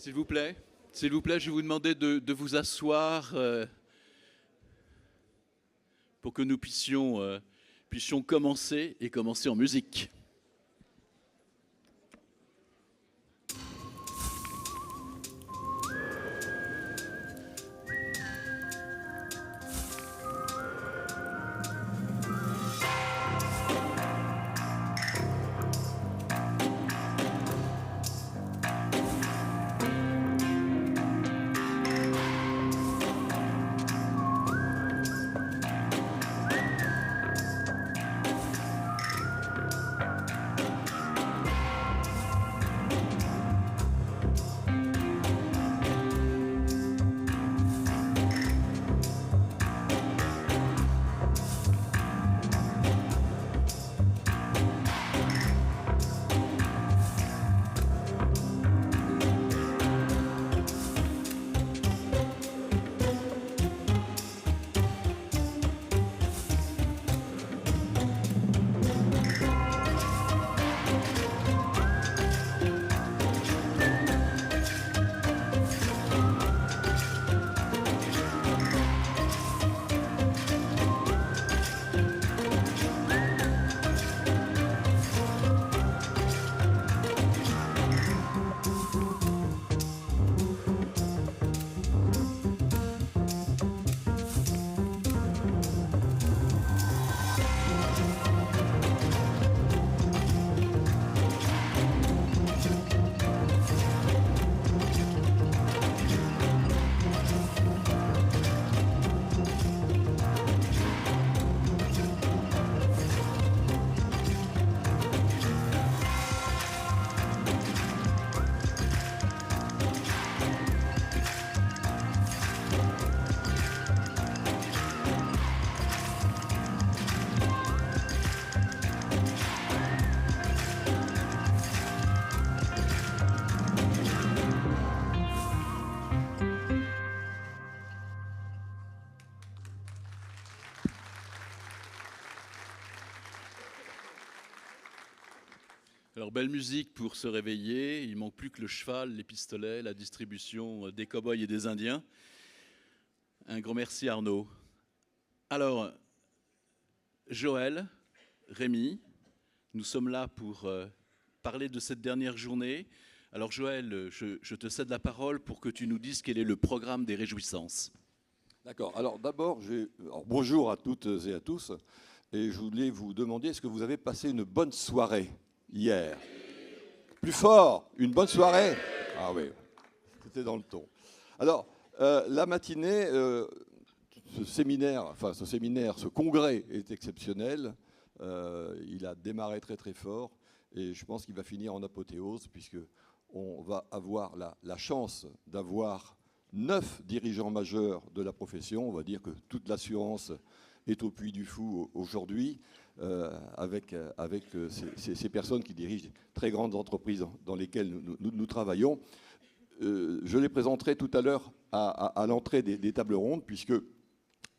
S'il vous plaît, je vais vous demander de vous asseoir pour que nous puissions commencer en musique. Alors, belle musique pour se réveiller. Il ne manque plus que le cheval, les pistolets, la distribution des cow-boys et des Indiens. Un grand merci Arnaud. Alors, Joël, Rémi, nous sommes là pour parler de cette dernière journée. Alors Joël, je te cède la parole pour que tu nous dises quel est le programme des Réjouissances. D'accord. Alors d'abord, bonjour à toutes et à tous. Et je voulais vous demander, est-ce que vous avez passé une bonne soirée hier? Plus fort, une bonne soirée? Ah oui, c'était dans le ton. Alors, la matinée, ce congrès est exceptionnel. Il a démarré très très fort et je pense qu'il va finir en apothéose puisqu'on va avoir la chance d'avoir 9 dirigeants majeurs de la profession. On va dire que toute l'assurance est au Puy du Fou aujourd'hui, avec ces personnes qui dirigent de très grandes entreprises dans lesquelles nous travaillons. Je les présenterai tout à l'heure à l'entrée des tables rondes, puisque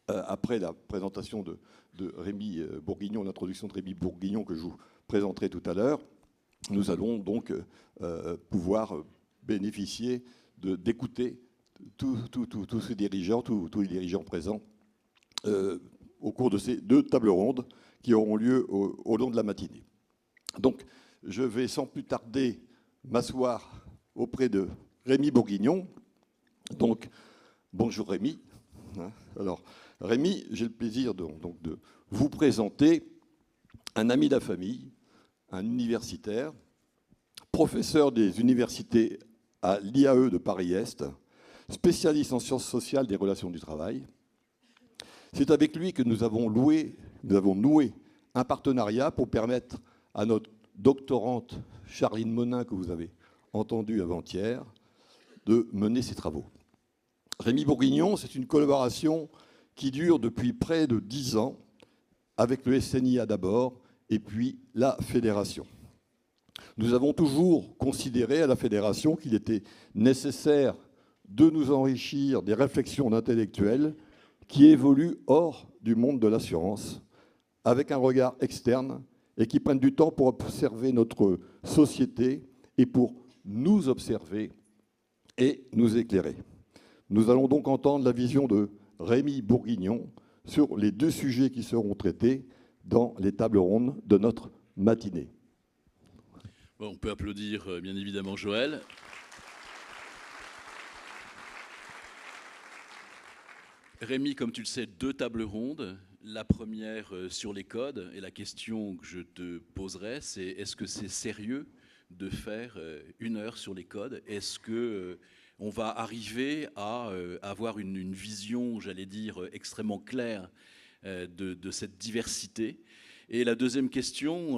après la présentation de Rémi Bourguignon, l'introduction de Rémi Bourguignon que je vous présenterai tout à l'heure, nous allons donc pouvoir bénéficier d'écouter tous ces dirigeants, tous les dirigeants présents au cours de ces 2 tables rondes qui auront lieu au long de la matinée. Donc, je vais sans plus tarder m'asseoir auprès de Rémi Bourguignon. Donc, bonjour Rémi. Alors, Rémi, j'ai le plaisir de vous présenter un ami de la famille, un universitaire, professeur des universités à l'IAE de Paris-Est, spécialiste en sciences sociales des relations du travail. C'est avec lui que nous avons noué un partenariat pour permettre à notre doctorante Charline Monin, que vous avez entendue avant-hier, de mener ses travaux. Rémi Bourguignon, c'est une collaboration qui dure depuis près de 10 ans, avec le SNIA d'abord, et puis la Fédération. Nous avons toujours considéré à la Fédération qu'il était nécessaire de nous enrichir des réflexions d'intellectuels qui évoluent hors du monde de l'assurance, avec un regard externe et qui prennent du temps pour observer notre société et pour nous observer et nous éclairer. Nous allons donc entendre la vision de Rémi Bourguignon sur les 2 sujets qui seront traités dans les tables rondes de notre matinée. Bon, on peut applaudir bien évidemment Joël. Rémi, comme tu le sais, 2 tables rondes. La première sur les codes, et la question que je te poserai, c'est est-ce que c'est sérieux de faire 1 heure sur les codes? Est-ce que on va arriver à avoir une vision, j'allais dire, extrêmement claire de cette diversité? Et la deuxième question,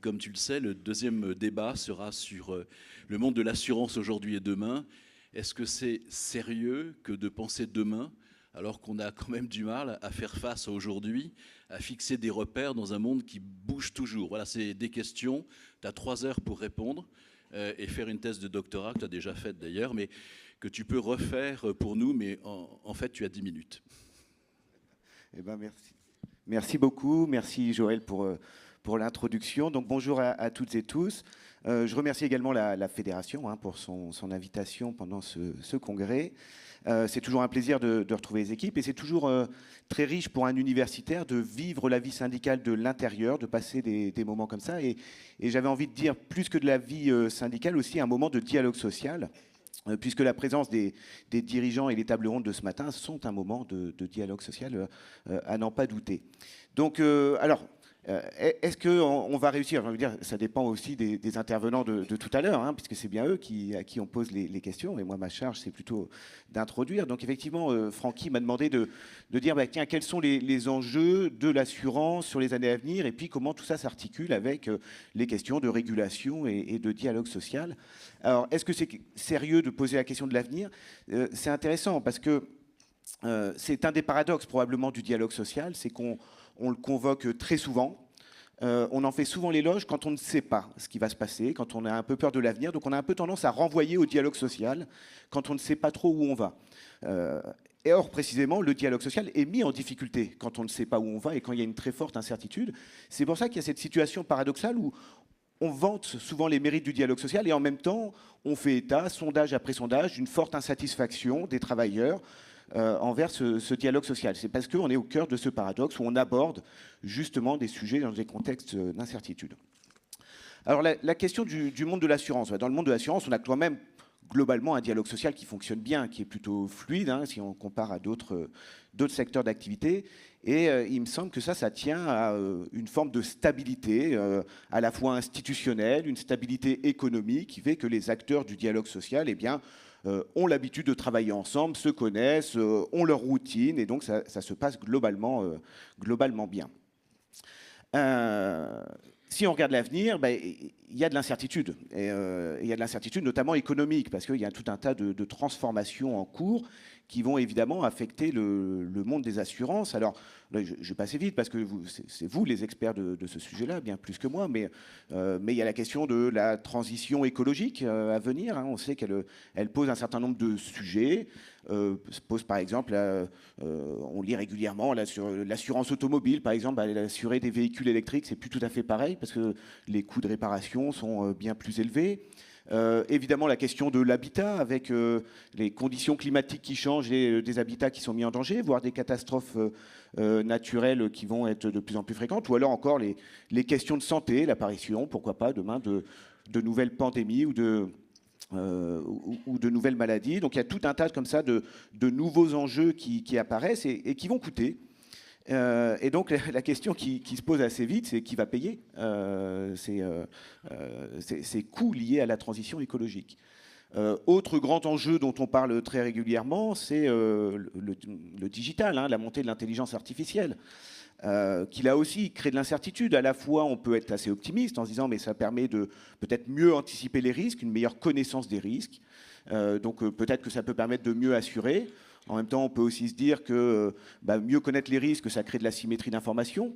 comme tu le sais, le deuxième débat sera sur le monde de l'assurance aujourd'hui et demain. Est-ce que c'est sérieux que de penser demain, alors qu'on a quand même du mal à faire face aujourd'hui, à fixer des repères dans un monde qui bouge toujours? Voilà, c'est des questions. Tu as 3 heures pour répondre et faire une thèse de doctorat, que tu as déjà faite d'ailleurs, mais que tu peux refaire pour nous, mais en fait, tu as 10 minutes. Eh ben, merci. Merci beaucoup. Merci Joël pour l'introduction. Donc bonjour à toutes et tous. Je remercie également la Fédération pour son invitation pendant ce congrès. C'est toujours un plaisir de retrouver les équipes et c'est toujours très riche pour un universitaire de vivre la vie syndicale de l'intérieur, de passer des moments comme ça. Et j'avais envie de dire, plus que de la vie syndicale, aussi un moment de dialogue social, puisque la présence des dirigeants et les tables rondes de ce matin sont un moment de dialogue social à n'en pas douter. Donc, est-ce qu'on va réussir? J'ai envie de dire, ça dépend aussi des intervenants de tout à l'heure, puisque c'est bien eux à qui on pose les questions. Et moi, ma charge, c'est plutôt d'introduire. Donc, effectivement, Francky m'a demandé de dire, tiens, quels sont les enjeux de l'assurance sur les années à venir, et puis comment tout ça s'articule avec les questions de régulation et de dialogue social. Alors, est-ce que c'est sérieux de poser la question de l'avenir? C'est intéressant, parce que c'est un des paradoxes probablement du dialogue social, c'est qu'on le convoque très souvent. On en fait souvent l'éloge quand on ne sait pas ce qui va se passer, quand on a un peu peur de l'avenir. Donc on a un peu tendance à renvoyer au dialogue social quand on ne sait pas trop où on va. Et or, précisément, le dialogue social est mis en difficulté quand on ne sait pas où on va et quand il y a une très forte incertitude. C'est pour ça qu'il y a cette situation paradoxale où on vante souvent les mérites du dialogue social et en même temps, on fait état, sondage après sondage, d'une forte insatisfaction des travailleurs envers ce dialogue social. C'est parce qu'on est au cœur de ce paradoxe où on aborde justement des sujets dans des contextes d'incertitude. Alors la question du monde de l'assurance. Dans le monde de l'assurance, on a quand même globalement un dialogue social qui fonctionne bien, qui est plutôt fluide, si on compare à d'autres secteurs d'activité. Et il me semble que ça tient à une forme de stabilité, à la fois institutionnelle, une stabilité économique, qui fait que les acteurs du dialogue social, ont l'habitude de travailler ensemble, se connaissent, ont leur routine, et donc ça se passe globalement bien. Si on regarde l'avenir, il y a de l'incertitude. Et il y a de l'incertitude notamment économique, parce qu'il y a tout un tas de transformations en cours qui vont évidemment affecter le monde des assurances. Alors, là, je vais passer vite, parce que c'est vous les experts de ce sujet-là, bien plus que moi, mais il y a la question de la transition écologique à venir. On sait qu'elle pose un certain nombre de sujets. Se pose par exemple, on lit régulièrement là, sur l'assurance automobile, par exemple, assurer des véhicules électriques, c'est plus tout à fait pareil, parce que les coûts de réparation sont bien plus élevés. Évidemment, la question de l'habitat, avec les conditions climatiques qui changent et des habitats qui sont mis en danger, voire des catastrophes naturelles qui vont être de plus en plus fréquentes, ou alors encore les questions de santé, l'apparition, pourquoi pas, demain, de nouvelles pandémies ou de nouvelles maladies. Donc il y a tout un tas comme ça de nouveaux enjeux qui apparaissent et qui vont coûter. Et donc la question qui se pose assez vite, c'est qui va payer ces coûts liés à la transition écologique. Autre grand enjeu dont on parle très régulièrement, c'est le digital, la montée de l'intelligence artificielle, qui là aussi crée de l'incertitude. À la fois, on peut être assez optimiste en se disant mais ça permet de peut-être mieux anticiper les risques, une meilleure connaissance des risques. Donc peut-être que ça peut permettre de mieux assurer. En même temps, on peut aussi se dire que mieux connaître les risques, ça crée de la symétrie d'information.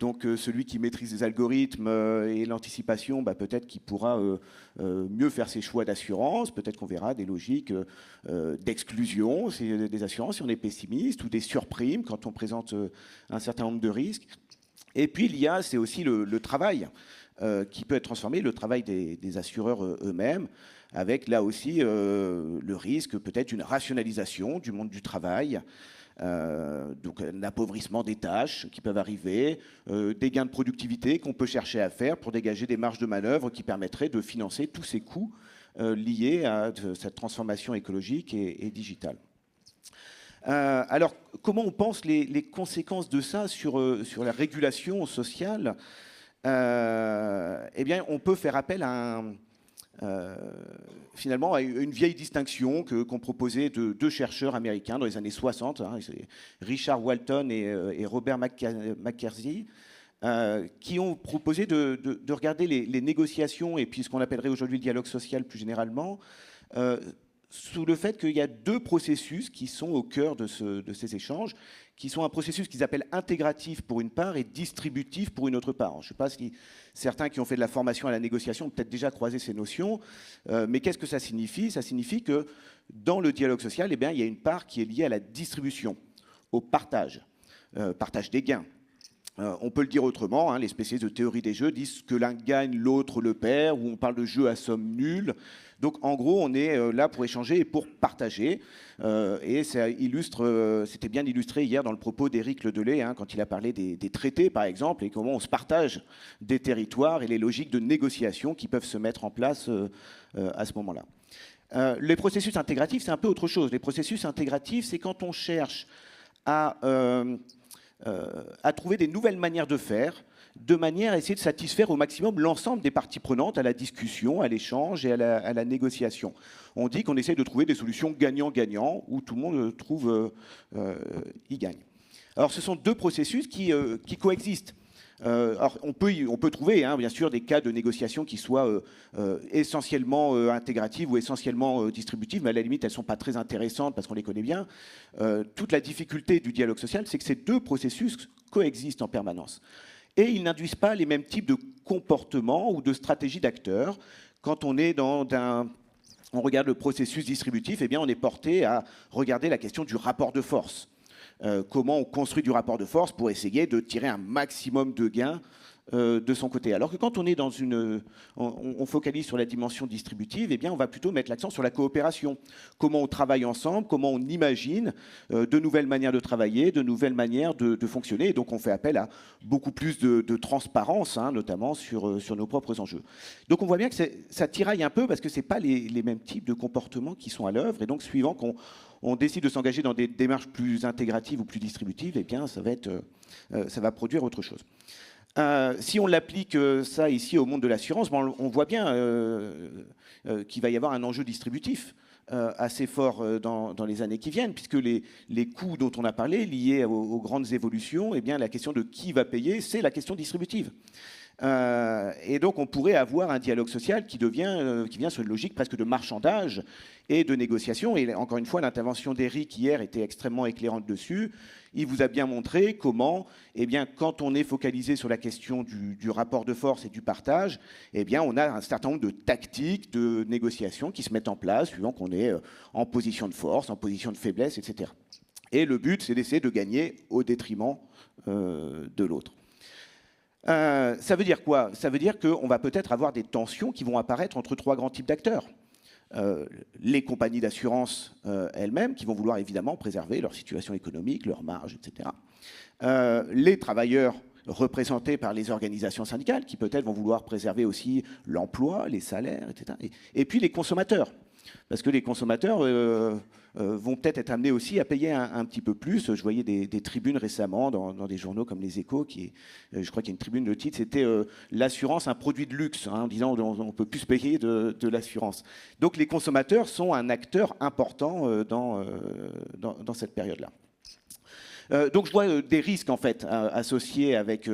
Donc celui qui maîtrise les algorithmes et l'anticipation, peut-être qu'il pourra mieux faire ses choix d'assurance. Peut-être qu'on verra des logiques d'exclusion des assurances si on est pessimiste, ou des surprimes quand on présente un certain nombre de risques. Et puis c'est aussi le travail qui peut être transformé, le travail des assureurs eux-mêmes, avec là aussi le risque peut-être d'une rationalisation du monde du travail, donc un appauvrissement des tâches qui peuvent arriver, des gains de productivité qu'on peut chercher à faire pour dégager des marges de manœuvre qui permettraient de financer tous ces coûts liés à cette transformation écologique et digitale. Alors, comment on pense les conséquences de ça sur la régulation sociale? Eh bien, on peut faire appel à finalement à une vieille distinction qu'ont proposée deux chercheurs américains dans les années 60, hein, Richard Walton et Robert McKersey, qui ont proposé de regarder les négociations et puis ce qu'on appellerait aujourd'hui le dialogue social plus généralement, sous le fait qu'il y a deux processus qui sont au cœur de ces échanges, qui sont un processus qu'ils appellent intégratif pour une part et distributif pour une autre part. Je ne sais pas si certains qui ont fait de la formation à la négociation ont peut-être déjà croisé ces notions, mais qu'est-ce que ça signifie? Ça signifie que dans le dialogue social, eh bien, il y a une part qui est liée à la distribution, au partage, partage des gains. On peut le dire autrement, hein, les spécialistes de théorie des jeux disent que l'un gagne, l'autre le perd, ou on parle de jeu à somme nulle. Donc en gros, on est là pour échanger et pour partager. Et ça illustre, c'était bien illustré hier dans le propos d'Éric Ledelay, hein, quand il a parlé des traités, par exemple, et comment on se partage des territoires et les logiques de négociation qui peuvent se mettre en place à ce moment-là. Les processus intégratifs, c'est un peu autre chose. Les processus intégratifs, c'est quand on cherche à trouver des nouvelles manières de faire, de manière à essayer de satisfaire au maximum l'ensemble des parties prenantes à la discussion, à l'échange et à la négociation. On dit qu'on essaie de trouver des solutions gagnant-gagnant, où tout le monde y gagne. Alors ce sont deux processus qui coexistent. Alors on peut trouver, hein, bien sûr, des cas de négociation qui soient essentiellement intégratives ou essentiellement distributives, mais à la limite, elles ne sont pas très intéressantes parce qu'on les connaît bien. Toute la difficulté du dialogue social, c'est que ces deux processus coexistent en permanence. Et ils n'induisent pas les mêmes types de comportements ou de stratégies d'acteurs. Quand on est on regarde le processus distributif, eh bien, on est porté à regarder la question du rapport de force. Comment on construit du rapport de force pour essayer de tirer un maximum de gains de son côté. Alors que quand on est on focalise sur la dimension distributive, eh bien, on va plutôt mettre l'accent sur la coopération. Comment on travaille ensemble, comment on imagine de nouvelles manières de travailler, de nouvelles manières de fonctionner. Et donc, on fait appel à beaucoup plus de transparence, hein, notamment sur nos propres enjeux. Donc, on voit bien que ça tiraille un peu parce que ce n'est pas les mêmes types de comportements qui sont à l'œuvre. Et donc, suivant qu'on décide de s'engager dans des démarches plus intégratives ou plus distributives, eh bien, ça va produire autre chose. Si on l'applique ça ici au monde de l'assurance, on voit bien qu'il va y avoir un enjeu distributif assez fort dans les années qui viennent, puisque les coûts dont on a parlé, liés aux grandes évolutions, eh bien, la question de qui va payer, c'est la question distributive. Et donc on pourrait avoir un dialogue social qui vient sur une logique presque de marchandage et de négociation. Et encore une fois, l'intervention d'Éric hier était extrêmement éclairante dessus. Il vous a bien montré comment, eh bien, quand on est focalisé sur la question du rapport de force et du partage, eh bien, on a un certain nombre de tactiques de négociation qui se mettent en place suivant qu'on est en position de force, en position de faiblesse, etc. Et le but, c'est d'essayer de gagner au détriment de l'autre. Ça veut dire quoi? Ça veut dire qu'on va peut-être avoir des tensions qui vont apparaître entre trois grands types d'acteurs. Les compagnies d'assurance elles-mêmes, qui vont vouloir évidemment préserver leur situation économique, leurs marges, etc. Les travailleurs représentés par les organisations syndicales, qui peut-être vont vouloir préserver aussi l'emploi, les salaires, etc. Et puis les consommateurs. Parce que les consommateurs vont peut-être être amenés aussi à payer un petit peu plus. Je voyais des tribunes récemment dans des journaux comme Les Échos, je crois qu'il y a une tribune, le titre, c'était l'assurance, un produit de luxe, hein, en disant on ne peut plus se payer de l'assurance. Donc les consommateurs sont un acteur important dans cette période-là. Donc je vois des risques en fait associés avec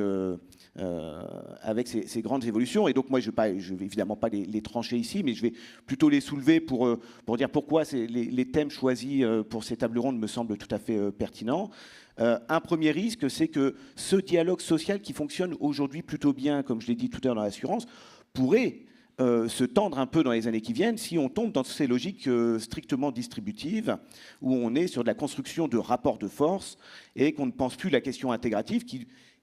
ces grandes évolutions. Et donc moi, je vais évidemment pas les trancher ici, mais je vais plutôt les soulever pour dire pourquoi les thèmes choisis pour ces tables rondes me semblent tout à fait pertinents. Un premier risque, c'est que ce dialogue social qui fonctionne aujourd'hui plutôt bien, comme je l'ai dit tout à l'heure dans l'assurance, pourrait se tendre un peu dans les années qui viennent si on tombe dans ces logiques strictement distributives, où on est sur de la construction de rapports de force et qu'on ne pense plus la question intégrative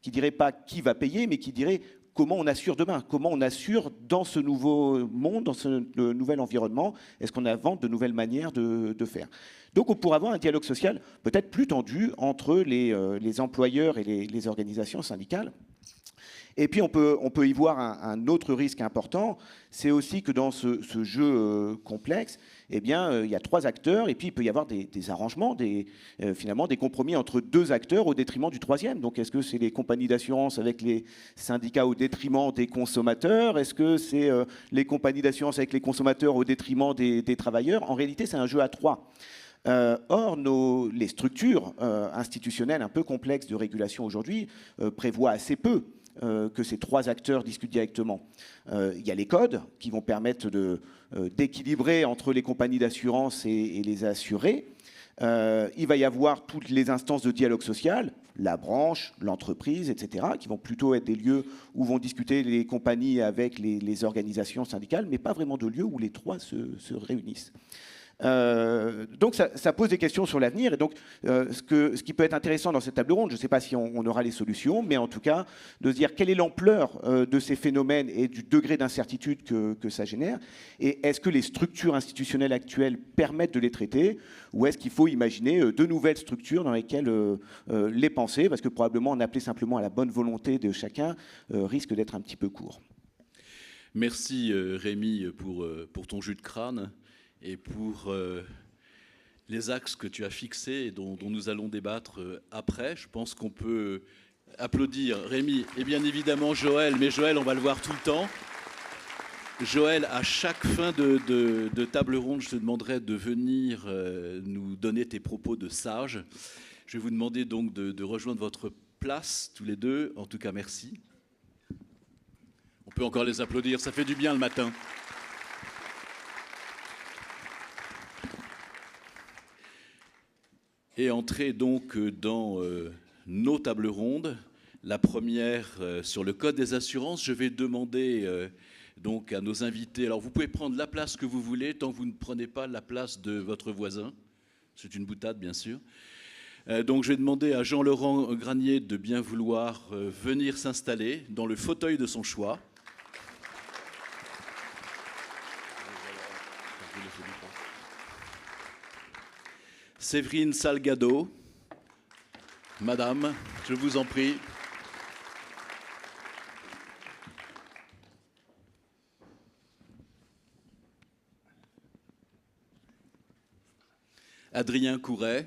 qui dirait pas qui va payer, mais qui dirait comment on assure demain, comment on assure dans ce nouveau monde, dans ce nouvel environnement, est-ce qu'on invente de nouvelles manières de faire. Donc on pourrait avoir un dialogue social peut-être plus tendu entre les employeurs et les organisations syndicales. Et puis on peut y voir un autre risque important, c'est aussi que dans ce jeu complexe, eh bien, il y a 3 acteurs et puis il peut y avoir des arrangements, finalement des compromis entre 2 acteurs au détriment du 3e. Donc est-ce que c'est les compagnies d'assurance avec les syndicats au détriment des consommateurs? Est-ce que c'est les compagnies d'assurance avec les consommateurs au détriment des travailleurs? En réalité, c'est un jeu à 3. Or, les structures institutionnelles un peu complexes de régulation aujourd'hui prévoient assez peu que ces 3 acteurs discutent directement. Il y a les codes qui vont permettre d'équilibrer entre les compagnies d'assurance et les assurés. Il va y avoir toutes les instances de dialogue social, la branche, l'entreprise, etc., qui vont plutôt être des lieux où vont discuter les compagnies avec les organisations syndicales, mais pas vraiment de lieux où les 3 se réunissent. Donc ça pose des questions sur l'avenir. Et donc ce qui peut être intéressant dans cette table ronde, je ne sais pas si on aura les solutions, mais en tout cas de se dire quelle est l'ampleur de ces phénomènes et du degré d'incertitude que ça génère. Et est-ce que les structures institutionnelles actuelles permettent de les traiter, ou est-ce qu'il faut imaginer de nouvelles structures dans lesquelles les penser, parce que probablement en appeler simplement à la bonne volonté de chacun risque d'être un petit peu court. Merci Rémi pour ton jus de crâne et pour les axes que tu as fixés et dont nous allons débattre après. Je pense qu'on peut applaudir Rémi et bien évidemment Joël, mais Joël, on va le voir tout le temps. Joël, à chaque fin de table ronde, je te demanderai de venir nous donner tes propos de sage. Je vais vous demander donc de rejoindre votre place, tous les deux. En tout cas, merci. On peut encore les applaudir, ça fait du bien le matin. Et entrer donc dans nos tables rondes. La première sur le code des assurances. Je vais demander donc à nos invités. Alors vous pouvez prendre la place que vous voulez tant que vous ne prenez pas la place de votre voisin. C'est une boutade bien sûr. Donc je vais demander à Jean-Laurent Granier de bien vouloir venir s'installer dans le fauteuil de son choix. Séverine Salgado, Madame, je vous en prie. Adrien Couret.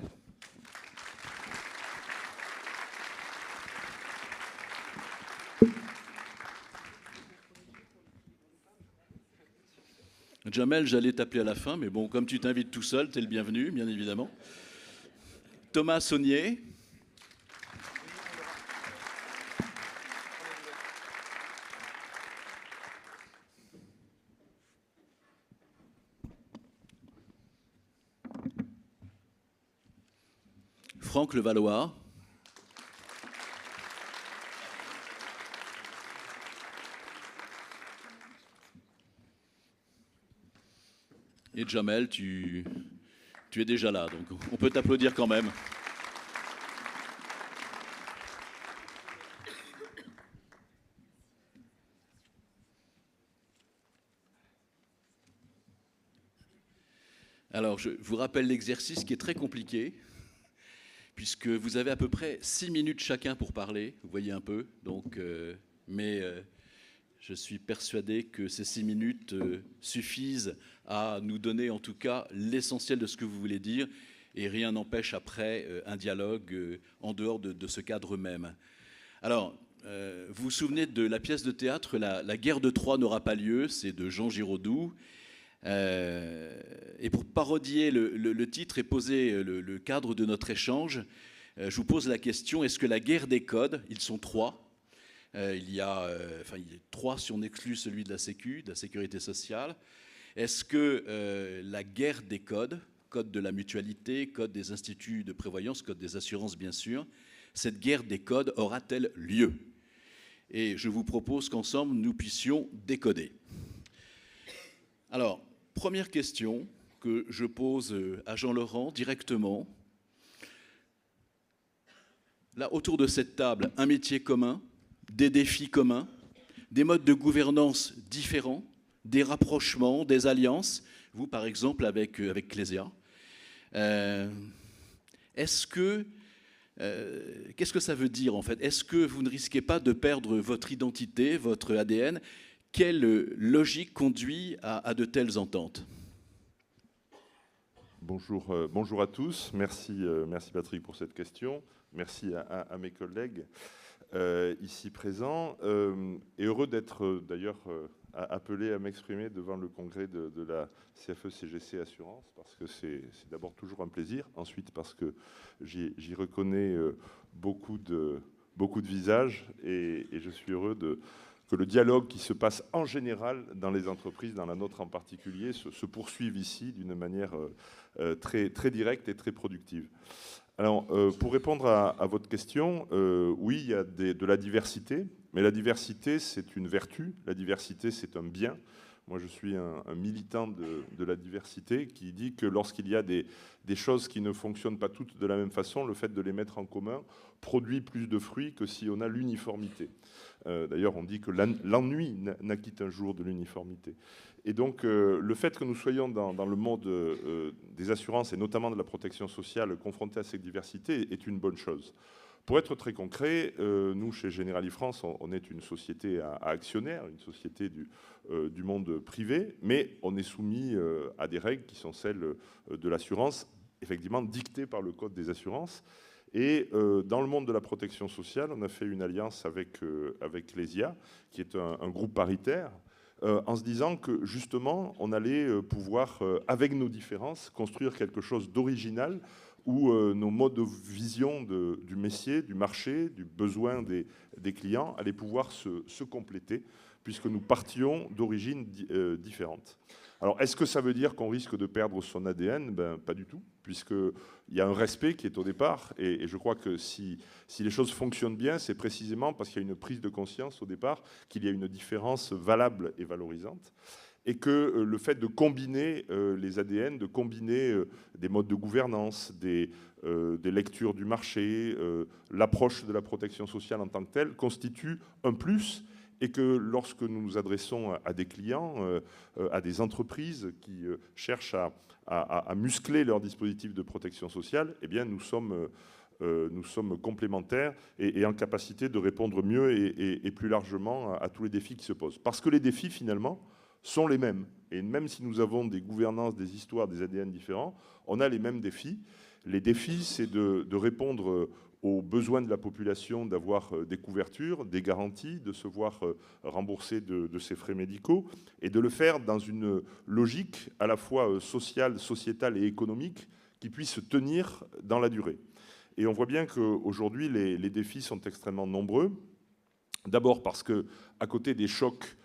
Jamel, j'allais t'appeler à la fin, mais bon, comme tu t'invites tout seul, tu es le bienvenu, bien évidemment. Thomas Saunier. Franck Levallois. Et Jamel, tu es déjà là, donc on peut t'applaudir quand même. Alors, je vous rappelle l'exercice qui est très compliqué, puisque vous avez à peu près 6 minutes chacun pour parler, vous voyez un peu, donc, je suis persuadé que ces 6 minutes suffisent à nous donner en tout cas l'essentiel de ce que vous voulez dire, et rien n'empêche après un dialogue en dehors de ce cadre même. Alors, vous vous souvenez de la pièce de théâtre La guerre de Troie n'aura pas lieu, c'est de Jean Giraudoux. Et pour parodier le titre et poser le cadre de notre échange, je vous pose la question, est-ce que la guerre des codes, ils sont 3, il y a 3 si on exclut celui de la Sécu, de la Sécurité sociale, est-ce que la guerre des codes, code de la mutualité, code des instituts de prévoyance, code des assurances bien sûr, cette guerre des codes aura-t-elle lieu? Et je vous propose qu'ensemble nous puissions décoder. Alors, première question que je pose à Jean-Laurent directement. là, autour de cette table, un métier commun, des défis communs, des modes de gouvernance différents, des rapprochements, des alliances, vous par exemple avec Clésia. Qu'est-ce que ça veut dire en fait? Est-ce que vous ne risquez pas de perdre votre identité, votre ADN? Quelle logique conduit à de telles ententes? Bonjour à tous. Merci Patrick pour cette question. Merci à mes collègues ici présents. Et heureux d'être d'ailleurs appelé à m'exprimer devant le congrès de la CFE-CGC Assurance, parce que c'est d'abord toujours un plaisir. Ensuite, parce que j'y reconnais beaucoup de visages, et je suis heureux que le dialogue qui se passe en général dans les entreprises, dans la nôtre en particulier, se poursuive ici d'une manière très, très directe et très productive. Alors, pour répondre à votre question, oui, il y a de la diversité, mais la diversité, c'est une vertu, la diversité, c'est un bien. Moi, je suis un militant de la diversité qui dit que lorsqu'il y a des choses qui ne fonctionnent pas toutes de la même façon, le fait de les mettre en commun produit plus de fruits que si on a l'uniformité. D'ailleurs, on dit que l'ennui naquit un jour de l'uniformité. Et donc, le fait que nous soyons dans le monde des assurances, et notamment de la protection sociale, confrontés à cette diversité, est une bonne chose. Pour être très concret, nous, chez Generali France, on est une société à actionnaires, une société du monde privé, mais on est soumis à des règles qui sont celles de l'assurance, effectivement dictées par le Code des assurances. Et dans le monde de la protection sociale, on a fait une alliance avec Clésia, qui est un groupe paritaire, en se disant que justement, on allait pouvoir, avec nos différences, construire quelque chose d'original où nos modes de vision du métier, du marché, du besoin des clients allaient pouvoir se compléter, puisque nous partions d'origines différentes. Alors, est-ce que ça veut dire qu'on risque de perdre son ADN? Ben, pas du tout, puisqu'il y a un respect qui est au départ, et je crois que si les choses fonctionnent bien, c'est précisément parce qu'il y a une prise de conscience au départ qu'il y a une différence valable et valorisante, et que le fait de combiner les ADN, de combiner des modes de gouvernance, des lectures du marché, l'approche de la protection sociale en tant que telle, constitue un plus, et que lorsque nous nous adressons à des clients, à des entreprises qui cherchent à muscler leur dispositif de protection sociale, eh bien nous sommes complémentaires et en capacité de répondre mieux et plus largement à tous les défis qui se posent. Parce que les défis, finalement, sont les mêmes. Et même si nous avons des gouvernances, des histoires, des ADN différents, on a les mêmes défis. Les défis, c'est de répondre aux besoins de la population, d'avoir des couvertures, des garanties, de se voir rembourser de ses frais médicaux, et de le faire dans une logique à la fois sociale, sociétale et économique qui puisse tenir dans la durée. Et on voit bien qu'aujourd'hui, les défis sont extrêmement nombreux. D'abord parce qu'à côté des chocs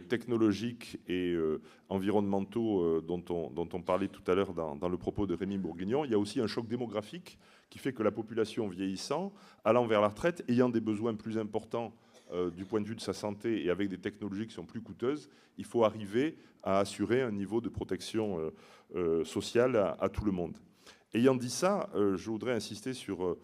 technologiques et environnementaux dont on parlait tout à l'heure dans le propos de Rémi Bourguignon, il y a aussi un choc démographique qui fait que la population vieillissant, allant vers la retraite, ayant des besoins plus importants du point de vue de sa santé et avec des technologies qui sont plus coûteuses, il faut arriver à assurer un niveau de protection sociale à tout le monde. Ayant dit ça, je voudrais insister sur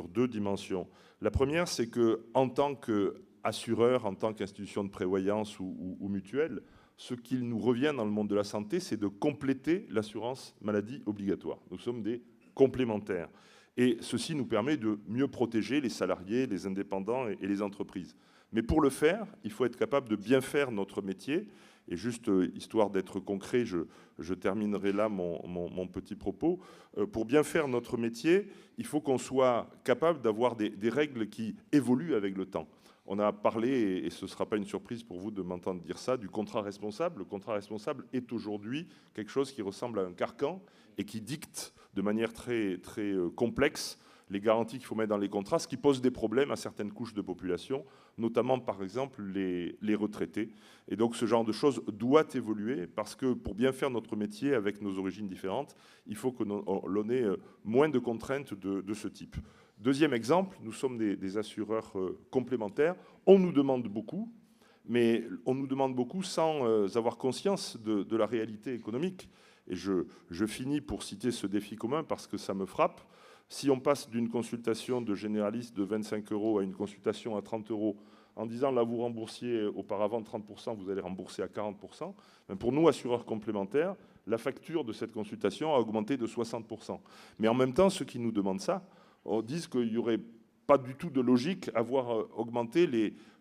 deux dimensions. La première, c'est qu'en tant qu'assureur, en tant qu'institution de prévoyance ou mutuelle, ce qu'il nous revient dans le monde de la santé, c'est de compléter l'assurance maladie obligatoire. Nous sommes des complémentaires. Et ceci nous permet de mieux protéger les salariés, les indépendants et les entreprises. Mais pour le faire, il faut être capable de bien faire notre métier. Et juste, histoire d'être concret, je terminerai là mon petit propos. Pour bien faire notre métier, il faut qu'on soit capable d'avoir des règles qui évoluent avec le temps. On a parlé, et ce ne sera pas une surprise pour vous de m'entendre dire ça, du contrat responsable. Le contrat responsable est aujourd'hui quelque chose qui ressemble à un carcan et qui dicte de manière très, très complexe les garanties qu'il faut mettre dans les contrats, ce qui pose des problèmes à certaines couches de population, notamment par exemple les retraités. Et donc ce genre de choses doit évoluer parce que pour bien faire notre métier avec nos origines différentes, il faut que l'on ait moins de contraintes de ce type. Deuxième exemple, nous sommes des assureurs complémentaires. On nous demande beaucoup, mais on nous demande beaucoup sans avoir conscience de la réalité économique. Et je finis pour citer ce défi commun parce que ça me frappe. Si on passe d'une consultation de généraliste de 25 € à une consultation à 30 € en disant là vous remboursiez auparavant 30%, vous allez rembourser à 40%, pour nous, assureurs complémentaires, la facture de cette consultation a augmenté de 60%. Mais en même temps, ceux qui nous demandent ça disent qu'il n'y aurait pas du tout de logique à voir augmenter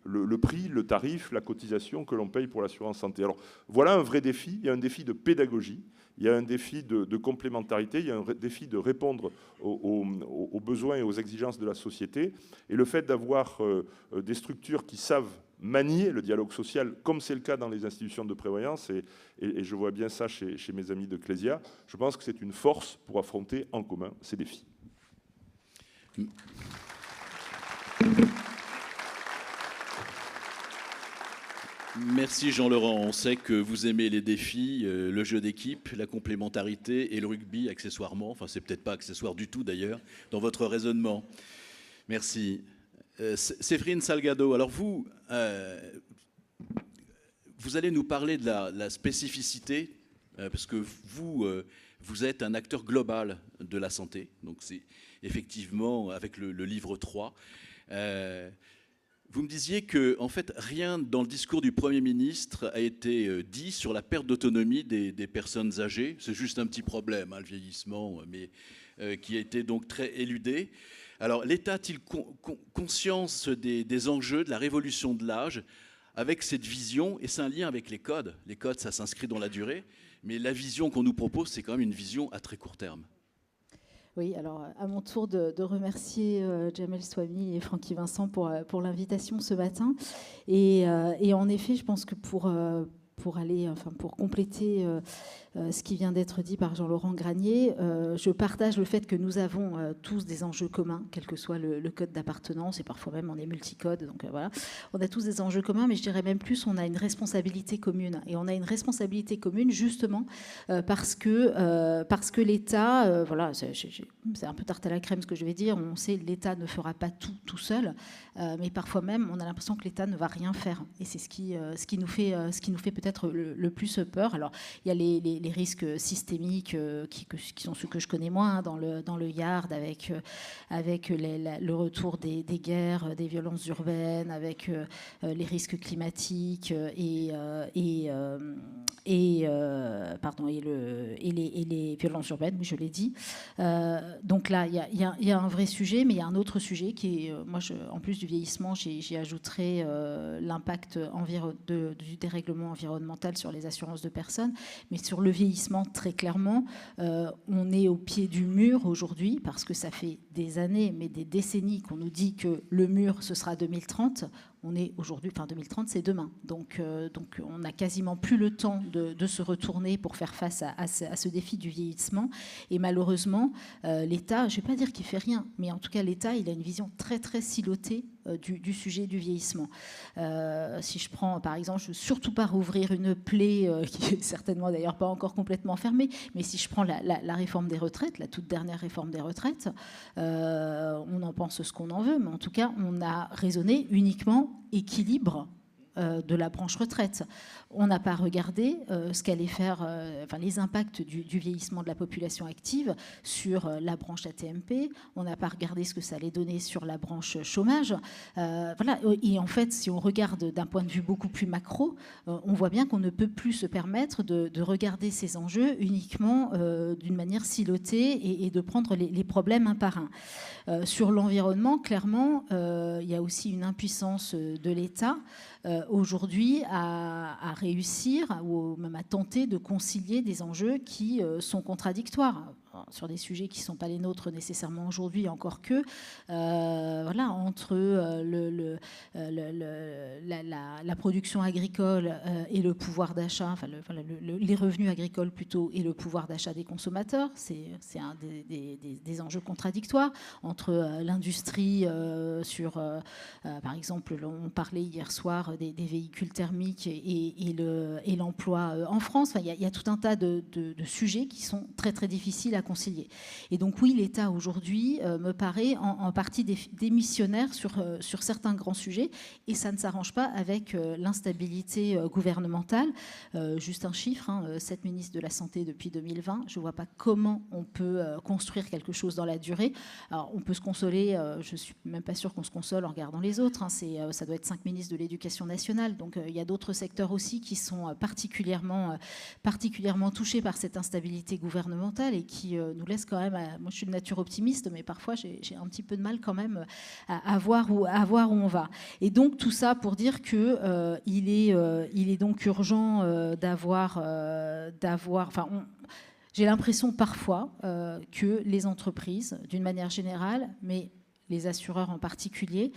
le prix, le tarif, la cotisation que l'on paye pour l'assurance santé. Alors voilà un vrai défi, il y a un défi de pédagogie, il y a un défi de complémentarité, il y a un défi de répondre aux besoins et aux exigences de la société. Et le fait d'avoir des structures qui savent manier le dialogue social, comme c'est le cas dans les institutions de prévoyance, et je vois bien ça chez mes amis de Clésia, je pense que c'est une force pour affronter en commun ces défis. Merci Jean-Laurent. On sait que vous aimez les défis, le jeu d'équipe, la complémentarité et le rugby accessoirement. Enfin, c'est peut-être pas accessoire du tout d'ailleurs dans votre raisonnement. Merci. Séverine Salgado, alors vous allez nous parler de la spécificité, parce que vous êtes un acteur global de la santé. Donc c'est effectivement avec le livre 3. Vous me disiez que, en fait, rien dans le discours du Premier ministre a été dit sur la perte d'autonomie des personnes âgées. C'est juste un petit problème, le vieillissement, mais qui a été donc très éludé. Alors, l'État a-t-il conscience des enjeux de la révolution de l'âge avec cette vision? Et c'est un lien avec les codes. Les codes, ça s'inscrit dans la durée. Mais la vision qu'on nous propose, c'est quand même une vision à très court terme. Oui, alors à mon tour de remercier Jamel Swamy et Francky Vincent pour l'invitation ce matin. Et en effet, je pense que pour compléter ce qui vient d'être dit par Jean-Laurent Granier, je partage le fait que nous avons tous des enjeux communs, quel que soit le code d'appartenance, et parfois même on est multicode, donc voilà. On a tous des enjeux communs, mais je dirais même plus, on a une responsabilité commune. Et on a une responsabilité commune justement parce que l'État, voilà, c'est un peu tarte à la crème ce que je vais dire, on sait que l'État ne fera pas tout seul, mais parfois même on a l'impression que l'État ne va rien faire. Et c'est ce qui nous fait peut-être le plus peur. Alors il y a les risques systémiques qui sont ceux que je connais moins dans le Yard avec le retour des guerres, des violences urbaines, avec les risques climatiques et les violences urbaines, oui, je l'ai dit. Donc là, il y a un vrai sujet, mais il y a un autre sujet qui est, en plus du vieillissement, j'y ajouterai l'impact du dérèglement environnemental sur les assurances de personnes, mais sur le vieillissement, très clairement, on est au pied du mur aujourd'hui, parce que ça fait des années, mais des décennies qu'on nous dit que le mur, ce sera 2030. On est aujourd'hui, 2030, c'est demain. Donc on n'a quasiment plus le temps de se retourner pour faire face à ce défi du vieillissement. Et malheureusement, l'État, je ne vais pas dire qu'il ne fait rien, mais en tout cas, l'État, il a une vision très, très silotée du sujet du vieillissement. Si je prends, par exemple, je ne veux surtout pas rouvrir une plaie qui est certainement d'ailleurs pas encore complètement fermée, mais si je prends la réforme des retraites, la toute dernière réforme des retraites, on en pense ce qu'on en veut, mais en tout cas, on a raisonné uniquement équilibre de la branche retraite. On n'a pas regardé ce qu'allait faire, les impacts du vieillissement de la population active sur la branche AT-MP. On n'a pas regardé ce que ça allait donner sur la branche chômage. Voilà. Et en fait, si on regarde d'un point de vue beaucoup plus macro, on voit bien qu'on ne peut plus se permettre de regarder ces enjeux uniquement d'une manière silotée et de prendre les problèmes un par un. Sur l'environnement, clairement, il y a aussi une impuissance de l'État aujourd'hui à réussir ou même à tenter de concilier des enjeux qui sont contradictoires sur des sujets qui ne sont pas les nôtres nécessairement aujourd'hui, encore que entre la production agricole et le pouvoir d'achat, les revenus agricoles plutôt, et le pouvoir d'achat des consommateurs, c'est un des enjeux contradictoires entre l'industrie par exemple, on parlait hier soir des véhicules thermiques et l'emploi en France. Il y a tout un tas de sujets qui sont très très difficiles à concilier. Et donc oui, l'État aujourd'hui me paraît en partie démissionnaire sur certains grands sujets, et ça ne s'arrange pas avec l'instabilité gouvernementale. Juste un chiffre, 7 ministres de la Santé depuis 2020, je ne vois pas comment on peut construire quelque chose dans la durée. Alors on peut se consoler, je ne suis même pas sûre qu'on se console en regardant les autres, ça doit être 5 ministres de l'Éducation nationale, donc il y a d'autres secteurs aussi qui sont particulièrement touchés par cette instabilité gouvernementale et qui nous laissent quand même, moi je suis de nature optimiste, mais parfois j'ai un petit peu de mal quand même à voir où on va. Et donc tout ça pour dire que il est donc urgent j'ai l'impression parfois que les entreprises, d'une manière générale, mais les assureurs en particulier,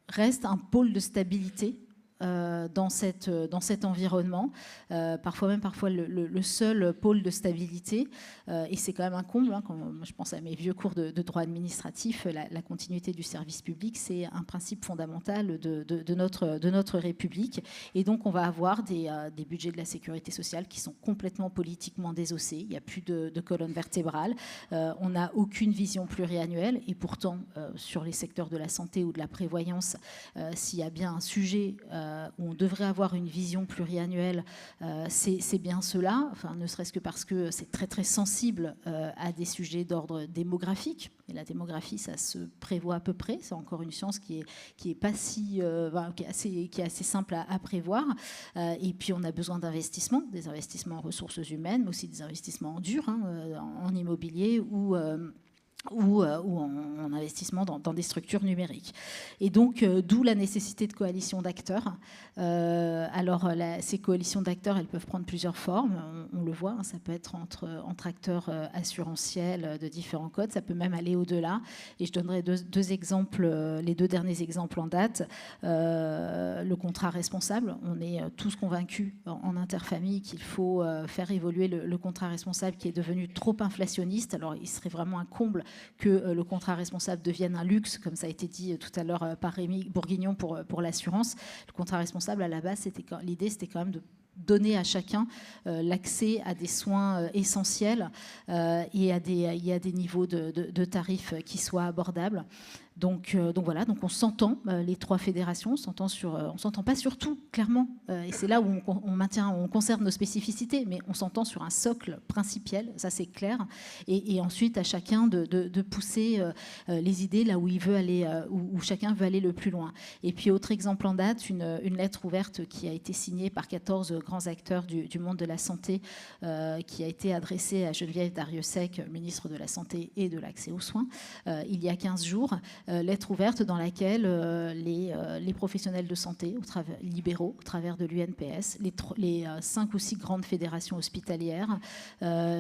restent un pôle de stabilité dans cet environnement, parfois le seul pôle de stabilité, et c'est quand même un comble, quand je pense à mes vieux cours de droit administratif, la continuité du service public, c'est un principe fondamental de notre République, et donc on va avoir des budgets de la sécurité sociale qui sont complètement politiquement désossés, il n'y a plus de colonne vertébrale, on n'a aucune vision pluriannuelle, et pourtant sur les secteurs de la santé ou de la prévoyance, s'il y a bien un sujet où on devrait avoir une vision pluriannuelle, c'est bien cela, ne serait-ce que parce que c'est très très sensible à des sujets d'ordre démographique. Et la démographie, ça se prévoit à peu près. C'est encore une science qui est pas si, qui est assez simple à prévoir. Et puis on a besoin d'investissements, des investissements en ressources humaines, mais aussi des investissements en dur, en immobilier ou en investissement dans des structures numériques. Et donc, d'où la nécessité de coalitions d'acteurs. Alors, ces coalitions d'acteurs, elles peuvent prendre plusieurs formes. On le voit, ça peut être entre acteurs assurantiels de différents codes. Ça peut même aller au-delà. Et je donnerai deux exemples, les deux derniers exemples en date. Le contrat responsable. On est tous convaincus en interfamille qu'il faut faire évoluer le contrat responsable qui est devenu trop inflationniste. Alors, il serait vraiment un comble que le contrat responsable devienne un luxe, comme ça a été dit tout à l'heure par Rémi Bourguignon pour l'assurance. Le contrat responsable, à la base, l'idée, c'était quand même de donner à chacun l'accès à des soins essentiels et à des niveaux de tarifs qui soient abordables. Donc voilà, donc on s'entend, les trois fédérations, on s'entend pas sur tout, clairement. Et c'est là où on conserve nos spécificités, mais on s'entend sur un socle principiel, ça c'est clair. Et ensuite, à chacun de pousser les idées là où il veut aller, où chacun veut aller le plus loin. Et puis, autre exemple en date, une lettre ouverte qui a été signée par 14 grands acteurs du monde de la santé, qui a été adressée à Geneviève Darrieussecq, ministre de la Santé et de l'Accès aux soins, il y a 15 jours. Lettre ouverte dans laquelle les professionnels de santé libéraux, au travers de l'UNPS, les 5 ou 6 grandes fédérations hospitalières,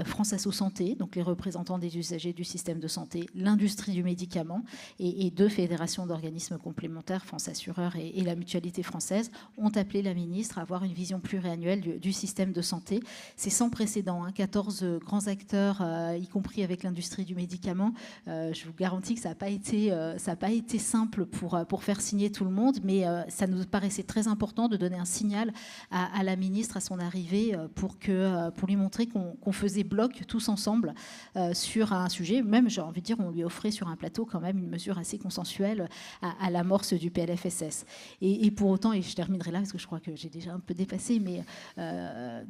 France Asso Santé, donc les représentants des usagers du système de santé, l'industrie du médicament et 2 fédérations d'organismes complémentaires, France Assureurs et la Mutualité française, ont appelé la ministre à avoir une vision pluriannuelle du système de santé. C'est sans précédent, 14 grands acteurs, y compris avec l'industrie du médicament. Je vous garantis que ça n'a pas été simple pour faire signer tout le monde, mais ça nous paraissait très important de donner un signal à la ministre à son arrivée pour lui montrer qu'on faisait bloc tous ensemble sur un sujet. Même, j'ai envie de dire, on lui offrait sur un plateau quand même une mesure assez consensuelle à l'amorce du PLFSS. Et pour autant, et je terminerai là parce que je crois que j'ai déjà un peu dépassé, mais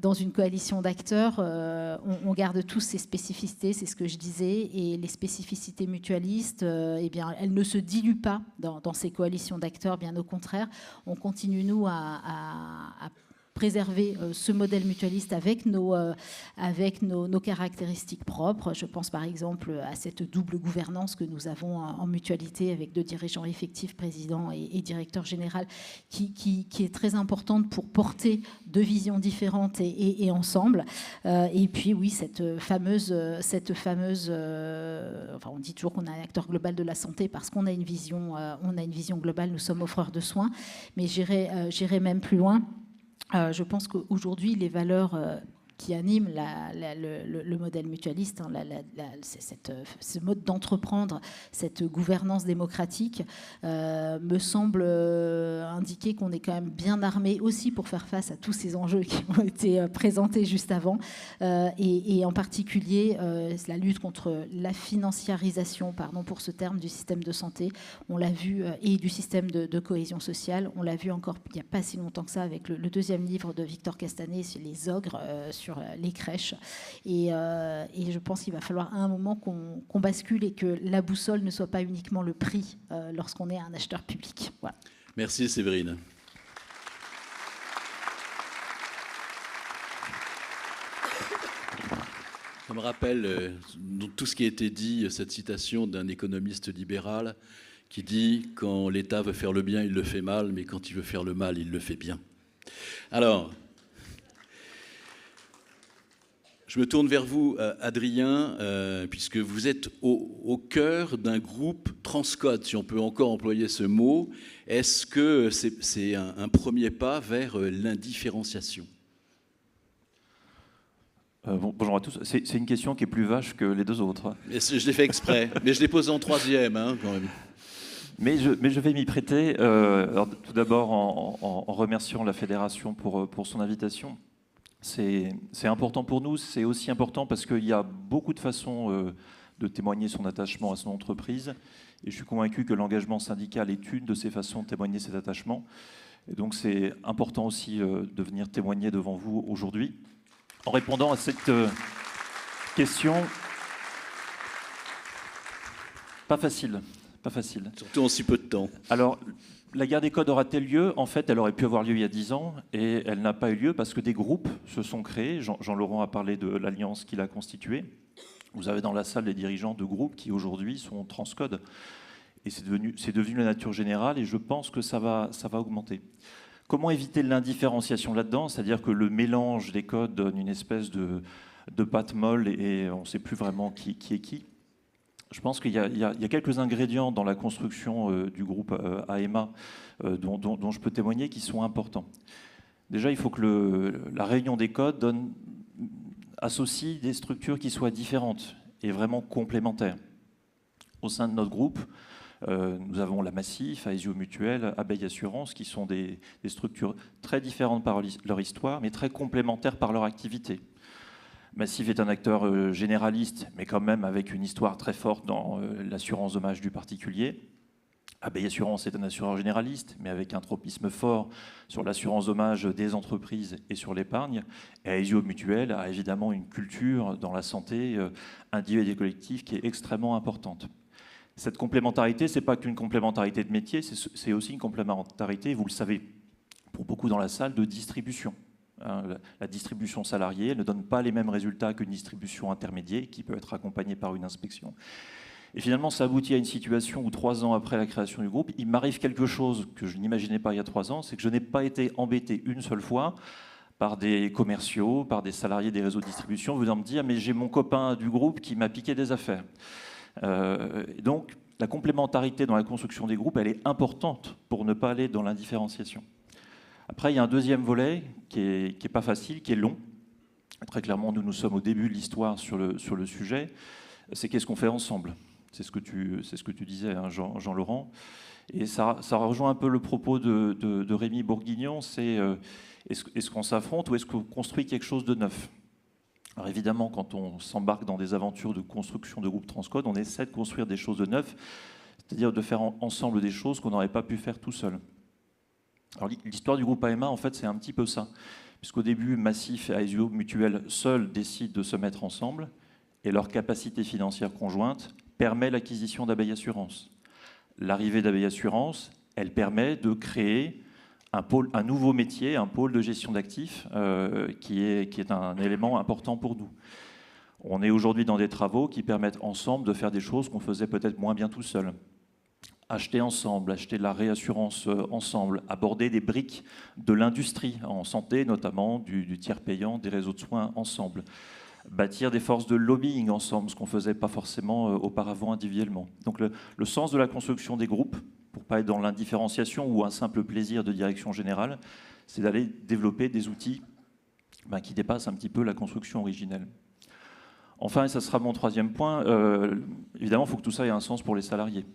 dans une coalition d'acteurs, on garde tous ces spécificités, c'est ce que je disais, et les spécificités mutualistes, eh bien, elles ne se diluent pas dans ces coalitions d'acteurs, bien au contraire. On continue, nous, à préserver ce modèle mutualiste avec nos caractéristiques propres. Je pense par exemple à cette double gouvernance que nous avons en mutualité avec 2 dirigeants effectifs, président et directeur général, qui est très importante pour porter 2 visions différentes et ensemble. Et puis oui, cette fameuse enfin, on dit toujours qu'on a un acteur global de la santé parce qu'on a une vision globale, nous sommes offreurs de soins, mais j'irai même plus loin. Je pense qu'aujourd'hui, les valeurs qui anime le modèle mutualiste, hein, ce mode d'entreprendre, cette gouvernance démocratique, me semble indiquer qu'on est quand même bien armé aussi pour faire face à tous ces enjeux qui ont été présentés juste avant, et en particulier la lutte contre la financiarisation, pardon pour ce terme, du système de santé, on l'a vu, et du système de cohésion sociale. On l'a vu encore il n'y a pas si longtemps que ça avec le deuxième livre de Victor Castanet sur les ogres, sur les crèches. Et je pense qu'il va falloir à un moment qu'on bascule et que la boussole ne soit pas uniquement le prix lorsqu'on est un acheteur public. Voilà. Merci Séverine. Ça me rappelle tout ce qui a été dit, cette citation d'un économiste libéral qui dit « Quand l'État veut faire le bien, il le fait mal, mais quand il veut faire le mal, il le fait bien ». Alors, je me tourne vers vous, Adrien, puisque vous êtes au cœur d'un groupe Transcode, si on peut encore employer ce mot. Est-ce que c'est un premier pas vers l'indifférenciation ? Bonjour à tous. C'est une question qui est plus vache que les deux autres. Je l'ai fait exprès, mais je l'ai posée en troisième, hein, quand même. Mais je vais m'y prêter. Alors, tout d'abord, en remerciant la Fédération pour son invitation. C'est important pour nous. C'est aussi important parce qu'il y a beaucoup de façons de témoigner son attachement à son entreprise. Et je suis convaincu que l'engagement syndical est une de ces façons de témoigner cet attachement. Et donc, c'est important aussi de venir témoigner devant vous aujourd'hui. En répondant à cette question, pas facile. Surtout en si peu de temps. Alors, la guerre des codes aura-t-elle lieu ? En fait, elle aurait pu avoir lieu il y a 10 ans et elle n'a pas eu lieu parce que des groupes se sont créés. Jean-Laurent a parlé de l'alliance qu'il a constituée. Vous avez dans la salle des dirigeants de groupes qui aujourd'hui sont Transcode. Et c'est devenu la nature générale et je pense que ça va augmenter. Comment éviter l'indifférenciation là-dedans ? C'est-à-dire que le mélange des codes donne une espèce de pâte molle et on ne sait plus vraiment qui est qui. Je pense qu'il y a quelques ingrédients dans la construction du groupe AEMA dont je peux témoigner qui sont importants. Déjà, il faut que la réunion des codes associe des structures qui soient différentes et vraiment complémentaires. Au sein de notre groupe, nous avons la Massif, Aesio Mutuelle, Abeille Assurance, qui sont des structures très différentes par leur histoire, mais très complémentaires par leur activité. Massif est un acteur généraliste, mais quand même avec une histoire très forte dans l'assurance dommage du particulier. Abeille Assurance est un assureur généraliste, mais avec un tropisme fort sur l'assurance dommage des entreprises et sur l'épargne. Et Aesio Mutuelle a évidemment une culture dans la santé individuelle et collective qui est extrêmement importante. Cette complémentarité, ce n'est pas qu'une complémentarité de métier, c'est aussi une complémentarité, vous le savez, pour beaucoup dans la salle, de distribution. La distribution salariée, elle ne donne pas les mêmes résultats qu'une distribution intermédiaire qui peut être accompagnée par une inspection. Et finalement, ça aboutit à une situation où 3 ans après la création du groupe, il m'arrive quelque chose que je n'imaginais pas il y a 3 ans, c'est que je n'ai pas été embêté une seule fois par des commerciaux, par des salariés des réseaux de distribution, venant me dire « mais j'ai mon copain du groupe qui m'a piqué des affaires ». Donc, la complémentarité dans la construction des groupes, elle est importante pour ne pas aller dans l'indifférenciation. Après, il y a un deuxième volet qui est pas facile, qui est long. Très clairement, nous sommes au début de l'histoire sur le sujet. C'est qu'est-ce qu'on fait ensemble ? C'est ce que tu disais, hein, Jean-Laurent. Et ça rejoint un peu le propos de Rémi Bourguignon, c'est est-ce qu'on s'affronte ou est-ce qu'on construit quelque chose de neuf ? Alors évidemment, quand on s'embarque dans des aventures de construction de groupe Transcode, on essaie de construire des choses de neuf, c'est-à-dire de faire ensemble des choses qu'on n'aurait pas pu faire tout seul. Alors l'histoire du groupe AEMA, en fait, c'est un petit peu ça. Puisqu'au début, Massif et Aesio Mutuelle seuls décident de se mettre ensemble et leur capacité financière conjointe permet l'acquisition d'Abeille Assurance. L'arrivée d'Abeille Assurance, elle permet de créer un nouveau métier, un pôle de gestion d'actifs qui est un élément important pour nous. On est aujourd'hui dans des travaux qui permettent ensemble de faire des choses qu'on faisait peut-être moins bien tout seul. Acheter ensemble, acheter de la réassurance ensemble, aborder des briques de l'industrie en santé, notamment du tiers payant, des réseaux de soins ensemble. Bâtir des forces de lobbying ensemble, ce qu'on ne faisait pas forcément auparavant individuellement. Donc le sens de la construction des groupes, pour ne pas être dans l'indifférenciation ou un simple plaisir de direction générale, c'est d'aller développer des outils qui dépasse un petit peu la construction originelle. Enfin, et ça sera mon troisième point, évidemment, il faut que tout ça ait un sens pour les salariés.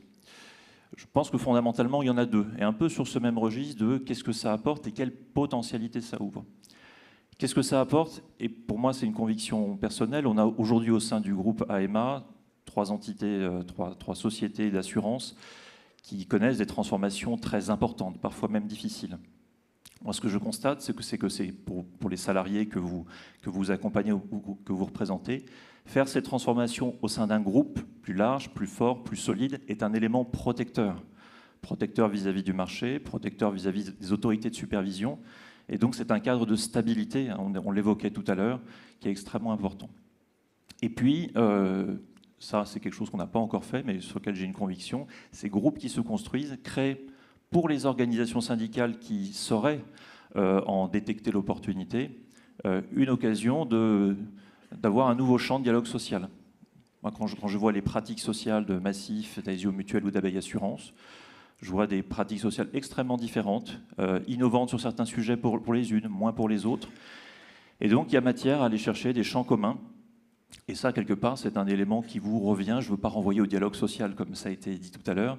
Je pense que fondamentalement, il y en a deux, et un peu sur ce même registre de qu'est-ce que ça apporte et quelle potentialité ça ouvre. Qu'est-ce que ça apporte? Et pour moi, c'est une conviction personnelle. On a aujourd'hui au sein du groupe AMA 3 entités, 3 sociétés d'assurance qui connaissent des transformations très importantes, parfois même difficiles. Moi, ce que je constate, c'est que c'est pour les salariés que vous accompagnez ou que vous représentez, faire ces transformations au sein d'un groupe plus large, plus fort, plus solide, est un élément protecteur. Protecteur vis-à-vis du marché, protecteur vis-à-vis des autorités de supervision. Et donc, c'est un cadre de stabilité, on l'évoquait tout à l'heure, qui est extrêmement important. Et puis, ça, c'est quelque chose qu'on n'a pas encore fait, mais sur lequel j'ai une conviction, ces groupes qui se construisent créent pour les organisations syndicales qui sauraient en détecter l'opportunité, une occasion d'avoir un nouveau champ de dialogue social. Moi, quand je vois les pratiques sociales de Massif, d'Aesio Mutuelle ou d'Abeille Assurance, je vois des pratiques sociales extrêmement différentes, innovantes sur certains sujets pour les unes, moins pour les autres. Et donc, il y a matière à aller chercher des champs communs. Et ça, quelque part, c'est un élément qui vous revient. Je ne veux pas renvoyer au dialogue social, comme ça a été dit tout à l'heure,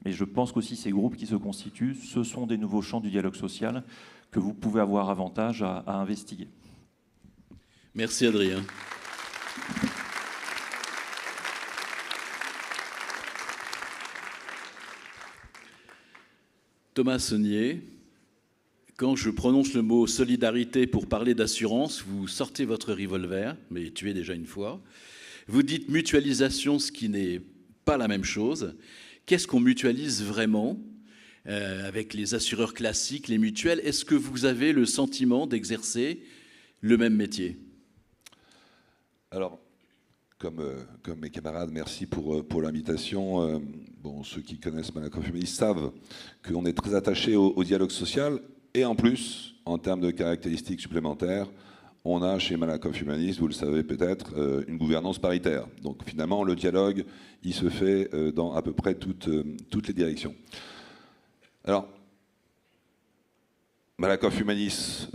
mais je pense qu'aussi ces groupes qui se constituent, ce sont des nouveaux champs du dialogue social que vous pouvez avoir avantage à investiguer. Merci Adrien. Thomas Saunier, quand je prononce le mot solidarité pour parler d'assurance, vous sortez votre revolver, mais tuez déjà une fois. Vous dites mutualisation, ce qui n'est pas la même chose. Qu'est-ce qu'on mutualise vraiment avec les assureurs classiques, les mutuelles? Est-ce que vous avez le sentiment d'exercer le même métier? Alors, comme mes camarades, merci pour l'invitation. Bon, ceux qui connaissent Malakoff Humanis savent qu'on est très attaché au dialogue social. Et en plus, en termes de caractéristiques supplémentaires, on a chez Malakoff Humanis, vous le savez peut-être, une gouvernance paritaire. Donc finalement, le dialogue, il se fait dans à peu près toutes les directions. Alors, Malakoff Humanis,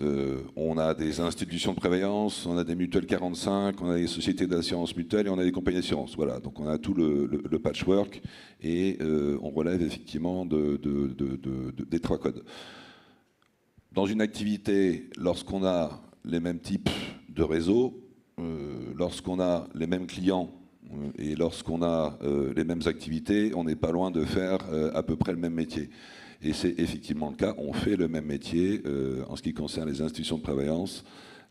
on a des institutions de prévoyance, on a des mutuelles 45, on a des sociétés d'assurance mutuelle et on a des compagnies d'assurance. Voilà, donc on a tout le patchwork et on relève effectivement des 3 codes. Dans une activité, lorsqu'on a les mêmes types de réseaux, lorsqu'on a les mêmes clients et lorsqu'on a les mêmes activités, on n'est pas loin de faire à peu près le même métier. Et c'est effectivement le cas, on fait le même métier en ce qui concerne les institutions de prévoyance,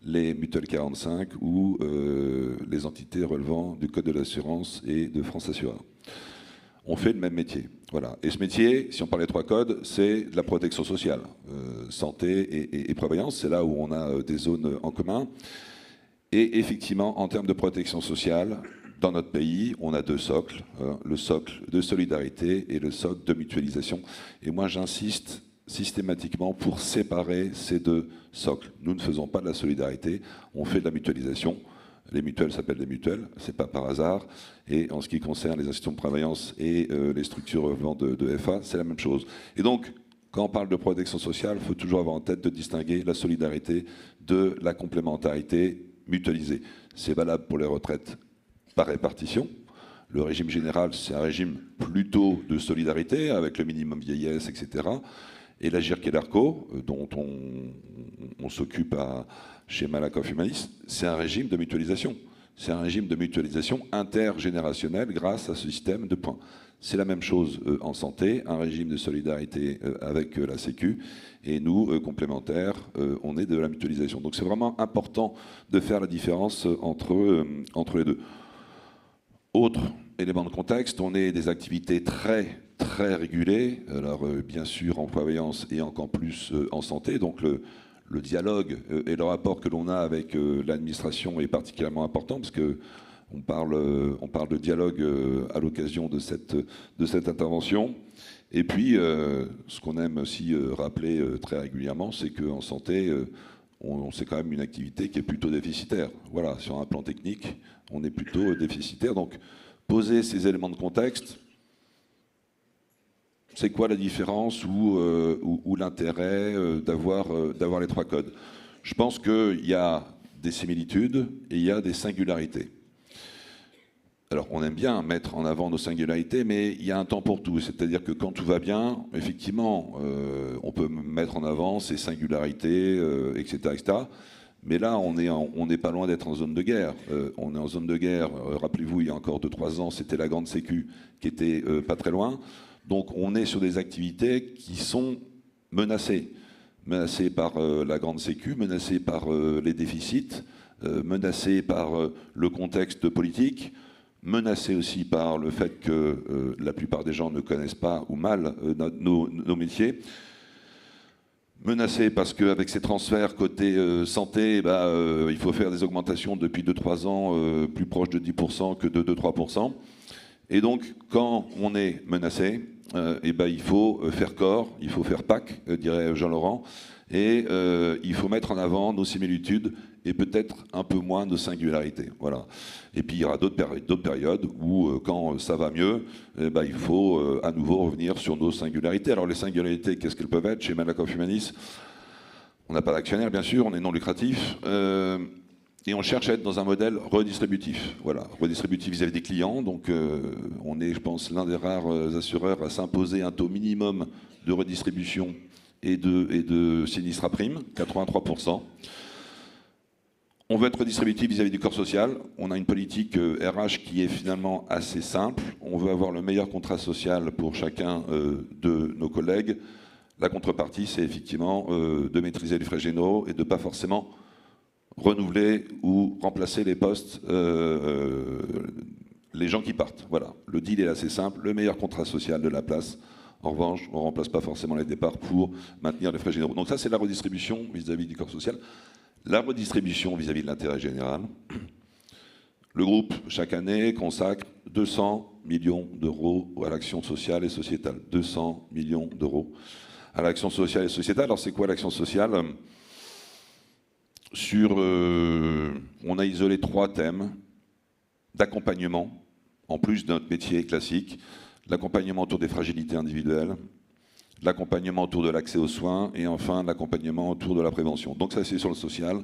les mutuelles 45 ou les entités relevant du Code de l'assurance et de France Assureur. On fait le même métier. Voilà. Et ce métier, si on parle des 3 codes, c'est de la protection sociale, santé et prévoyance. C'est là où on a des zones en commun. Et effectivement, en termes de protection sociale, dans notre pays, on a 2 socles, le socle de solidarité et le socle de mutualisation. Et moi, j'insiste systématiquement pour séparer ces 2 socles. Nous ne faisons pas de la solidarité, on fait de la mutualisation. Les mutuelles s'appellent des mutuelles, c'est pas par hasard. Et en ce qui concerne les institutions de prévoyance et les structures relevant de FA, c'est la même chose. Et donc, quand on parle de protection sociale, il faut toujours avoir en tête de distinguer la solidarité de la complémentarité mutualisée. C'est valable pour les retraites par répartition. Le régime général, c'est un régime plutôt de solidarité, avec le minimum vieillesse, etc. Et la GIRC et l'ARCO, dont on s'occupe chez Malakoff Humanis, c'est un régime de mutualisation. C'est un régime de mutualisation intergénérationnelle grâce à ce système de points. C'est la même chose en santé, un régime de solidarité avec la Sécu. Et nous, complémentaires, on est de la mutualisation. Donc c'est vraiment important de faire la différence entre les deux. Autre élément de contexte, on est des activités très régulées, alors bien sûr en prévoyance et encore plus en santé, donc le dialogue et le rapport que l'on a avec l'administration est particulièrement important, parce qu'on parle de dialogue à l'occasion de cette intervention. Et puis, ce qu'on aime aussi rappeler très régulièrement, c'est qu'en santé, c'est quand même une activité qui est plutôt déficitaire. Voilà, sur un plan technique, on est plutôt déficitaire. Donc, poser ces éléments de contexte, c'est quoi la différence ou l'intérêt d'avoir les 3 codes? Je pense qu'il y a des similitudes et il y a des singularités. Alors, on aime bien mettre en avant nos singularités, mais il y a un temps pour tout. C'est-à-dire que quand tout va bien, effectivement, on peut mettre en avant ces singularités, etc., etc. Mais là, on n'est pas loin d'être en zone de guerre. On est en zone de guerre, rappelez-vous, il y a encore 2-3 ans, c'était la Grande Sécu qui était pas très loin. Donc, on est sur des activités qui sont menacées. Menacées par la Grande Sécu, menacées par les déficits, menacées par le contexte politique, menacé aussi par le fait que la plupart des gens ne connaissent pas ou mal nos métiers, menacé parce qu'avec ces transferts côté santé, il faut faire des augmentations depuis 2-3 ans plus proches de 10% que de 2-3%. Et donc, quand on est menacé, il faut faire corps, il faut faire PAC, dirait Jean-Laurent, et il faut mettre en avant nos similitudes et peut-être un peu moins de singularité. Voilà. Et puis il y aura d'autres périodes où, quand ça va mieux, il faut à nouveau revenir sur nos singularités. Alors les singularités, qu'est-ce qu'elles peuvent être? Chez Malakoff Humanis, on n'a pas d'actionnaire, bien sûr, on est non lucratif, et on cherche à être dans un modèle redistributif. Voilà, redistributif vis-à-vis des clients. Donc on est, je pense, l'un des rares assureurs à s'imposer un taux minimum de redistribution et de sinistre à prime, 83%. On veut être redistributif vis-à-vis du corps social. On a une politique RH qui est finalement assez simple. On veut avoir le meilleur contrat social pour chacun de nos collègues. La contrepartie, c'est effectivement de maîtriser les frais généraux et de ne pas forcément renouveler ou remplacer les postes, les gens qui partent. Voilà, le deal est assez simple. Le meilleur contrat social de la place. En revanche, on ne remplace pas forcément les départs pour maintenir les frais généraux. Donc ça, c'est la redistribution vis-à-vis du corps social. La redistribution vis-à-vis de l'intérêt général. Le groupe, chaque année, consacre 200 millions d'euros à l'action sociale et sociétale. 200 millions d'euros à l'action sociale et sociétale. Alors, c'est quoi l'action sociale? On a isolé 3 thèmes d'accompagnement, en plus de notre métier classique. L'accompagnement autour des fragilités individuelles, l'accompagnement autour de l'accès aux soins et enfin l'accompagnement autour de la prévention. Donc ça, c'est sur le social.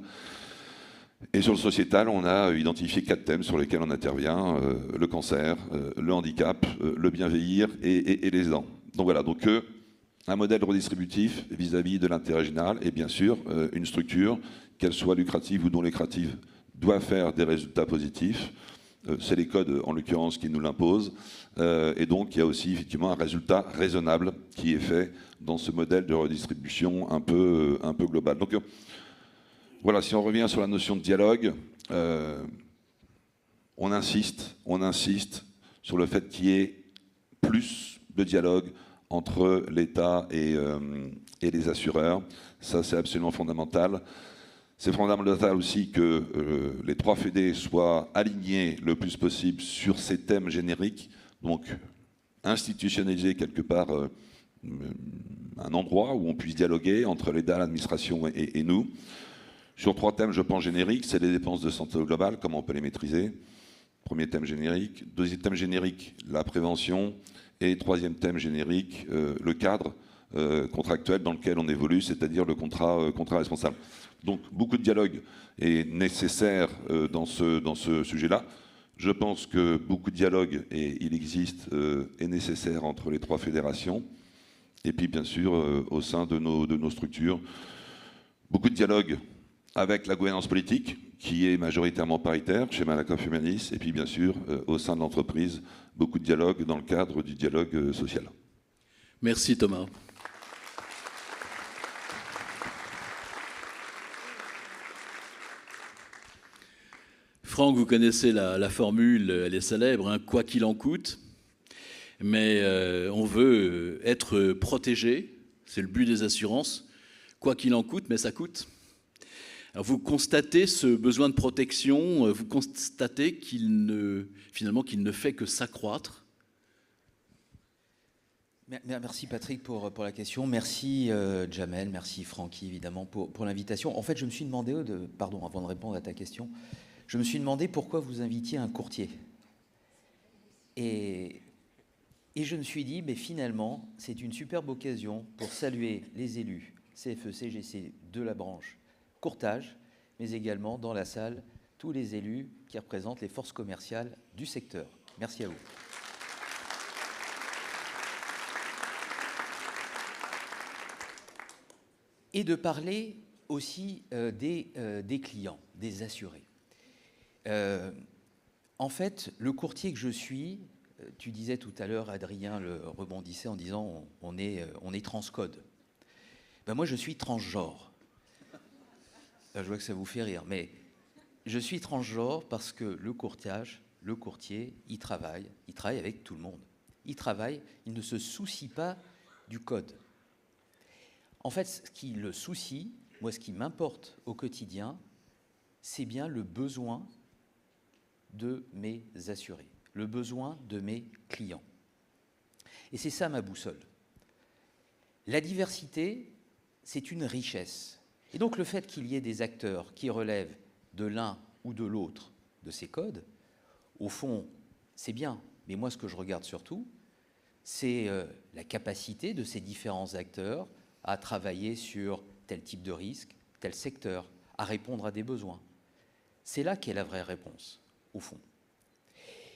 Et sur le sociétal, on a identifié 4 thèmes sur lesquels on intervient, le cancer, le handicap, le bien vieillir et les aidants. Donc voilà, donc un modèle redistributif vis-à-vis de l'intérêt général et bien sûr une structure, qu'elle soit lucrative ou non lucrative, doit faire des résultats positifs. C'est les codes, en l'occurrence, qui nous l'imposent. Et donc, il y a aussi, effectivement, un résultat raisonnable qui est fait dans ce modèle de redistribution un peu global. Donc, voilà, si on revient sur la notion de dialogue, on insiste sur le fait qu'il y ait plus de dialogue entre l'État et les assureurs. Ça, c'est absolument fondamental. C'est fondamental aussi que les 3 fédés soient alignés le plus possible sur ces thèmes génériques, donc institutionnaliser quelque part un endroit où on puisse dialoguer entre l'État, l'administration et nous. Sur 3 thèmes, je pense, génériques, c'est les dépenses de santé globale, comment on peut les maîtriser. Premier thème générique. Deuxième thème générique, la prévention. Et 3e thème générique, le cadre contractuel dans lequel on évolue, c'est-à-dire le contrat responsable. Donc beaucoup de dialogue est nécessaire dans ce sujet-là. Je pense que beaucoup de dialogue, et il existe, est nécessaire entre les 3 fédérations. Et puis bien sûr, au sein de nos structures, beaucoup de dialogue avec la gouvernance politique, qui est majoritairement paritaire chez Malakoff Humanis. Et puis bien sûr, au sein de l'entreprise, beaucoup de dialogue dans le cadre du dialogue social. Merci Thomas. Franck, vous connaissez la formule, elle est célèbre, hein, quoi qu'il en coûte. Mais on veut être protégé, c'est le but des assurances, quoi qu'il en coûte, mais ça coûte. Alors vous constatez ce besoin de protection, vous constatez finalement qu'il ne fait que s'accroître. Merci Patrick pour la question. Merci Jamel, merci Francky évidemment pour l'invitation. En fait, je me suis demandé, avant de répondre à ta question, je me suis demandé pourquoi vous invitiez un courtier. Et je me suis dit, mais finalement, c'est une superbe occasion pour saluer les élus CFE, CGC de la branche courtage, mais également dans la salle tous les élus qui représentent les forces commerciales du secteur. Merci à vous. Et de parler aussi des clients, des assurés. En fait, le courtier que je suis, tu disais tout à l'heure, Adrien le rebondissait en disant on est transcode. Ben moi, je suis transgenre. Je vois que ça vous fait rire, mais je suis transgenre parce que le courtier, il travaille avec tout le monde. Il ne se soucie pas du code. En fait, ce qui le soucie, moi, ce qui m'importe au quotidien, c'est bien le besoin de mes assurés, le besoin de mes clients. Et c'est ça ma boussole. La diversité, c'est une richesse. Et donc le fait qu'il y ait des acteurs qui relèvent de l'un ou de l'autre de ces codes, au fond, c'est bien. Mais moi, ce que je regarde surtout, c'est la capacité de ces différents acteurs à travailler sur tel type de risque, tel secteur, à répondre à des besoins. C'est là qu'est la vraie réponse, au fond.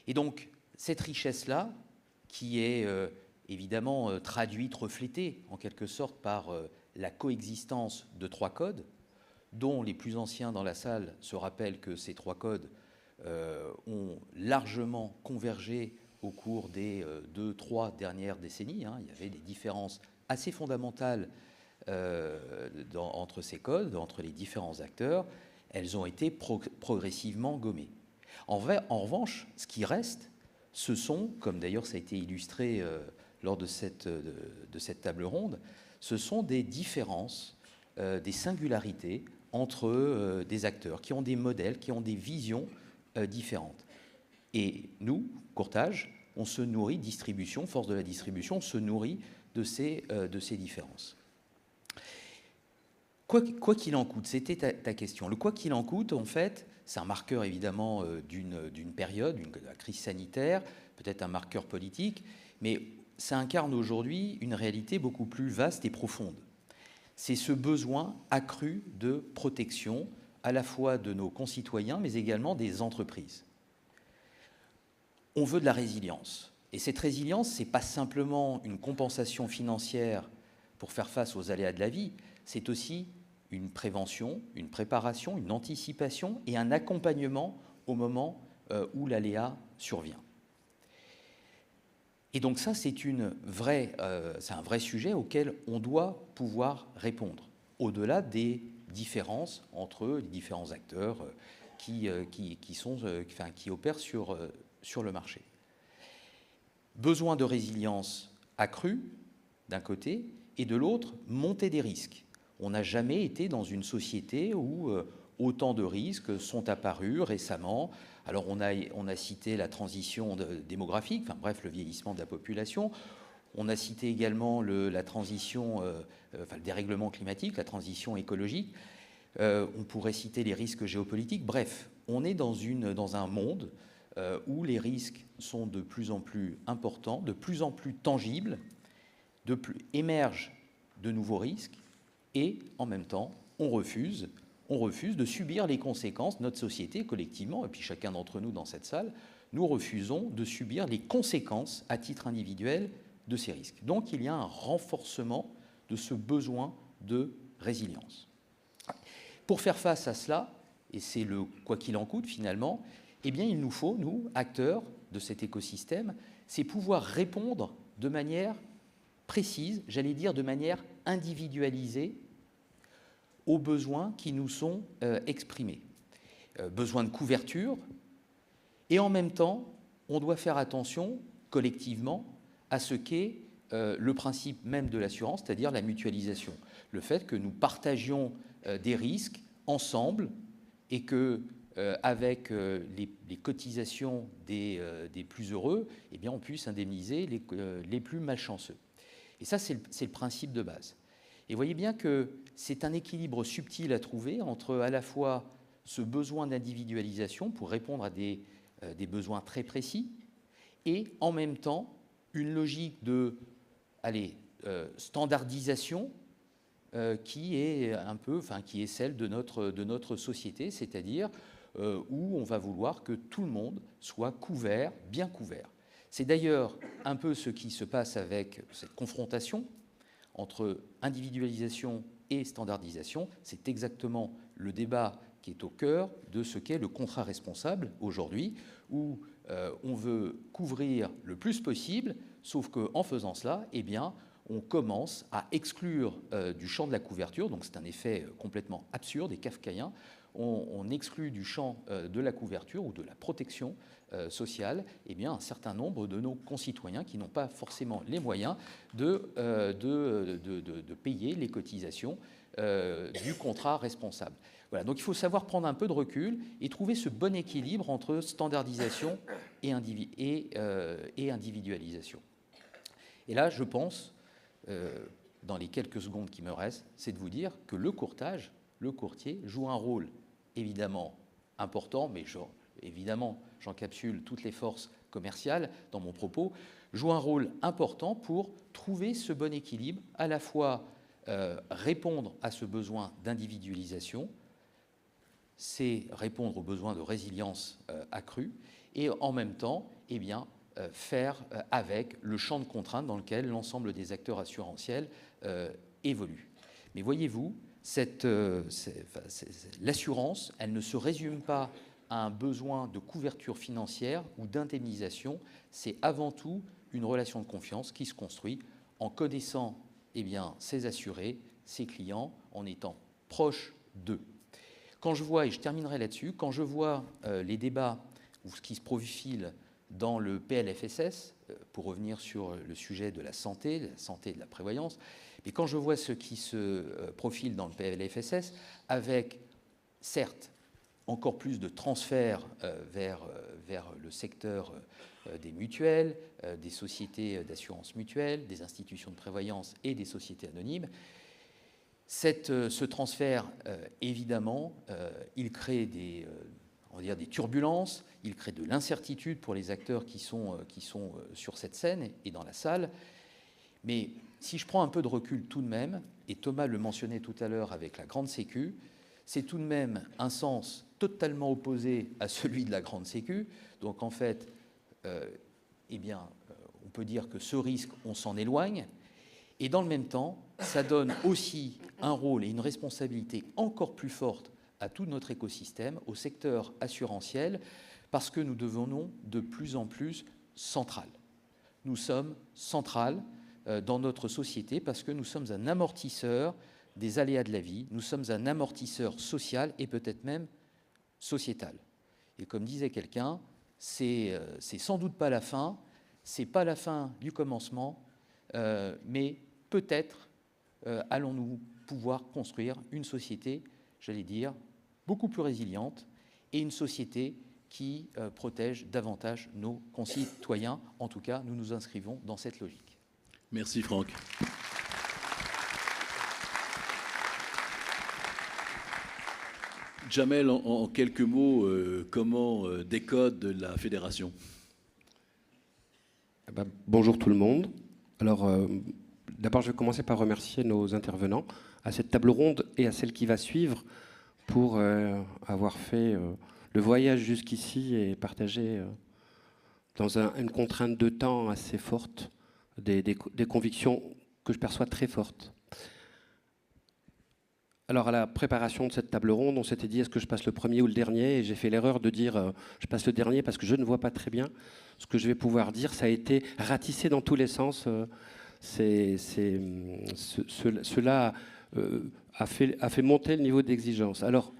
Et donc, cette richesse-là, qui est évidemment traduite, reflétée, en quelque sorte, par la coexistence de 3 codes, dont les plus anciens dans la salle se rappellent que ces 3 codes ont largement convergé au cours des 2-3 dernières décennies. Il y avait des différences assez fondamentales entre ces codes, entre les différents acteurs. Elles ont été progressivement gommées. En revanche, ce qui reste, ce sont, comme d'ailleurs ça a été illustré lors de cette table ronde, ce sont des différences, des singularités entre des acteurs qui ont des modèles, qui ont des visions différentes. Et nous, courtage, on se nourrit, distribution, force de la distribution, on se nourrit de ces différences. Quoi qu'il en coûte, c'était ta question. Le quoi qu'il en coûte, en fait, c'est un marqueur évidemment d'une période, la crise sanitaire, peut-être un marqueur politique, mais ça incarne aujourd'hui une réalité beaucoup plus vaste et profonde. C'est ce besoin accru de protection à la fois de nos concitoyens, mais également des entreprises. On veut de la résilience. Et cette résilience, ce n'est pas simplement une compensation financière pour faire face aux aléas de la vie, c'est aussi une prévention, une préparation, une anticipation et un accompagnement au moment où l'aléa survient. Et donc ça, c'est un vrai sujet auquel on doit pouvoir répondre, au-delà des différences entre les différents acteurs qui opèrent sur le marché. Besoin de résilience accrue, d'un côté, et de l'autre, montée des risques. On n'a jamais été dans une société où autant de risques sont apparus récemment. Alors on a cité la transition démographique, enfin bref, le vieillissement de la population. On a cité également la transition, le dérèglement climatique, la transition écologique. On pourrait citer les risques géopolitiques. Bref, on est dans un monde où les risques sont de plus en plus importants, de plus en plus tangibles, émergent de nouveaux risques, et en même temps, on refuse de subir les conséquences, notre société collectivement, et puis chacun d'entre nous dans cette salle, nous refusons de subir les conséquences à titre individuel de ces risques. Donc il y a un renforcement de ce besoin de résilience. Pour faire face à cela, et c'est le quoi qu'il en coûte finalement, eh bien il nous faut, nous, acteurs de cet écosystème, c'est pouvoir répondre de manière précise, j'allais dire de manière individualisée, aux besoins qui nous sont exprimés. Besoin de couverture, et en même temps, on doit faire attention collectivement à ce qu'est le principe même de l'assurance, c'est-à-dire la mutualisation. Le fait que nous partagions des risques ensemble et que avec les cotisations des plus heureux, eh bien, on puisse indemniser les plus malchanceux. Et ça, c'est le principe de base. Et vous voyez bien que c'est un équilibre subtil à trouver entre à la fois ce besoin d'individualisation pour répondre à des besoins très précis et en même temps une logique de standardisation qui est un peu, enfin, qui est celle de notre société, c'est-à-dire où on va vouloir que tout le monde soit couvert, bien couvert. C'est d'ailleurs un peu ce qui se passe avec cette confrontation entre individualisation et standardisation. C'est exactement le débat qui est au cœur de ce qu'est le contrat responsable aujourd'hui, où on veut couvrir le plus possible, sauf qu'en faisant cela, eh bien, on commence à exclure du champ de la couverture, donc c'est un effet complètement absurde et kafkaïen, on exclut du champ de la couverture ou de la protection sociale eh bien, un certain nombre de nos concitoyens qui n'ont pas forcément les moyens de payer les cotisations du contrat responsable. Voilà, donc il faut savoir prendre un peu de recul et trouver ce bon équilibre entre standardisation et individualisation. Et là, je pense, dans les quelques secondes qui me restent, c'est de vous dire que le courtier joue un rôle évidemment important, mais évidemment, j'encapsule toutes les forces commerciales dans mon propos, joue un rôle important pour trouver ce bon équilibre, à la fois répondre à ce besoin d'individualisation, c'est répondre aux besoins de résilience accrue, et en même temps, eh bien, faire avec le champ de contraintes dans lequel l'ensemble des acteurs assurantiels évoluent. Mais voyez-vous, l'assurance, elle ne se résume pas à un besoin de couverture financière ou d'indemnisation, c'est avant tout une relation de confiance qui se construit en connaissant eh bien, ses assurés, ses clients, en étant proche d'eux. Quand je vois, et je terminerai là-dessus, quand je vois les débats ou ce qui se profile dans le PLFSS, pour revenir sur le sujet de la santé et de la prévoyance, mais quand je vois ce qui se profile dans le PLFSS, avec certes encore plus de transferts vers le secteur des mutuelles, des sociétés d'assurance mutuelle, des institutions de prévoyance et des sociétés anonymes, ce transfert, évidemment, il crée des turbulences, il crée de l'incertitude pour les acteurs qui sont sur cette scène et dans la salle. Mais si je prends un peu de recul tout de même, et Thomas le mentionnait tout à l'heure avec la grande sécu, c'est tout de même un sens totalement opposé à celui de la grande sécu. Donc en fait, eh bien, on peut dire que ce risque, on s'en éloigne. Et dans le même temps, ça donne aussi un rôle et une responsabilité encore plus forte à tout notre écosystème, au secteur assurantiel, parce que nous devenons de plus en plus central. Nous sommes central dans notre société parce que nous sommes un amortisseur des aléas de la vie, nous sommes un amortisseur social et peut-être même sociétal. Et comme disait quelqu'un, c'est sans doute pas la fin, c'est pas la fin du commencement, mais peut-être allons-nous pouvoir construire une société, j'allais dire, beaucoup plus résiliente et une société qui protège davantage nos concitoyens. En tout cas, nous nous inscrivons dans cette logique. Merci Franck. Jamel, en quelques mots, comment décode la fédération ? Bonjour tout le monde. Alors, d'abord, je vais commencer par remercier nos intervenants à cette table ronde et à celle qui va suivre pour avoir fait le voyage jusqu'ici et partager dans une contrainte de temps assez forte des convictions que je perçois très fortes. Alors, à la préparation de cette table ronde, on s'était dit est-ce que je passe le premier ou le dernier, et j'ai fait l'erreur de dire je passe le dernier parce que je ne vois pas très bien ce que je vais pouvoir dire. Ça a été ratissé dans tous les sens. Cela a fait monter le niveau d'exigence. Alors,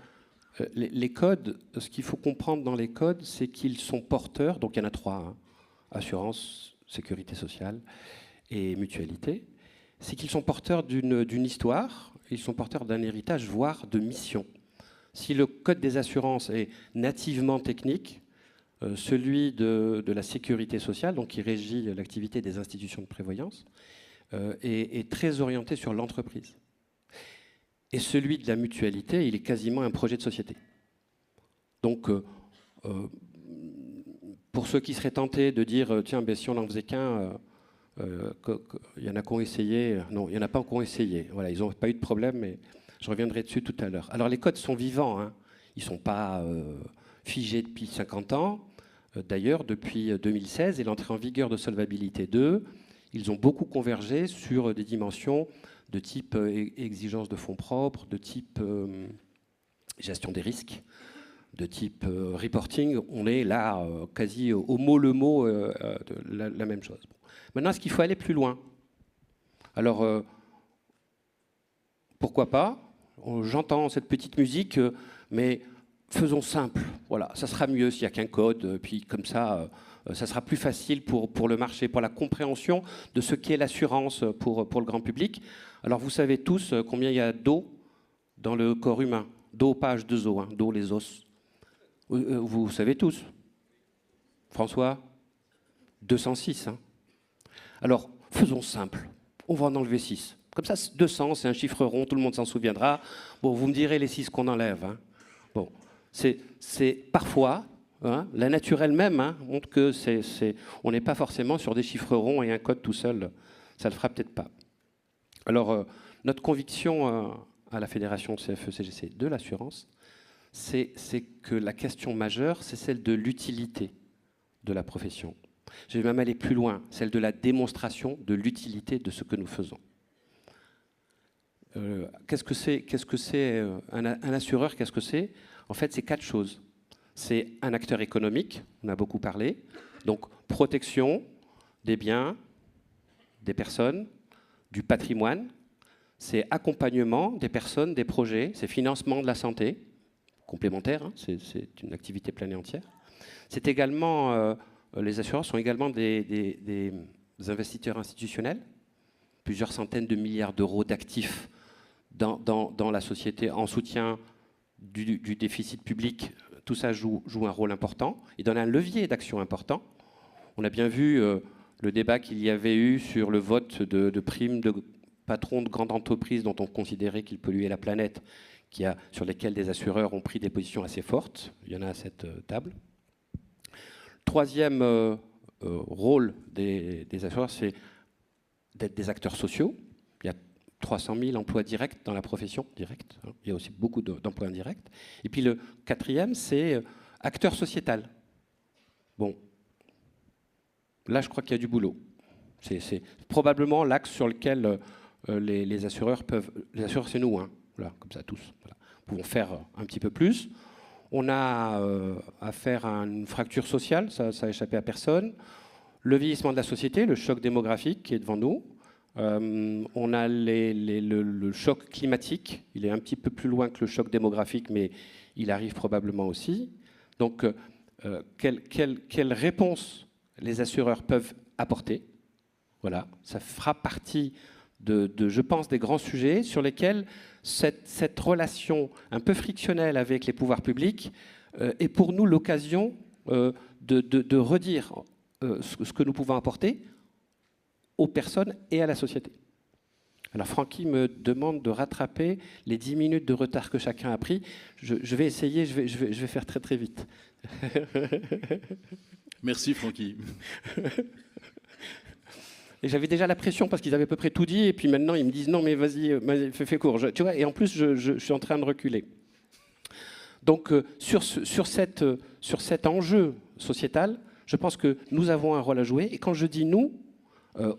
les codes, ce qu'il faut comprendre dans les codes, c'est qu'ils sont porteurs, donc il y en a trois, hein, assurance, sécurité sociale et mutualité, c'est qu'ils sont porteurs d'une histoire, ils sont porteurs d'un héritage, voire de mission. Si le code des assurances est nativement technique, celui de la sécurité sociale, donc qui régit l'activité des institutions de prévoyance, est très orienté sur l'entreprise. Et celui de la mutualité, il est quasiment un projet de société. Donc, pour ceux qui seraient tentés de dire, tiens, ben, si on n'en faisait qu'un, Il y en a qui ont essayé. Non, il n'y en a pas qui ont essayé. Voilà, ils n'ont pas eu de problème, mais je reviendrai dessus tout à l'heure. Alors, les codes sont vivants. Hein. Ils ne sont pas figés depuis 50 ans. D'ailleurs, depuis 2016 et l'entrée en vigueur de Solvabilité 2, ils ont beaucoup convergé sur des dimensions de type exigence de fonds propres, de type gestion des risques, de type reporting. On est là quasi au mot le mot la même chose. Bon. Maintenant, est-ce qu'il faut aller plus loin? Alors, pourquoi pas? J'entends cette petite musique, mais faisons simple. Voilà, ça sera mieux s'il n'y a qu'un code, puis comme ça, ça sera plus facile pour le marché, pour la compréhension de ce qu'est l'assurance pour le grand public. Alors, vous savez tous combien il y a d'os dans le corps humain. Dos, pas H2O, hein, dos, les os. Vous savez tous. François? 206. Hein. Alors, faisons simple. On va en enlever 6. Comme ça, 200, c'est un chiffre rond, tout le monde s'en souviendra. Bon, vous me direz les 6 qu'on enlève. Hein. Bon, c'est parfois, hein, la nature elle-même hein, montre que on n'est pas forcément sur des chiffres ronds et un code tout seul. Ça ne le fera peut-être pas. Alors, notre conviction à la Fédération CFE-CGC de l'assurance, c'est que la question majeure, c'est celle de l'utilité de la profession. Je vais même aller plus loin, celle de la démonstration de l'utilité de ce que nous faisons. Qu'est-ce que c'est un assureur? Qu'est-ce que c'est? En fait, c'est 4 choses. C'est un acteur économique, on a beaucoup parlé, donc protection des biens, des personnes, du patrimoine, c'est accompagnement des personnes, des projets, c'est financement de la santé, complémentaire, hein, c'est une activité pleine et entière. C'est également, les assureurs sont également des investisseurs institutionnels, plusieurs centaines de milliards d'euros d'actifs dans la société en soutien du déficit public. Tout ça joue un rôle important. Il donne un levier d'action important. On a bien vu le débat qu'il y avait eu sur le vote de primes de patrons de grandes entreprises dont on considérait qu'ils polluaient la planète, sur lesquels des assureurs ont pris des positions assez fortes. Il y en a à cette table. Troisième rôle des assureurs, c'est d'être des acteurs sociaux. Il y a 300 000 emplois directs dans la profession, directs. Hein. Il y a aussi beaucoup d'emplois indirects. Et puis le quatrième, c'est acteur sociétal. Bon, là, je crois qu'il y a du boulot. C'est probablement l'axe sur lequel les assureurs peuvent... Les assureurs, c'est nous, hein. Voilà, comme ça, tous. Voilà. Nous pouvons faire un petit peu plus. On a affaire à une fracture sociale, ça a échappé à personne. Le vieillissement de la société, le choc démographique qui est devant nous. On a le choc climatique. Il est un petit peu plus loin que le choc démographique, mais il arrive probablement aussi. Donc, quelle réponse les assureurs peuvent apporter? Voilà, ça fera partie je pense, des grands sujets sur lesquels cette relation un peu frictionnelle avec les pouvoirs publics est pour nous l'occasion de redire ce que nous pouvons apporter aux personnes et à la société. Alors Francky me demande de rattraper les 10 minutes de retard que chacun a pris. Je vais essayer, je vais faire très très vite. Merci Francky. Et j'avais déjà la pression parce qu'ils avaient à peu près tout dit, et puis maintenant ils me disent non mais vas-y, fais court. Tu vois, et en plus je suis en train de reculer. Donc sur cet enjeu sociétal, je pense que nous avons un rôle à jouer. Et quand je dis nous,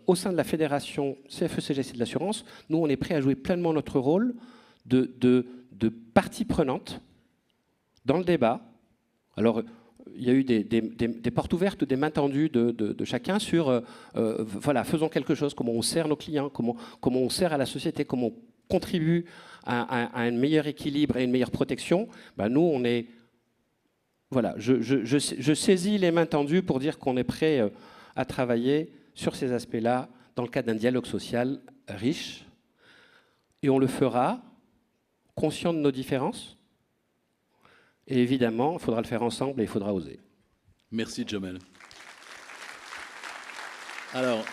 au sein de la fédération CFE-CGC de l'assurance, nous on est prêt à jouer pleinement notre rôle de partie prenante dans le débat. Alors il y a eu des portes ouvertes, des mains tendues de chacun sur voilà, faisons quelque chose, comment on sert nos clients, comment on sert à la société, comment on contribue à un meilleur équilibre et une meilleure protection. Ben nous, on est... Voilà, je saisis les mains tendues pour dire qu'on est prêt à travailler sur ces aspects-là dans le cadre d'un dialogue social riche. Et on le fera conscient de nos différences. Et évidemment, il faudra le faire ensemble et il faudra oser. Merci, Jamel. Alors,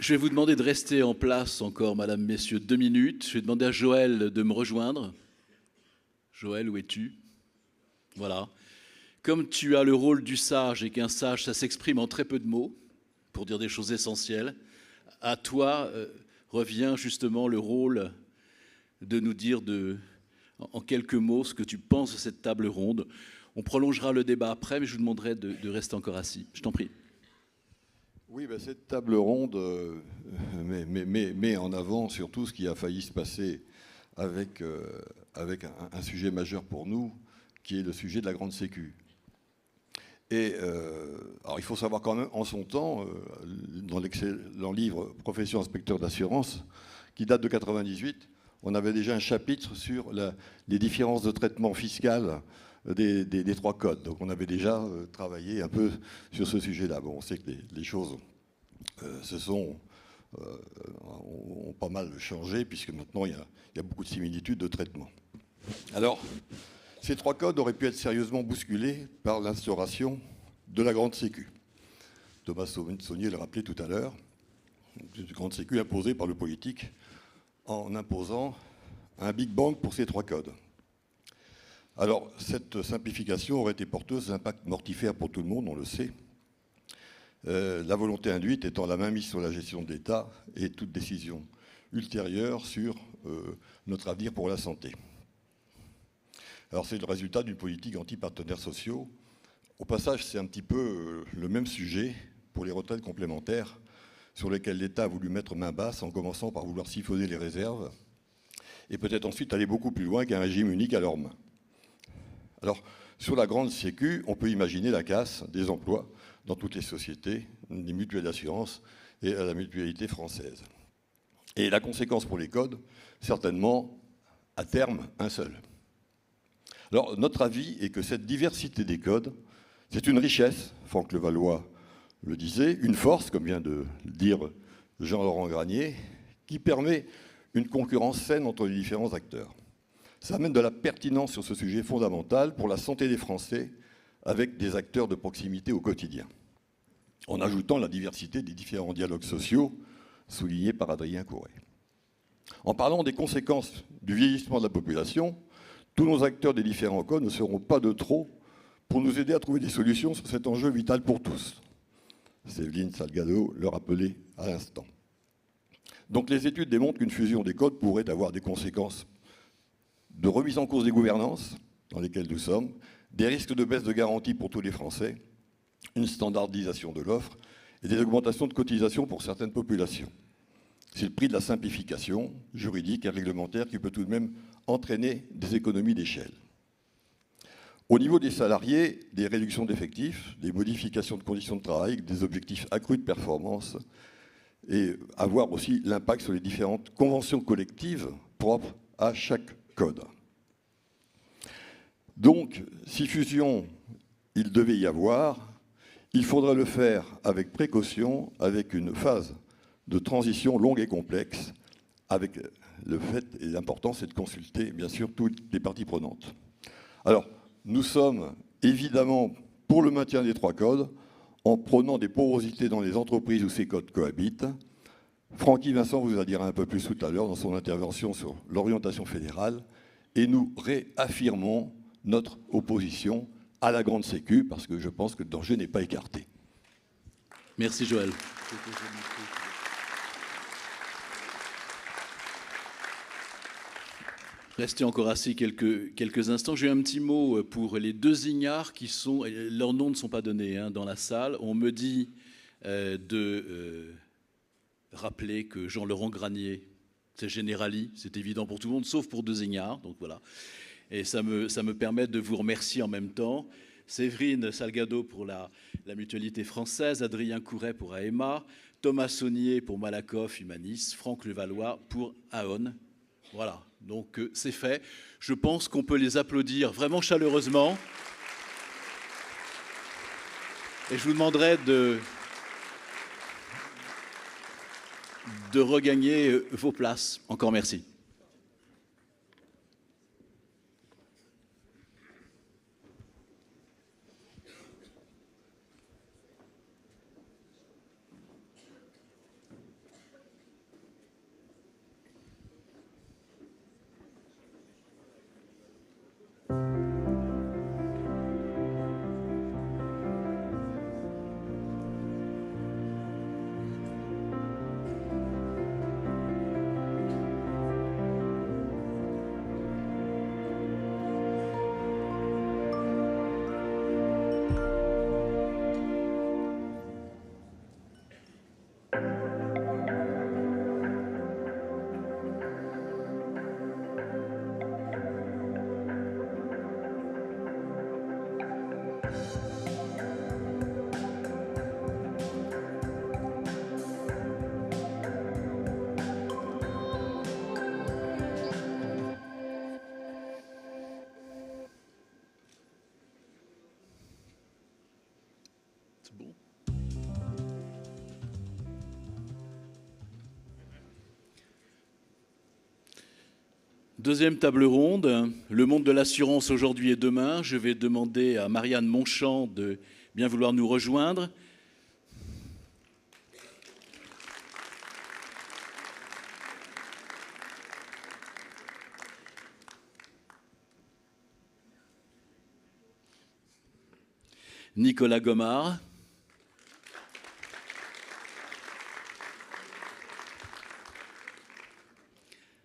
je vais vous demander de rester en place encore, madame, messieurs, 2 minutes. Je vais demander à Joël de me rejoindre. Joël, où es-tu? Voilà. Comme tu as le rôle du sage et qu'un sage, ça s'exprime en très peu de mots, pour dire des choses essentielles, à toi revient justement le rôle de nous dire en quelques mots ce que tu penses de cette table ronde. On prolongera le débat après, mais je vous demanderai de rester encore assis. Je t'en prie. Oui, ben cette table ronde met en avant surtout ce qui a failli se passer avec un sujet majeur pour nous, qui est le sujet de la grande sécu. Et alors il faut savoir quand même, en son temps, dans l'excellent livre « Profession inspecteur d'assurance », qui date de 1998, on avait déjà un chapitre sur les différences de traitement fiscal des 3 codes. Donc on avait déjà travaillé un peu sur ce sujet-là. Bon, on sait que les choses ont pas mal changé, puisque maintenant il y a beaucoup de similitudes de traitement. Alors, ces 3 codes auraient pu être sérieusement bousculés par l'instauration de la grande sécu. Thomas Saunier le rappelait tout à l'heure, une grande sécu imposée par le politique en imposant un Big Bang pour ces 3 codes. Alors, cette simplification aurait été porteuse d'impacts mortifères pour tout le monde, on le sait. La volonté induite étant la mainmise sur la gestion de l'État et toute décision ultérieure sur notre avenir pour la santé. Alors c'est le résultat d'une politique anti-partenaires sociaux. Au passage, c'est un petit peu le même sujet pour les retraites complémentaires sur lesquelles l'État a voulu mettre main basse en commençant par vouloir siphonner les réserves et peut-être ensuite aller beaucoup plus loin qu'un régime unique à leurs mains. Alors, sur la grande sécu, on peut imaginer la casse des emplois dans toutes les sociétés, des mutuelles d'assurance et à la mutualité française. Et la conséquence pour les codes, certainement, à terme, un seul. Alors, notre avis est que cette diversité des codes, c'est une richesse, Franck Levallois le disait, une force, comme vient de le dire Jean-Laurent Granier, qui permet une concurrence saine entre les différents acteurs. Ça amène de la pertinence sur ce sujet fondamental pour la santé des Français, avec des acteurs de proximité au quotidien, en ajoutant la diversité des différents dialogues sociaux, soulignés par Adrien Couret. En parlant des conséquences du vieillissement de la population, tous nos acteurs des différents codes ne seront pas de trop pour nous aider à trouver des solutions sur cet enjeu vital pour tous. Séveline Salgado le rappelait à l'instant. Donc les études démontrent qu'une fusion des codes pourrait avoir des conséquences de remise en cause des gouvernances dans lesquelles nous sommes, des risques de baisse de garantie pour tous les Français, une standardisation de l'offre et des augmentations de cotisations pour certaines populations. C'est le prix de la simplification juridique et réglementaire qui peut tout de même entraîner des économies d'échelle. Au niveau des salariés, des réductions d'effectifs, des modifications de conditions de travail, des objectifs accrus de performance et avoir aussi l'impact sur les différentes conventions collectives propres à chaque code. Donc, si fusion il devait y avoir, il faudrait le faire avec précaution, avec une phase de transition longue et complexe, avec le fait, et l'important, c'est de consulter, bien sûr, toutes les parties prenantes. Alors, nous sommes évidemment pour le maintien des 3 codes, en prônant des porosités dans les entreprises où ces codes cohabitent. Francky Vincent vous en dira un peu plus tout à l'heure dans son intervention sur l'orientation fédérale, et nous réaffirmons notre opposition à la grande sécu, parce que je pense que le danger n'est pas écarté. Merci Joël. Restez encore assis quelques instants. J'ai un petit mot pour les 2 ignares qui sont... Leurs noms ne sont pas donnés dans la salle. On me dit de rappeler que Jean-Laurent Granier, c'est Generali, c'est évident pour tout le monde, sauf pour 2 ignares. Donc voilà. Et ça me permet de vous remercier en même temps. Séverine Salgado pour la Mutualité française, Adrien Couret pour AEMA, Thomas Saunier pour Malakoff Humanis, Franck Levallois pour AON. Voilà, donc c'est fait. Je pense qu'on peut les applaudir vraiment chaleureusement. Et je vous demanderai de regagner vos places. Encore merci. Deuxième table ronde, le monde de l'assurance aujourd'hui et demain. Je vais demander à Marianne Monchamp de bien vouloir nous rejoindre. Nicolas Gomard.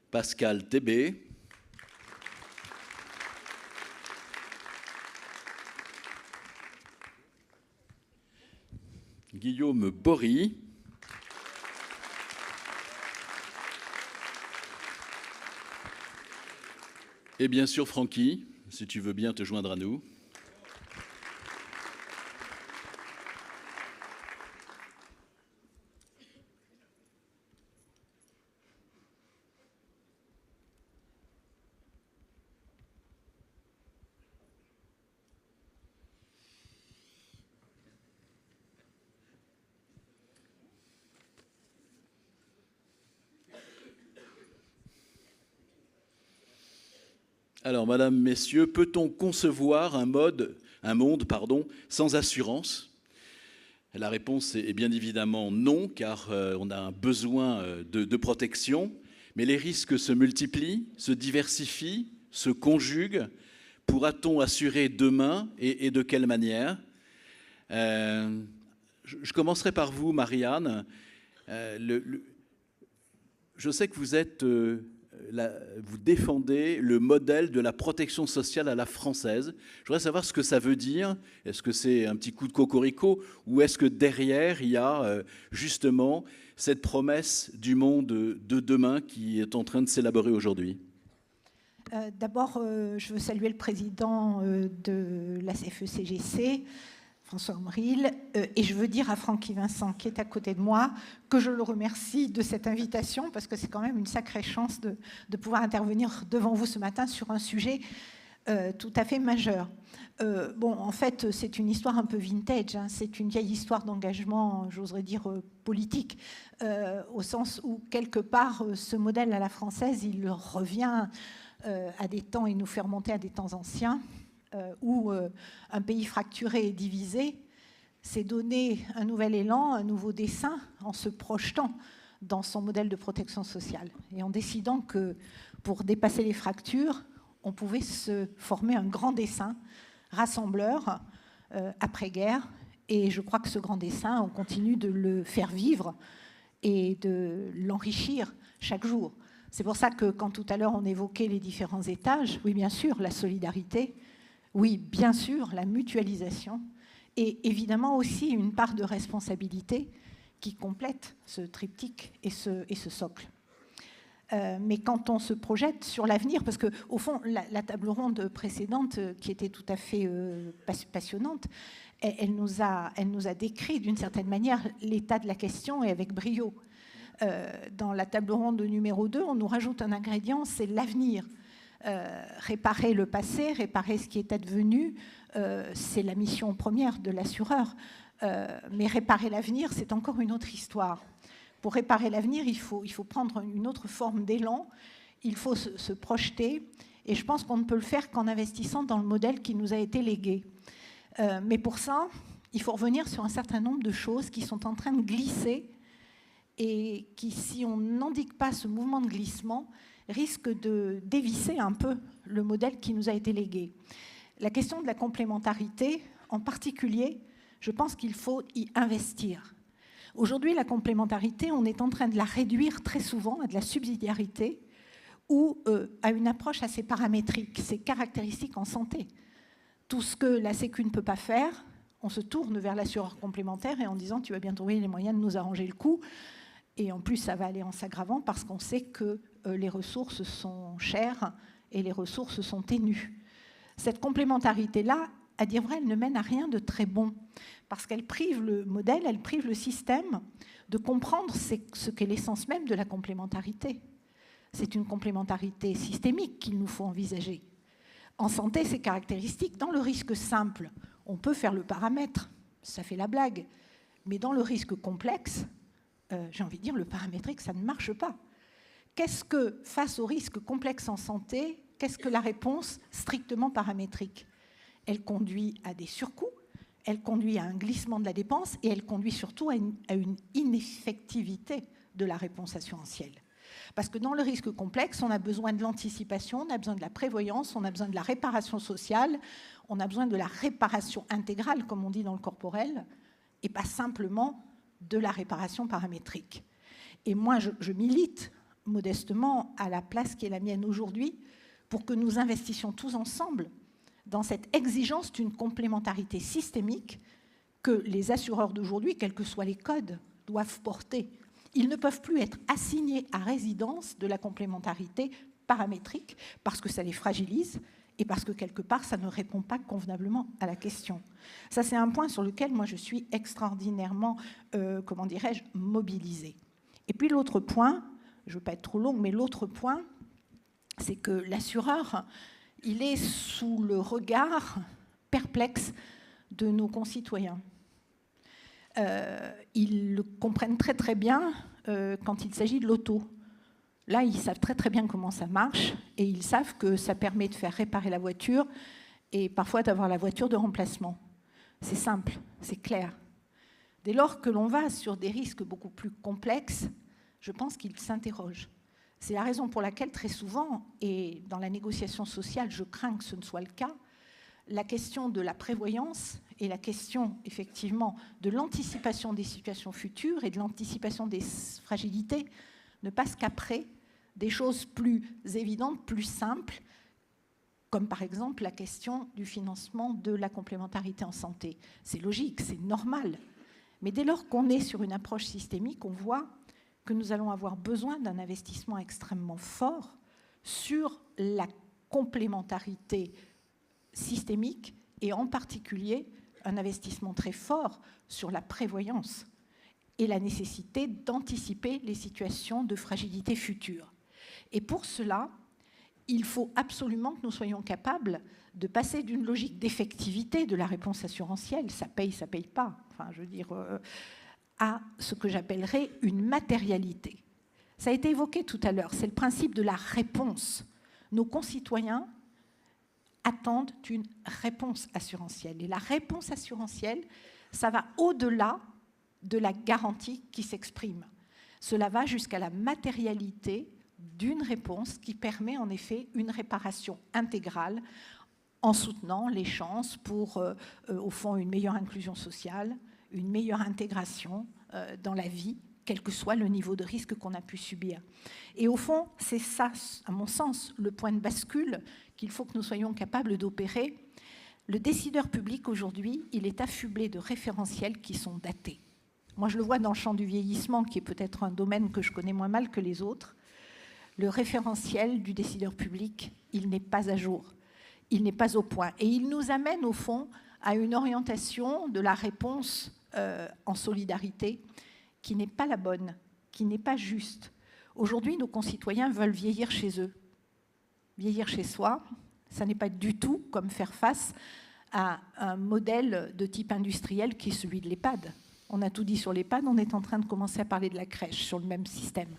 Pascal Thébé. Guillaume Bory. Et bien sûr Francky, si tu veux bien te joindre à nous. Alors, Madame, Messieurs, peut-on concevoir un monde sans assurance? La réponse est bien évidemment non, car on a un besoin de protection, mais les risques se multiplient, se diversifient, se conjuguent. Pourra-t-on assurer demain et de quelle manière? Je commencerai par vous, Marianne. Je sais que vous êtes... vous défendez le modèle de la protection sociale à la française. Je voudrais savoir ce que ça veut dire. Est-ce que c'est un petit coup de cocorico ou est-ce que derrière, il y a justement cette promesse du monde de demain qui est en train de s'élaborer aujourd'hui? D'abord, je veux saluer le président de la CFE-CGC, François Omril, et je veux dire à Francky Vincent, qui est à côté de moi, que je le remercie de cette invitation, parce que c'est quand même une sacrée chance de pouvoir intervenir devant vous ce matin sur un sujet tout à fait majeur. En fait, c'est une histoire un peu vintage, hein, c'est une vieille histoire d'engagement, j'oserais dire, politique, au sens où, quelque part, ce modèle à la française, il revient à des temps, il nous fait remonter à des temps anciens, où un pays fracturé et divisé s'est donné un nouvel élan, un nouveau dessein en se projetant dans son modèle de protection sociale et en décidant que pour dépasser les fractures, on pouvait se former un grand dessein rassembleur après-guerre. Et je crois que ce grand dessein, on continue de le faire vivre et de l'enrichir chaque jour. C'est pour ça que quand tout à l'heure on évoquait les différents étages, oui bien sûr, la solidarité, oui, bien sûr, la mutualisation et évidemment aussi une part de responsabilité qui complète ce triptyque et ce socle. Mais quand on se projette sur l'avenir, parce qu'au fond, la table ronde précédente, qui était tout à fait passionnante, elle nous a décrit d'une certaine manière l'état de la question et avec brio. Dans la table ronde numéro 2, on nous rajoute un ingrédient, c'est l'avenir. Réparer le passé, réparer ce qui est advenu, c'est la mission première de l'assureur. Mais réparer l'avenir, c'est encore une autre histoire. Pour réparer l'avenir, il faut prendre une autre forme d'élan, il faut se projeter, et je pense qu'on ne peut le faire qu'en investissant dans le modèle qui nous a été légué. Mais pour ça, il faut revenir sur un certain nombre de choses qui sont en train de glisser et qui, si on n'endigue pas ce mouvement de glissement, risque de dévisser un peu le modèle qui nous a été légué. La question de la complémentarité, en particulier, je pense qu'il faut y investir. Aujourd'hui, la complémentarité, on est en train de la réduire très souvent à de la subsidiarité ou à une approche assez paramétrique. C'est caractéristique en santé. Tout ce que la Sécu ne peut pas faire, on se tourne vers l'assureur complémentaire et en disant « tu vas bien trouver les moyens de nous arranger le coup ». Et en plus, ça va aller en s'aggravant parce qu'on sait que les ressources sont chères et les ressources sont ténues. Cette complémentarité-là, à dire vrai, elle ne mène à rien de très bon parce qu'elle prive le modèle, elle prive le système de comprendre ce qu'est l'essence même de la complémentarité. C'est une complémentarité systémique qu'il nous faut envisager. En santé, c'est caractéristique. Dans le risque simple, on peut faire le paramètre, ça fait la blague. Mais dans le risque complexe, j'ai envie de dire, le paramétrique, ça ne marche pas. qu'est-ce que, face aux risques complexes en santé, qu'est-ce que la réponse strictement paramétrique? Elle conduit à des surcoûts, elle conduit à un glissement de la dépense et elle conduit surtout à une ineffectivité de la réponse assurantielle. Parce que dans le risque complexe, on a besoin de l'anticipation, on a besoin de la prévoyance, on a besoin de la réparation sociale, on a besoin de la réparation intégrale, comme on dit dans le corporel, et pas simplement de la réparation paramétrique. Et moi, je milite modestement à la place qui est la mienne aujourd'hui pour que nous investissions tous ensemble dans cette exigence d'une complémentarité systémique que les assureurs d'aujourd'hui, quels que soient les codes, doivent porter. Ils ne peuvent plus être assignés à résidence de la complémentarité paramétrique parce que ça les fragilise et parce que quelque part, ça ne répond pas convenablement à la question. Ça, c'est un point sur lequel moi, je suis extraordinairement, comment dirais-je, mobilisée. Et puis l'autre point, je ne veux pas être trop longue, mais l'autre point, c'est que l'assureur, il est sous le regard perplexe de nos concitoyens. Ils le comprennent très très bien quand il s'agit de l'auto. Là, ils savent très très bien comment ça marche et ils savent que ça permet de faire réparer la voiture et parfois d'avoir la voiture de remplacement. C'est simple, c'est clair. Dès lors que l'on va sur des risques beaucoup plus complexes, je pense qu'ils s'interrogent. C'est la raison pour laquelle très souvent, et dans la négociation sociale, je crains que ce ne soit le cas, la question de la prévoyance et la question, effectivement, de l'anticipation des situations futures et de l'anticipation des fragilités ne passe qu'après des choses plus évidentes, plus simples, comme par exemple la question du financement de la complémentarité en santé. C'est logique, c'est normal. Mais dès lors qu'on est sur une approche systémique, on voit que nous allons avoir besoin d'un investissement extrêmement fort sur la complémentarité systémique et en particulier un investissement très fort sur la prévoyance et la nécessité d'anticiper les situations de fragilité future. Et pour cela, il faut absolument que nous soyons capables de passer d'une logique d'effectivité de la réponse assurantielle, ça paye pas, enfin, je veux dire, à ce que j'appellerais une matérialité. Ça a été évoqué tout à l'heure, c'est le principe de la réponse. Nos concitoyens attendent une réponse assurantielle. Et la réponse assurantielle, ça va au-delà de la garantie qui s'exprime. Cela va jusqu'à la matérialité d'une réponse qui permet en effet une réparation intégrale en soutenant les chances pour, au fond, une meilleure inclusion sociale, une meilleure intégration dans la vie, quel que soit le niveau de risque qu'on a pu subir. Et au fond, c'est ça, à mon sens, le point de bascule qu'il faut que nous soyons capables d'opérer. Le décideur public, aujourd'hui, il est affublé de référentiels qui sont datés. Moi, je le vois dans le champ du vieillissement, qui est peut-être un domaine que je connais moins mal que les autres. Le référentiel du décideur public, il n'est pas à jour, il n'est pas au point. Et il nous amène, au fond, à une orientation de la réponse en solidarité qui n'est pas la bonne, qui n'est pas juste. Aujourd'hui, nos concitoyens veulent vieillir chez eux. Vieillir chez soi, ça n'est pas du tout comme faire face à un modèle de type industriel qui est celui de l'EHPAD. On a tout dit sur l'EHPAD, on est en train de commencer à parler de la crèche sur le même système.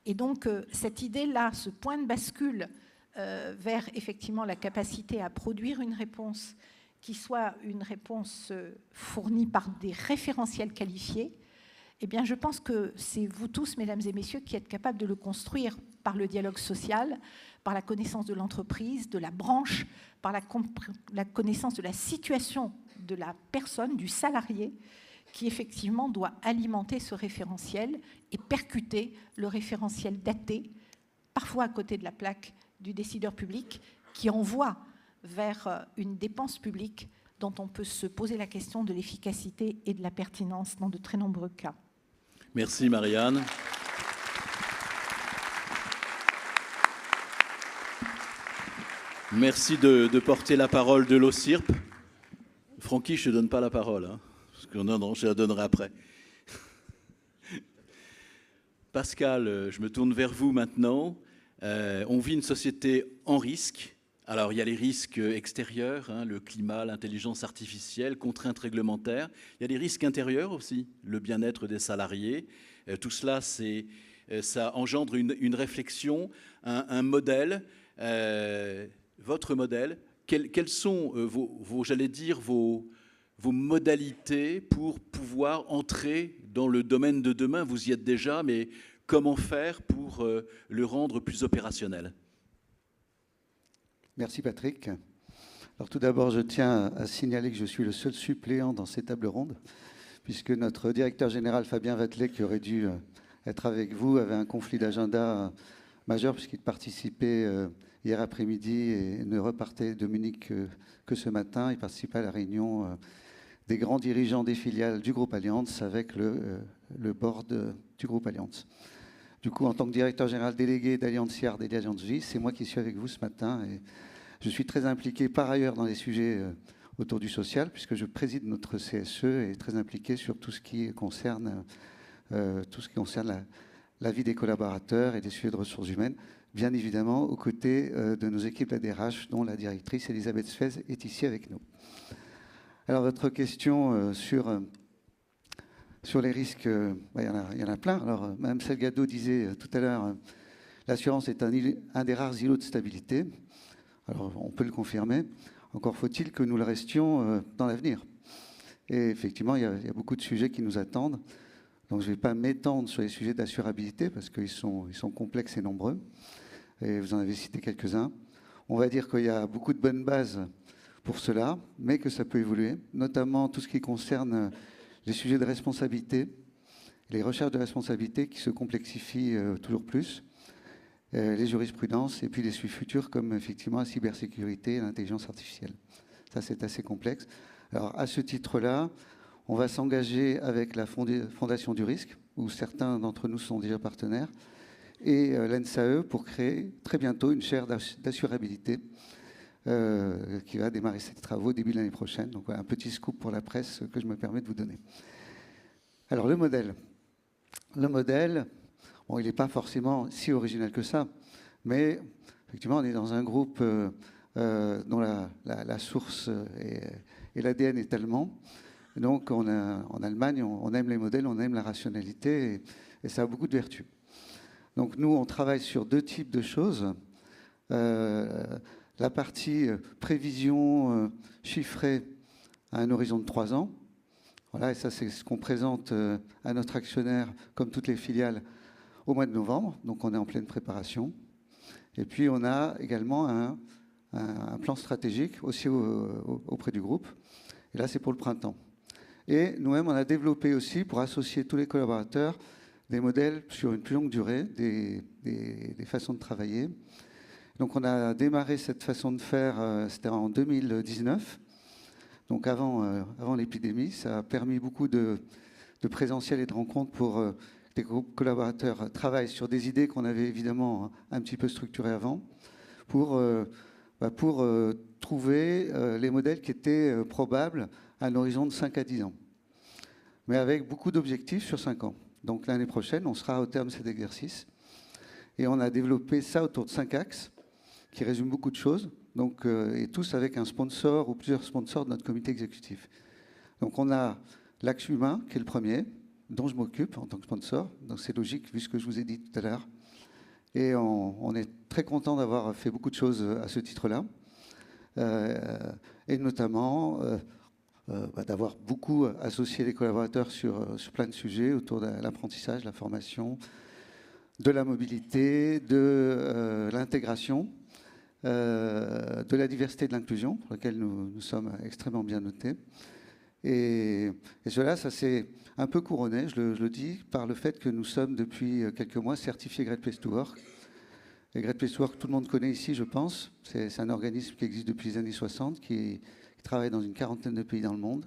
Et donc, cette idée-là, ce point de bascule vers effectivement la capacité à produire une réponse qui soit une réponse fournie par des référentiels qualifiés, eh bien, je pense que c'est vous tous, mesdames et messieurs, qui êtes capables de le construire par le dialogue social, par la connaissance de l'entreprise, de la branche, par la connaissance de la situation de la personne, du salarié, qui effectivement doit alimenter ce référentiel et percuter le référentiel daté, parfois à côté de la plaque du décideur public, qui envoie vers une dépense publique dont on peut se poser la question de l'efficacité et de la pertinence dans de très nombreux cas. Merci Marianne. Merci de porter la parole de l'OSIRP. Francky, je ne te donne pas la parole, hein, parce que non, je la donnerai après. Pascal, je me tourne vers vous maintenant. On vit une société en risque. Alors, il y a les risques extérieurs, hein, le climat, l'intelligence artificielle, contraintes réglementaires. Il y a des risques intérieurs aussi, le bien-être des salariés. Tout cela, c'est ça engendre une réflexion, un modèle. Votre modèle, quelles sont j'allais dire, vos modalités pour pouvoir entrer dans le domaine de demain? Vous y êtes déjà, mais comment faire pour le rendre plus opérationnel? Merci Patrick. Alors tout d'abord, je tiens à signaler que je suis le seul suppléant dans ces tables rondes, puisque notre directeur général Fabien Vatelet, qui aurait dû être avec vous, avait un conflit d'agenda majeur, puisqu'il participait hier après-midi et ne repartait de Munich que ce matin. Il participait à la réunion des grands dirigeants des filiales du groupe Allianz avec le board du groupe Allianz. Du coup, en tant que directeur général délégué d'Allianz Yard et d'Allianz Vie, c'est moi qui suis avec vous ce matin. Et je suis très impliqué par ailleurs dans les sujets autour du social, puisque je préside notre CSE et très impliqué sur tout ce qui concerne, la vie des collaborateurs et des sujets de ressources humaines, bien évidemment aux côtés de nos équipes d'ADRH, dont la directrice Elisabeth Sfez est ici avec nous. Alors, votre question sur les risques, il y en a plein. Alors, Mme Salgado disait tout à l'heure, l'assurance est un des rares îlots de stabilité. Alors, on peut le confirmer. Encore faut-il que nous le restions dans l'avenir. Et effectivement, il y a beaucoup de sujets qui nous attendent. Donc, je ne vais pas m'étendre sur les sujets d'assurabilité parce qu'ils sont complexes et nombreux. Et vous en avez cité quelques-uns. On va dire qu'il y a beaucoup de bonnes bases pour cela, mais que ça peut évoluer, notamment tout ce qui concerne les sujets de responsabilité, les recherches de responsabilité qui se complexifient toujours plus, les jurisprudences et puis les sujets futurs comme effectivement la cybersécurité et l'intelligence artificielle. Ça, c'est assez complexe. Alors, à ce titre-là, on va s'engager avec la Fondation du risque, où certains d'entre nous sont déjà partenaires, et l'NSAE pour créer très bientôt une chaire d'assurabilité qui va démarrer ses travaux début de l'année prochaine. Donc voilà, un petit scoop pour la presse que je me permets de vous donner. Alors le modèle. Bon, il n'est pas forcément si original que ça, mais effectivement, on est dans un groupe dont la source et l'ADN est allemand. Donc en Allemagne, on aime les modèles, on aime la rationalité, et ça a beaucoup de vertus. Donc nous, on travaille sur deux types de choses. La partie prévision chiffrée à un horizon de 3 ans. Voilà, et ça, c'est ce qu'on présente à notre actionnaire, comme toutes les filiales, au mois de novembre. Donc on est en pleine préparation. Et puis on a également un plan stratégique aussi auprès du groupe. Et là, c'est pour le printemps. Et nous-mêmes, on a développé aussi, pour associer tous les collaborateurs, des modèles sur une plus longue durée, des façons de travailler. Donc on a démarré cette façon de faire, c'était en 2019, donc avant l'épidémie. Ça a permis beaucoup de présentiel et de rencontres pour que les collaborateurs travaillent sur des idées qu'on avait évidemment un petit peu structurées avant, pour trouver les modèles qui étaient probables à un horizon de 5 à 10 ans, mais avec beaucoup d'objectifs sur 5 ans. Donc l'année prochaine, on sera au terme de cet exercice. Et on a développé ça autour de 5 axes qui résument beaucoup de choses, donc, et tous avec un sponsor ou plusieurs sponsors de notre comité exécutif. Donc on a l'axe humain, qui est le premier, dont je m'occupe en tant que sponsor. Donc c'est logique, vu ce que je vous ai dit tout à l'heure. Et on est très content d'avoir fait beaucoup de choses à ce titre-là. Et notamment d'avoir beaucoup associé les collaborateurs sur plein de sujets autour de l'apprentissage, la formation, de la mobilité, de l'intégration, de la diversité et de l'inclusion, pour laquelle nous sommes extrêmement bien notés. Et cela, ça s'est un peu couronné, je le dis, par le fait que nous sommes depuis quelques mois certifiés Great Place to Work. Et Great Place to Work, tout le monde connaît ici, je pense. C'est un organisme qui existe depuis les années 60, qui travaille dans une quarantaine de pays dans le monde,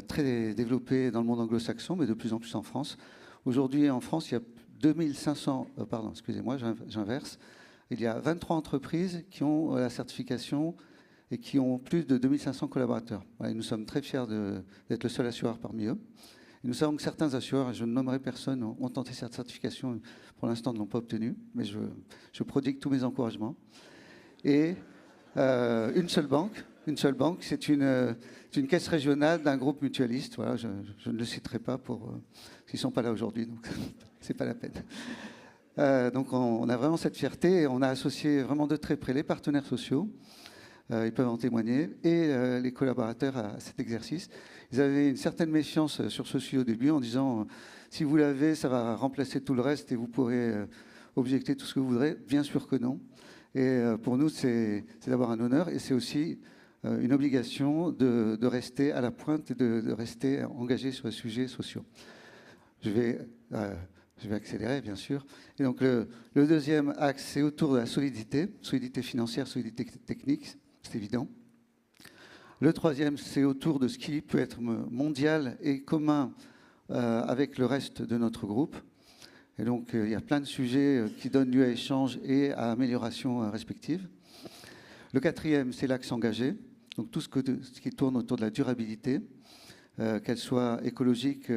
très développé dans le monde anglo-saxon, mais de plus en plus en France. Aujourd'hui, en France, il y a 2500, pardon, excusez-moi, j'inverse. Il y a 23 entreprises qui ont la certification et qui ont plus de 2500 collaborateurs. Voilà, nous sommes très fiers d'être le seul assureur parmi eux. Et nous savons que certains assureurs, et je ne nommerai personne, ont tenté cette certification, pour l'instant ne l'ont pas obtenue, mais je prodigue tous mes encouragements. Et une seule banque, c'est une caisse régionale d'un groupe mutualiste. Voilà, je ne le citerai pas pour s'ils ne sont pas là aujourd'hui. c'est pas la peine. Donc on a vraiment cette fierté et on a associé vraiment de très près les partenaires sociaux, ils peuvent en témoigner, et les collaborateurs à cet exercice. Ils avaient une certaine méfiance sur ce sujet au début en disant si vous l'avez, ça va remplacer tout le reste et vous pourrez objecter tout ce que vous voudrez. Bien sûr que non. Et pour nous, c'est d'abord un honneur et c'est aussi une obligation de rester à la pointe et de rester engagé sur les sujets sociaux. Je vais accélérer, bien sûr. Et donc, le deuxième axe, c'est autour de la solidité financière, solidité technique, c'est évident. Le troisième, c'est autour de ce qui peut être mondial et commun avec le reste de notre groupe. Et donc, il y a plein de sujets qui donnent lieu à échanges et à amélioration respective. Le quatrième, c'est l'axe engagé. Donc, tout ce qui tourne autour de la durabilité, qu'elle soit écologique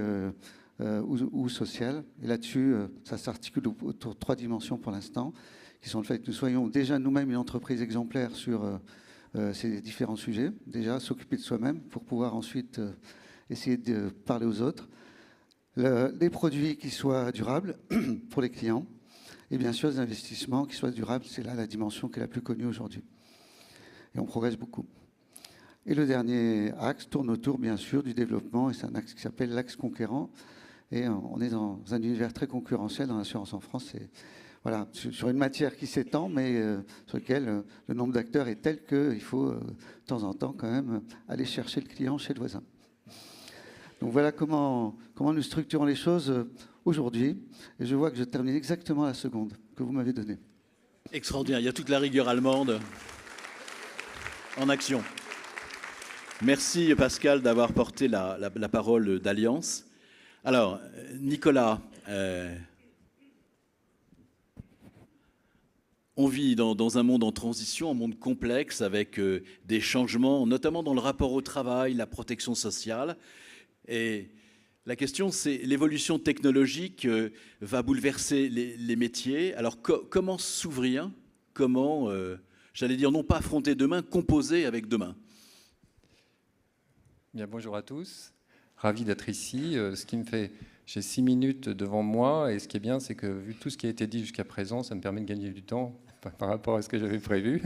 ou sociale. Et là-dessus, ça s'articule autour de 3 dimensions pour l'instant, qui sont le fait que nous soyons déjà nous-mêmes une entreprise exemplaire sur ces différents sujets. Déjà, s'occuper de soi-même pour pouvoir ensuite essayer de parler aux autres. Des produits qui soient durables pour les clients. Et bien sûr, des investissements qui soient durables. C'est là la dimension qui est la plus connue aujourd'hui. Et on progresse beaucoup. Et le dernier axe tourne autour, bien sûr, du développement. Et c'est un axe qui s'appelle l'axe conquérant. Et on est dans un univers très concurrentiel dans l'assurance en France. Et voilà, sur une matière qui s'étend, mais sur laquelle le nombre d'acteurs est tel qu'il faut, de temps en temps, quand même, aller chercher le client chez le voisin. Donc voilà comment nous structurons les choses aujourd'hui. Et je vois que je termine exactement à la seconde que vous m'avez donnée. Extraordinaire. Il y a toute la rigueur allemande en action. Merci Pascal d'avoir porté la parole d'Alliance. Alors, Nicolas, on vit dans un monde en transition, un monde complexe avec des changements, notamment dans le rapport au travail, la protection sociale. Et la question, c'est l'évolution technologique va bouleverser les métiers. Alors, comment s'ouvrir? Comment, j'allais dire, non pas affronter demain, composer avec demain? Bien, bonjour à tous. Ravi d'être ici. Ce qui me fait, j'ai 6 minutes devant moi, et ce qui est bien, c'est que vu tout ce qui a été dit jusqu'à présent, ça me permet de gagner du temps par rapport à ce que j'avais prévu.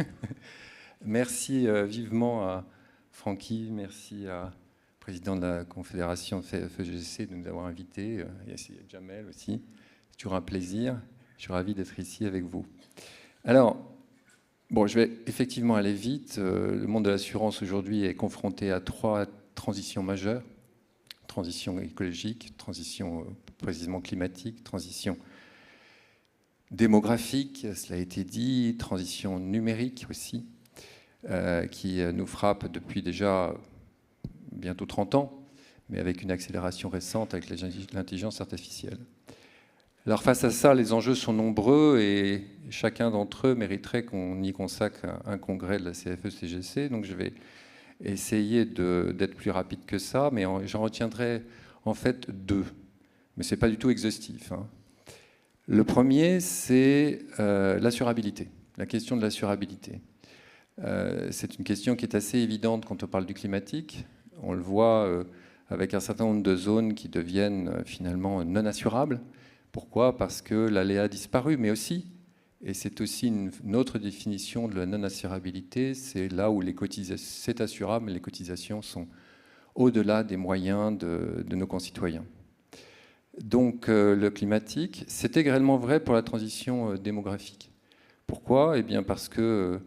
Merci vivement à Francky, merci à président de la Confédération FEGC de nous avoir invités, et à Jamel aussi. C'est toujours un plaisir. Je suis ravi d'être ici avec vous. Alors, bon, je vais effectivement aller vite. Le monde de l'assurance aujourd'hui est confronté à 3 transitions majeures. Transition écologique, transition précisément climatique, transition démographique, cela a été dit, transition numérique aussi, qui nous frappe depuis déjà bientôt 30 ans, mais avec une accélération récente avec l'intelligence artificielle. Alors face à ça, les enjeux sont nombreux et chacun d'entre eux mériterait qu'on y consacre un congrès de la CFE-CGC. Donc je vais essayer d'être plus rapide que ça, mais j'en retiendrai en fait 2. Mais ce n'est pas du tout exhaustif, hein. Le premier, c'est l'assurabilité, la question de l'assurabilité. C'est une question qui est assez évidente quand on parle du climatique. On le voit avec un certain nombre de zones qui deviennent finalement non assurables. Pourquoi? Parce que l'aléa a disparu, mais aussi, et c'est aussi une autre définition de la non-assurabilité, c'est là où c'est assurable, mais les cotisations sont au-delà des moyens de nos concitoyens. Donc le climatique, c'est également vrai pour la transition démographique. Pourquoi? Eh bien parce que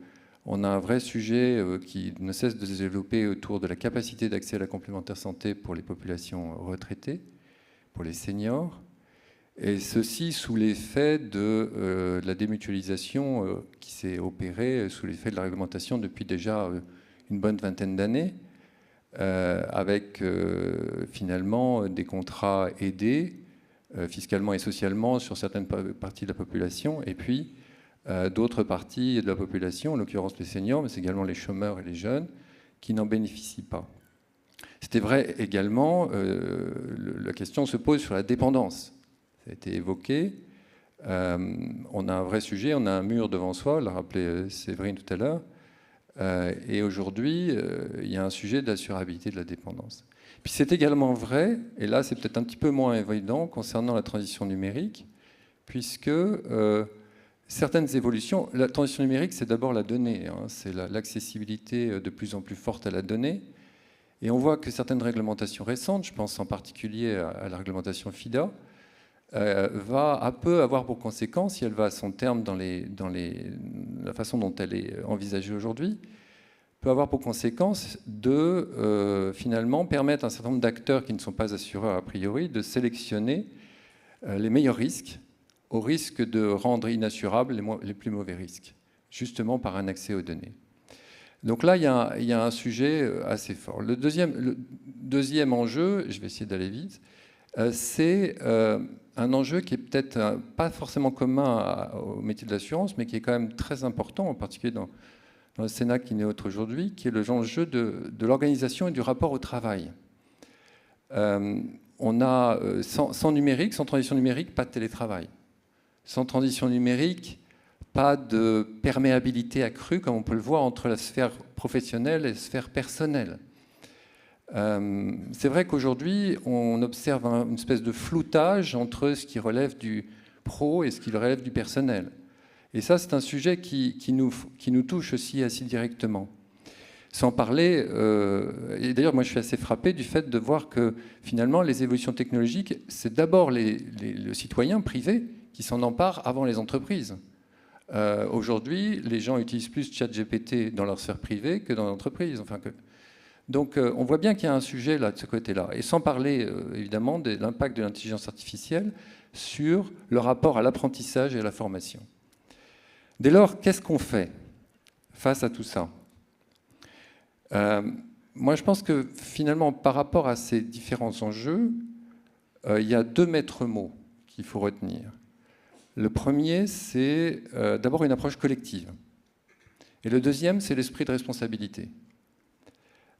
on a un vrai sujet qui ne cesse de se développer autour de la capacité d'accès à la complémentaire santé pour les populations retraitées, pour les seniors, et ceci sous l'effet de la démutualisation qui s'est opérée sous l'effet de la réglementation depuis déjà une bonne vingtaine d'années, avec finalement des contrats aidés fiscalement et socialement sur certaines parties de la population, et puis d'autres parties de la population, en l'occurrence les seniors, mais c'est également les chômeurs et les jeunes, qui n'en bénéficient pas. C'était vrai également, la question se pose sur la dépendance. Ça a été évoqué. On a un vrai sujet, on a un mur devant soi, l'a rappelé Séverine tout à l'heure. Et aujourd'hui, il y a un sujet d'assurabilité de la dépendance. Puis c'est également vrai, et là c'est peut-être un petit peu moins évident concernant la transition numérique, puisque certaines évolutions, la transition numérique c'est d'abord la donnée, hein, c'est l'accessibilité de plus en plus forte à la donnée, et on voit que certaines réglementations récentes, je pense en particulier à la réglementation FIDA, peut avoir pour conséquence, si elle va à son terme dans la façon dont elle est envisagée aujourd'hui, peut avoir pour conséquence de finalement permettre à un certain nombre d'acteurs qui ne sont pas assureurs a priori de sélectionner les meilleurs risques au risque de rendre inassurables les plus mauvais risques, justement par un accès aux données. Donc là, il y a un sujet assez fort. Le deuxième enjeu, je vais essayer d'aller vite, c'est un enjeu qui est peut-être pas forcément commun au métier de l'assurance, mais qui est quand même très important, en particulier dans le Sénat qui n'est autre aujourd'hui, qui est le enjeu de l'organisation et du rapport au travail. On a, sans numérique, sans transition numérique, pas de télétravail. Sans transition numérique, pas de perméabilité accrue, comme on peut le voir, entre la sphère professionnelle et la sphère personnelle. C'est vrai qu'aujourd'hui, on observe une espèce de floutage entre ce qui relève du pro et ce qui relève du personnel. Et ça, c'est un sujet qui nous touche aussi assez directement. Sans parler, et d'ailleurs, moi, je suis assez frappé du fait de voir que, finalement, les évolutions technologiques, c'est d'abord le citoyen privé qui s'en empare avant les entreprises. Aujourd'hui, les gens utilisent plus ChatGPT dans leur sphère privée que dans l'entreprise. Donc, on voit bien qu'il y a un sujet là, de ce côté-là. Et sans parler, évidemment, de l'impact de l'intelligence artificielle sur le rapport à l'apprentissage et à la formation. Dès lors, qu'est-ce qu'on fait face à tout ça ? Moi, je pense que finalement, par rapport à ces différents enjeux, il y a deux maîtres mots qu'il faut retenir. Le premier, c'est d'abord une approche collective. Et le deuxième, c'est l'esprit de responsabilité.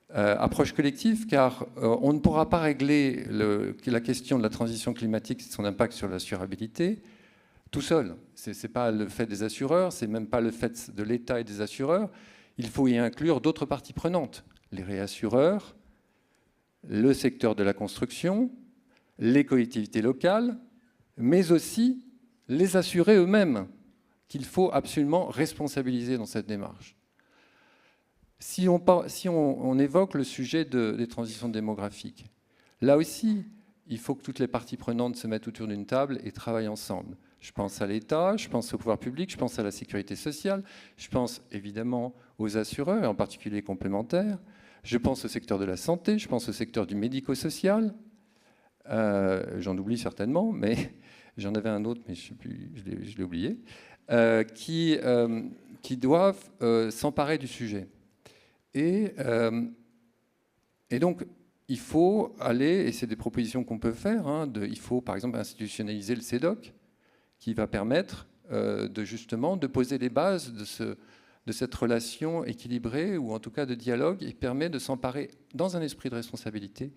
Approche collective, car on ne pourra pas régler la question de la transition climatique et son impact sur l'assurabilité tout seul. Ce n'est pas le fait des assureurs, ce n'est même pas le fait de l'État et des assureurs. Il faut y inclure d'autres parties prenantes, les réassureurs, le secteur de la construction, les collectivités locales, mais aussi les assurés eux-mêmes, qu'il faut absolument responsabiliser dans cette démarche. Si on évoque le sujet des transitions démographiques, là aussi, il faut que toutes les parties prenantes se mettent autour d'une table et travaillent ensemble. Je pense à l'État, je pense au pouvoir public, je pense à la sécurité sociale, je pense évidemment aux assureurs, et en particulier complémentaires, je pense au secteur de la santé, je pense au secteur du médico-social, j'en oublie certainement, mais j'en avais un autre, mais je l'ai oublié, qui doivent s'emparer du sujet. Et donc, il faut aller, et c'est des propositions qu'on peut faire, il faut par exemple institutionnaliser le CEDOC, qui va permettre justement de poser les bases de cette relation équilibrée, ou en tout cas de dialogue, et permet de s'emparer dans un esprit de responsabilité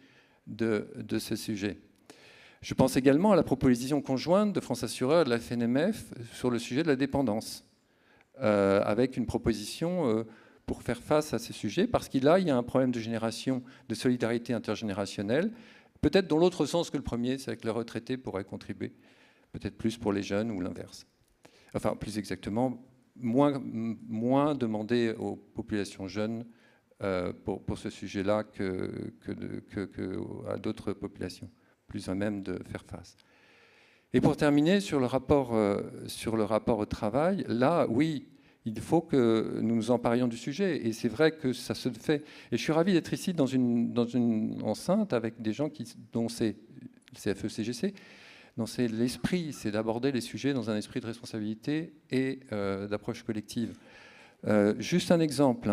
de ce sujet. Je pense également à la proposition conjointe de France Assureurs et de la FNMF sur le sujet de la dépendance, avec une proposition pour faire face à ces sujets, parce qu'il y a un problème de génération, de solidarité intergénérationnelle, peut-être dans l'autre sens que le premier, c'est que les retraités pourraient contribuer, peut-être plus pour les jeunes ou l'inverse. Enfin, plus exactement, moins demander aux populations jeunes pour ce sujet-là qu'à d'autres populations, plus à même de faire face. Et pour terminer, sur le rapport au travail, là, oui, il faut que nous nous emparions du sujet. Et c'est vrai que ça se fait. Et je suis ravi d'être ici dans une enceinte avec des gens dont c'est le CFE-CGC, dont c'est l'esprit, c'est d'aborder les sujets dans un esprit de responsabilité et d'approche collective. Juste un exemple.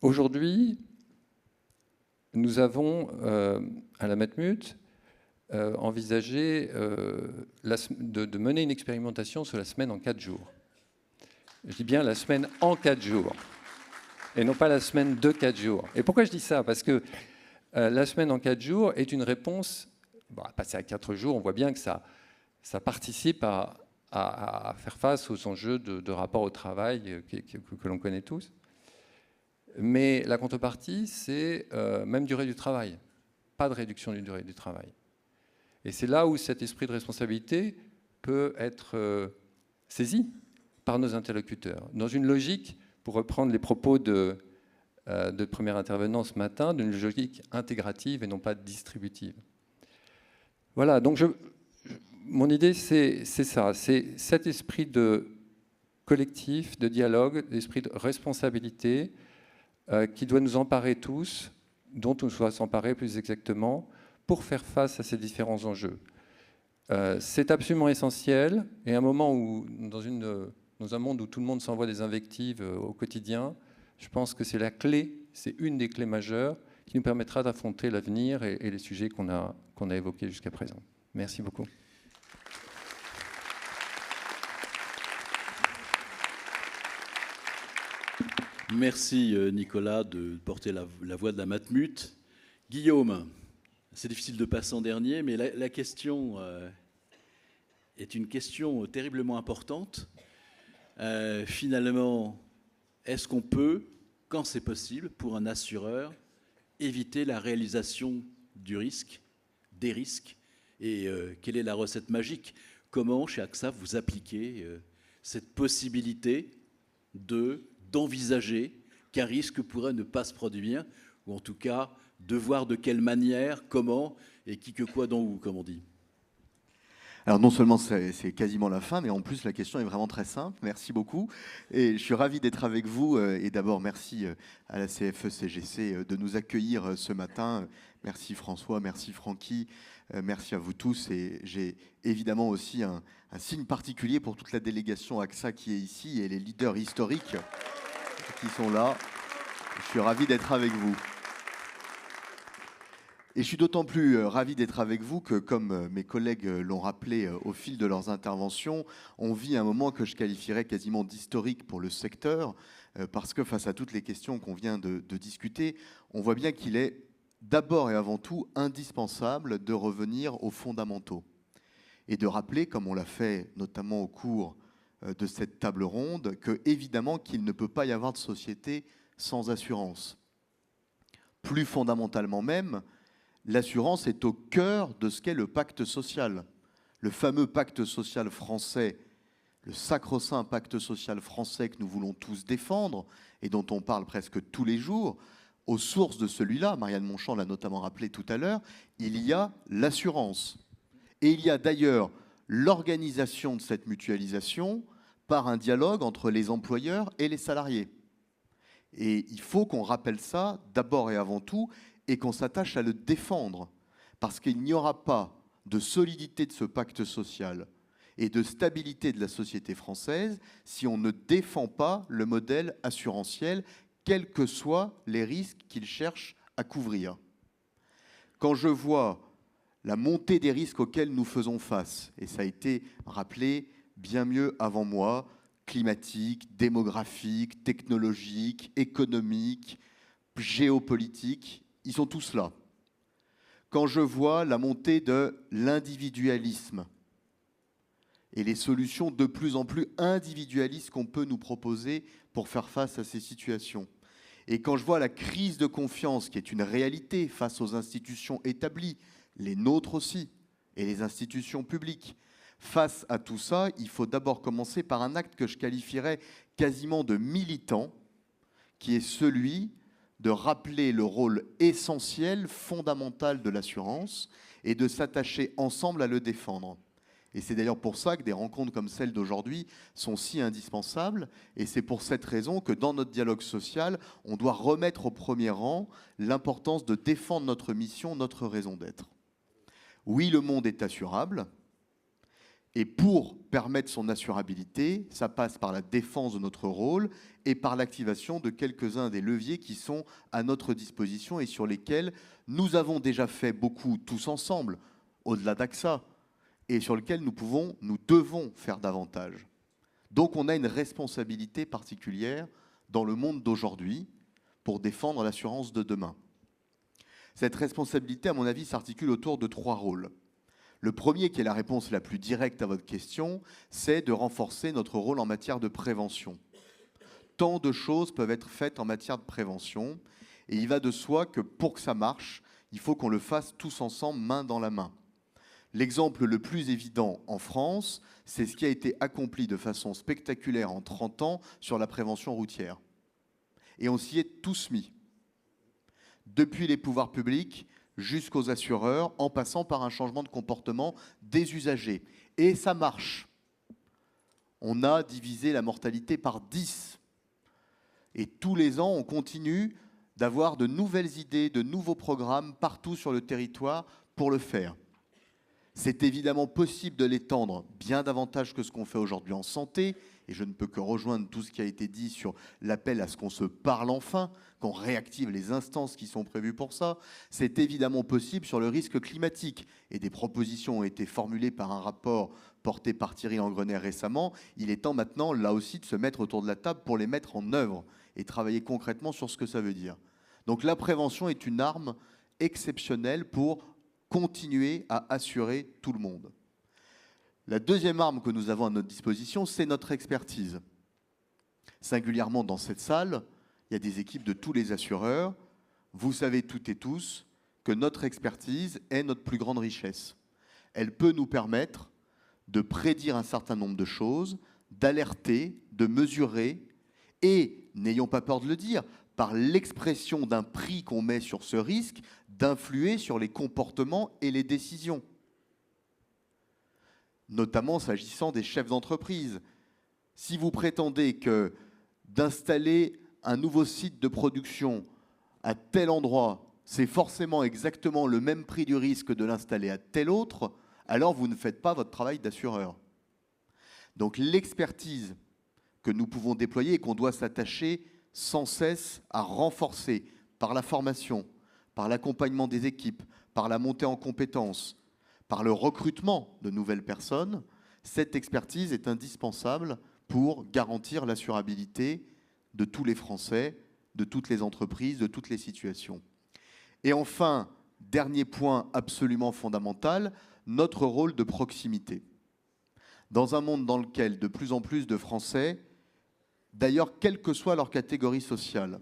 Aujourd'hui, nous avons, à la Matmut, envisagé de mener une expérimentation sur la semaine en 4 jours. Je dis bien la semaine en 4 jours, et non pas la semaine de 4 jours. Et pourquoi je dis ça ? Parce que la semaine en 4 jours est une réponse, passer à 4 jours, on voit bien que ça participe à à faire face aux enjeux de rapport au travail que l'on connaît tous. Mais la contrepartie, c'est même durée du travail. Pas de réduction d'une durée du travail. Et c'est là où cet esprit de responsabilité peut être saisi par nos interlocuteurs. Dans une logique, pour reprendre les propos de premier intervenant ce matin, d'une logique intégrative et non pas distributive. Voilà, donc mon idée, c'est ça, c'est cet esprit de collectif, de dialogue, d'esprit de responsabilité qui doit nous emparer tous, dont on doit s'emparer plus exactement, pour faire face à ces différents enjeux. C'est absolument essentiel, et à un moment où, dans un monde où tout le monde s'envoie des invectives au quotidien, je pense que c'est la clé, c'est une des clés majeures qui nous permettra d'affronter l'avenir et les sujets qu'on a évoqués jusqu'à présent. Merci beaucoup. Merci Nicolas de porter la voix de la Matmut. Guillaume, c'est difficile de passer en dernier, mais la question est une question terriblement importante. Finalement, est-ce qu'on peut, quand c'est possible, pour un assureur, éviter la réalisation du risque, des risques, et quelle est la recette magique? Comment, chez AXA, vous appliquez cette possibilité d'envisager qu'un risque pourrait ne pas se produire, ou en tout cas de voir de quelle manière, comment, et qui que quoi, dont où, comme on dit? Alors non seulement c'est quasiment la fin, mais en plus la question est vraiment très simple. Merci beaucoup. Et je suis ravi d'être avec vous. Et d'abord, merci à la CFE-CGC de nous accueillir ce matin. Merci François, merci Francky, merci à vous tous. Et j'ai évidemment aussi un signe particulier pour toute la délégation AXA qui est ici et les leaders historiques qui sont là. Je suis ravi d'être avec vous. Et je suis d'autant plus ravi d'être avec vous que, comme mes collègues l'ont rappelé au fil de leurs interventions, on vit un moment que je qualifierais quasiment d'historique pour le secteur, parce que face à toutes les questions qu'on vient de discuter, on voit bien qu'il est d'abord et avant tout indispensable de revenir aux fondamentaux et de rappeler, comme on l'a fait notamment au cours de cette table ronde, que évidemment qu'il ne peut pas y avoir de société sans assurance. Plus fondamentalement même, l'assurance est au cœur de ce qu'est le pacte social. Le fameux pacte social français, le sacro-saint pacte social français que nous voulons tous défendre et dont on parle presque tous les jours, aux sources de celui-là, Marianne Monchamp l'a notamment rappelé tout à l'heure, il y a l'assurance. Et il y a d'ailleurs l'organisation de cette mutualisation par un dialogue entre les employeurs et les salariés. Et il faut qu'on rappelle ça d'abord et avant tout, et qu'on s'attache à le défendre, parce qu'il n'y aura pas de solidité de ce pacte social et de stabilité de la société française si on ne défend pas le modèle assurantiel, quels que soient les risques qu'il cherche à couvrir. Quand je vois la montée des risques auxquels nous faisons face, et ça a été rappelé bien mieux avant moi, climatique, démographique, technologique, économique, géopolitique, ils sont tous là. Quand je vois la montée de l'individualisme et les solutions de plus en plus individualistes qu'on peut nous proposer pour faire face à ces situations, et quand je vois la crise de confiance qui est une réalité face aux institutions établies, les nôtres aussi, et les institutions publiques, face à tout ça, il faut d'abord commencer par un acte que je qualifierais quasiment de militant, qui est celui de rappeler le rôle essentiel, fondamental de l'assurance et de s'attacher ensemble à le défendre. Et c'est d'ailleurs pour ça que des rencontres comme celle d'aujourd'hui sont si indispensables. Et c'est pour cette raison que dans notre dialogue social, on doit remettre au premier rang l'importance de défendre notre mission, notre raison d'être. Oui, le monde est assurable. Et pour permettre son assurabilité, ça passe par la défense de notre rôle et par l'activation de quelques-uns des leviers qui sont à notre disposition et sur lesquels nous avons déjà fait beaucoup tous ensemble, au-delà d'AXA, et sur lesquels nous devons faire davantage. Donc on a une responsabilité particulière dans le monde d'aujourd'hui pour défendre l'assurance de demain. Cette responsabilité, à mon avis, s'articule autour de 3 rôles. Le premier, qui est la réponse la plus directe à votre question, c'est de renforcer notre rôle en matière de prévention. Tant de choses peuvent être faites en matière de prévention, et il va de soi que pour que ça marche, il faut qu'on le fasse tous ensemble, main dans la main. L'exemple le plus évident en France, c'est ce qui a été accompli de façon spectaculaire en 30 ans sur la prévention routière. Et on s'y est tous mis. Depuis les pouvoirs publics jusqu'aux assureurs, en passant par un changement de comportement des usagers. Et ça marche. On a divisé la mortalité par 10. Et tous les ans, on continue d'avoir de nouvelles idées, de nouveaux programmes partout sur le territoire pour le faire. C'est évidemment possible de l'étendre bien davantage que ce qu'on fait aujourd'hui en santé, et je ne peux que rejoindre tout ce qui a été dit sur l'appel à ce qu'on se parle enfin, qu'on réactive les instances qui sont prévues pour ça. C'est évidemment possible sur le risque climatique, et des propositions ont été formulées par un rapport porté par Thierry Langreney récemment. Il est temps maintenant, là aussi, de se mettre autour de la table pour les mettre en œuvre et travailler concrètement sur ce que ça veut dire. Donc la prévention est une arme exceptionnelle pour continuer à assurer tout le monde. La deuxième arme que nous avons à notre disposition, c'est notre expertise. Singulièrement dans cette salle, il y a des équipes de tous les assureurs. Vous savez toutes et tous que notre expertise est notre plus grande richesse. Elle peut nous permettre de prédire un certain nombre de choses, d'alerter, de mesurer et, n'ayons pas peur de le dire, par l'expression d'un prix qu'on met sur ce risque, d'influer sur les comportements et les décisions. Notamment s'agissant des chefs d'entreprise. Si vous prétendez que d'installer un nouveau site de production à tel endroit, c'est forcément exactement le même prix du risque de l'installer à tel autre, alors vous ne faites pas votre travail d'assureur. Donc l'expertise que nous pouvons déployer et qu'on doit s'attacher sans cesse à renforcer par la formation, par l'accompagnement des équipes, par la montée en compétences, par le recrutement de nouvelles personnes, cette expertise est indispensable pour garantir l'assurabilité de tous les Français, de toutes les entreprises, de toutes les situations. Et enfin, dernier point absolument fondamental, notre rôle de proximité. Dans un monde dans lequel de plus en plus de Français, d'ailleurs, quelle que soit leur catégorie sociale,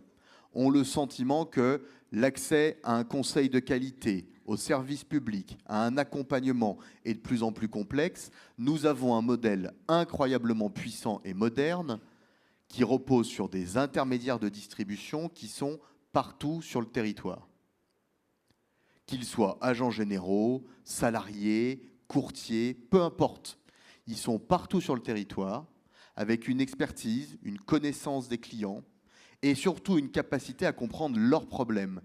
ont le sentiment que l'accès à un conseil de qualité, au service public, à un accompagnement est de plus en plus complexe. Nous avons un modèle incroyablement puissant et moderne qui repose sur des intermédiaires de distribution qui sont partout sur le territoire. Qu'ils soient agents généraux, salariés, courtiers, peu importe. Ils sont partout sur le territoire, avec une expertise, une connaissance des clients et surtout une capacité à comprendre leurs problèmes.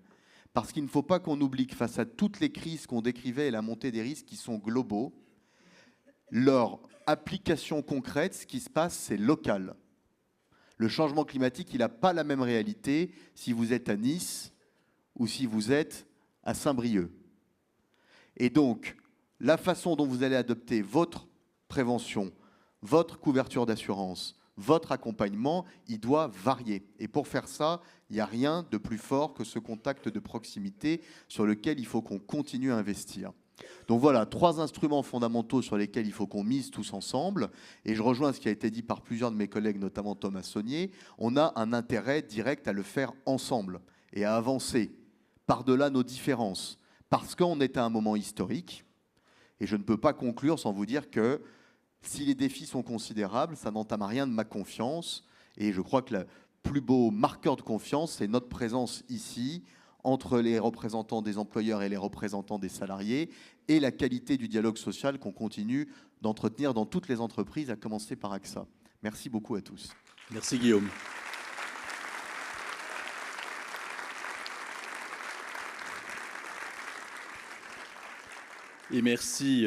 Parce qu'il ne faut pas qu'on oublie que face à toutes les crises qu'on décrivait et la montée des risques qui sont globaux, leur application concrète, ce qui se passe, c'est local. Le changement climatique, il n'a pas la même réalité si vous êtes à Nice ou si vous êtes à Saint-Brieuc. Et donc, la façon dont vous allez adopter votre prévention, votre couverture d'assurance, votre accompagnement, il doit varier. Et pour faire ça, il n'y a rien de plus fort que ce contact de proximité sur lequel il faut qu'on continue à investir. Donc voilà, 3 instruments fondamentaux sur lesquels il faut qu'on mise tous ensemble. Et je rejoins ce qui a été dit par plusieurs de mes collègues, notamment Thomas Saunier. On a un intérêt direct à le faire ensemble et à avancer par-delà nos différences. Parce qu'on est à un moment historique. Et je ne peux pas conclure sans vous dire que si les défis sont considérables, ça n'entame à rien de ma confiance. Et je crois que le plus beau marqueur de confiance, c'est notre présence ici, entre les représentants des employeurs et les représentants des salariés, et la qualité du dialogue social qu'on continue d'entretenir dans toutes les entreprises, à commencer par AXA. Merci beaucoup à tous. Merci Guillaume. Et merci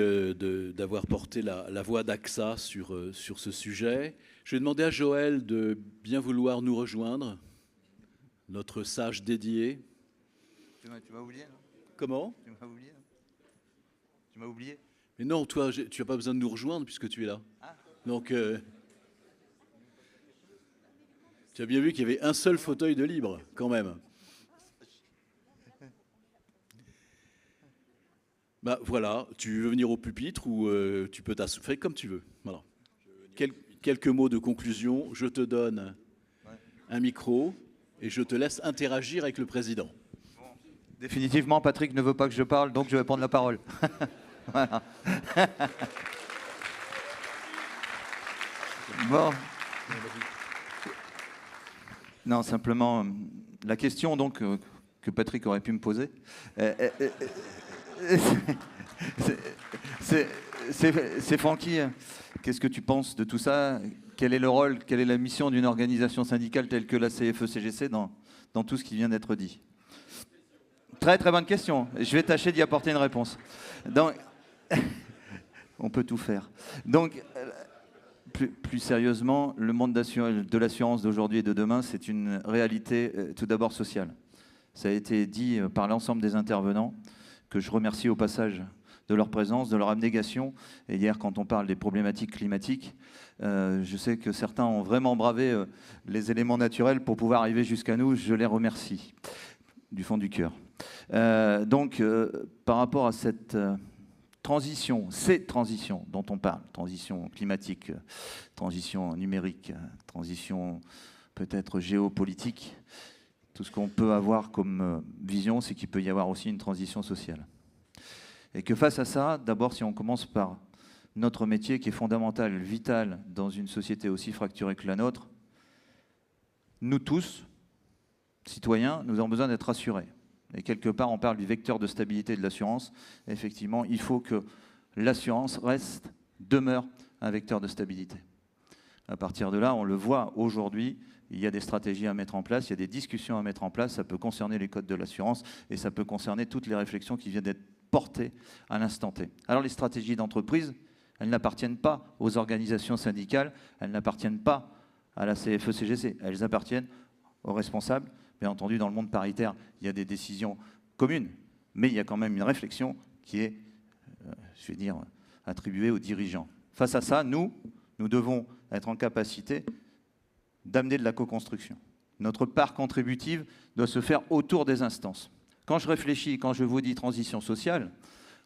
d'avoir porté la voix d'AXA sur ce sujet. Je vais demander à Joël de bien vouloir nous rejoindre, notre sage dédié. Tu m'as oublié, non? Comment? Tu m'as oublié, non? Tu m'as oublié? Mais non, toi, tu n'as pas besoin de nous rejoindre puisque tu es là. Ah. Donc, tu as bien vu qu'il y avait un seul fauteuil de libre, quand même. Bah, voilà, tu veux venir au pupitre ou tu peux t'asseoir comme tu veux. Voilà. Quelques mots de conclusion. Je te donne un micro et je te laisse interagir avec le président. Définitivement, Patrick ne veut pas que je parle, donc je vais prendre la parole. Voilà. Bon. Non, simplement, la question donc que Patrick aurait pu me poser, c'est Francky, qu'est-ce que tu penses de tout ça? Quel est le rôle, quelle est la mission d'une organisation syndicale telle que la CFE-CGC dans tout ce qui vient d'être dit? Très très bonne question. Je vais tâcher d'y apporter une réponse. Donc, on peut tout faire. Donc, plus sérieusement, le monde de l'assurance d'aujourd'hui et de demain, c'est une réalité tout d'abord sociale. Ça a été dit par l'ensemble des intervenants, que je remercie au passage de leur présence, de leur abnégation. Et hier, quand on parle des problématiques climatiques, je sais que certains ont vraiment bravé les éléments naturels pour pouvoir arriver jusqu'à nous. Je les remercie du fond du cœur. Donc, par rapport à cette ces transitions dont on parle, transition climatique, transition numérique, transition peut-être géopolitique, tout ce qu'on peut avoir comme vision, c'est qu'il peut y avoir aussi une transition sociale. Et que face à ça, d'abord, si on commence par notre métier qui est fondamental, vital dans une société aussi fracturée que la nôtre, nous tous, citoyens, nous avons besoin d'être rassurés. Et quelque part, on parle du vecteur de stabilité de l'assurance. Effectivement, il faut que l'assurance demeure un vecteur de stabilité. À partir de là, on le voit aujourd'hui, il y a des stratégies à mettre en place, il y a des discussions à mettre en place, ça peut concerner les codes de l'assurance et ça peut concerner toutes les réflexions qui viennent d'être portées à l'instant T. Alors les stratégies d'entreprise, elles n'appartiennent pas aux organisations syndicales, elles n'appartiennent pas à la CFE-CGC, elles appartiennent aux responsables. Bien entendu, dans le monde paritaire, il y a des décisions communes, mais il y a quand même une réflexion qui est, je vais dire, attribuée aux dirigeants. Face à ça, nous devons être en capacité d'amener de la co-construction. Notre part contributive doit se faire autour des instances. Quand je réfléchis, quand je vous dis transition sociale,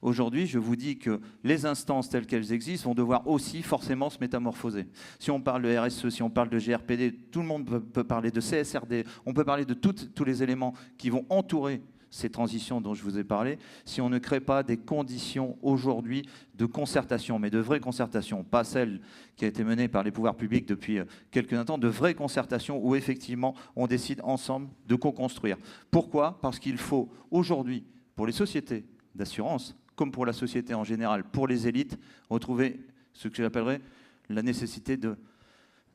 aujourd'hui, je vous dis que les instances telles qu'elles existent vont devoir aussi forcément se métamorphoser. Si on parle de RSE, si on parle de GRPD, tout le monde peut parler de CSRD, on peut parler de tous les éléments qui vont entourer ces transitions dont je vous ai parlé, si on ne crée pas des conditions aujourd'hui de concertation, mais de vraie concertation, pas celle qui a été menée par les pouvoirs publics depuis quelques instants, de vraie concertation où effectivement on décide ensemble de co-construire. Pourquoi? Parce qu'il faut aujourd'hui, pour les sociétés d'assurance, comme pour la société en général, pour les élites, retrouver ce que j'appellerais la nécessité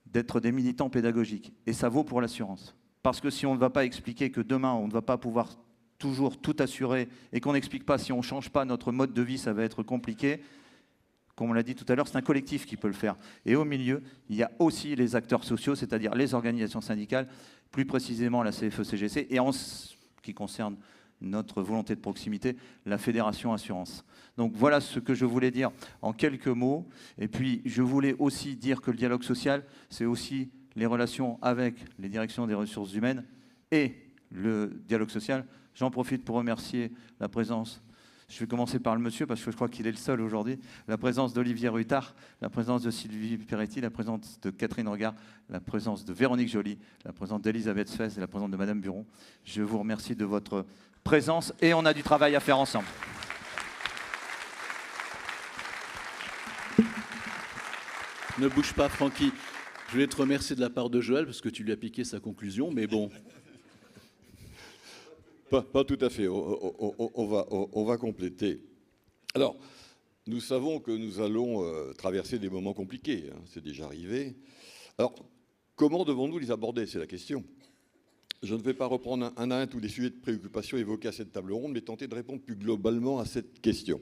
d'être des militants pédagogiques. Et ça vaut pour l'assurance. Parce que si on ne va pas expliquer que demain, on ne va pas pouvoir toujours tout assurer et qu'on n'explique pas, si on ne change pas notre mode de vie, ça va être compliqué. Comme on l'a dit tout à l'heure, c'est un collectif qui peut le faire. Et au milieu, il y a aussi les acteurs sociaux, c'est-à-dire les organisations syndicales, plus précisément la CFE-CGC, et en ce qui concerne notre volonté de proximité, la Fédération Assurance. Donc voilà ce que je voulais dire en quelques mots. Et puis je voulais aussi dire que le dialogue social, c'est aussi les relations avec les directions des ressources humaines et le dialogue social. J'en profite pour remercier la présence, je vais commencer par le monsieur parce que je crois qu'il est le seul aujourd'hui, la présence d'Olivier Ruttard, la présence de Sylvie Peretti, la présence de Catherine Regard, la présence de Véronique Joly, la présence d'Elisabeth Sfez et la présence de Madame Buron. Je vous remercie de votre présence et on a du travail à faire ensemble. Ne bouge pas, Francky. Je voulais te remercier de la part de Joël parce que tu lui as piqué sa conclusion, mais bon. Pas tout à fait. On va compléter. Alors, nous savons que nous allons traverser des moments compliqués. Hein, c'est déjà arrivé. Alors, comment devons-nous les aborder? C'est la question. Je ne vais pas reprendre un à un tous les sujets de préoccupation évoqués à cette table ronde, mais tenter de répondre plus globalement à cette question.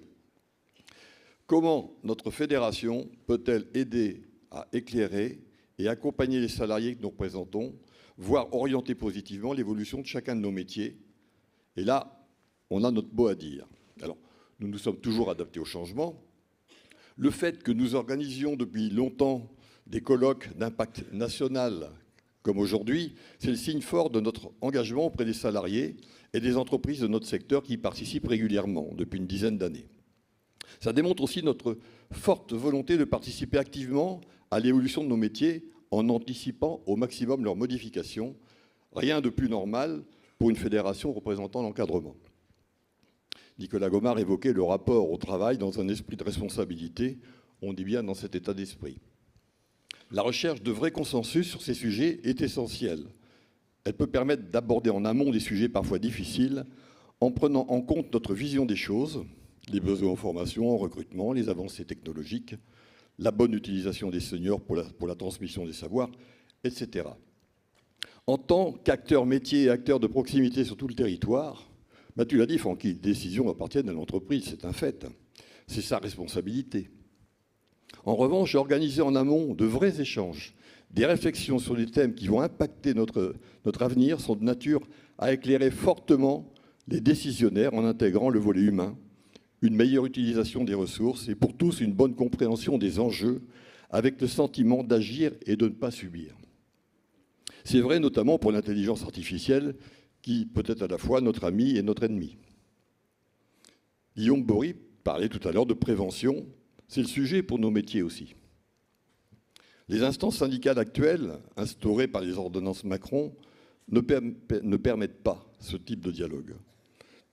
Comment notre fédération peut-elle aider à éclairer et accompagner les salariés que nous représentons, voire orienter positivement l'évolution de chacun de nos métiers? Et là, on a notre mot à dire. Alors, nous nous sommes toujours adaptés au changement. Le fait que nous organisions depuis longtemps des colloques d'impact national comme aujourd'hui, c'est le signe fort de notre engagement auprès des salariés et des entreprises de notre secteur qui y participent régulièrement depuis une dizaine d'années. Ça démontre aussi notre forte volonté de participer activement à l'évolution de nos métiers en anticipant au maximum leurs modifications. Rien de plus normal pour une fédération représentant l'encadrement. Nicolas Gomard évoquait le rapport au travail dans un esprit de responsabilité. On dit bien dans cet état d'esprit. La recherche de vrais consensus sur ces sujets est essentielle. Elle peut permettre d'aborder en amont des sujets parfois difficiles en prenant en compte notre vision des choses, les besoins en formation, en recrutement, les avancées technologiques, la bonne utilisation des seniors pour la transmission des savoirs, etc. En tant qu'acteur métier et acteur de proximité sur tout le territoire, tu l'as dit, Francky, les décisions appartiennent à l'entreprise, c'est un fait. C'est sa responsabilité. En revanche, j'ai organisé en amont de vrais échanges. Des réflexions sur des thèmes qui vont impacter notre avenir sont de nature à éclairer fortement les décisionnaires en intégrant le volet humain, une meilleure utilisation des ressources et pour tous une bonne compréhension des enjeux avec le sentiment d'agir et de ne pas subir. C'est vrai notamment pour l'intelligence artificielle qui peut être à la fois notre ami et notre ennemi. Guillaume Bory parlait tout à l'heure de prévention. C'est le sujet pour nos métiers aussi. Les instances syndicales actuelles, instaurées par les ordonnances Macron, ne permettent pas ce type de dialogue.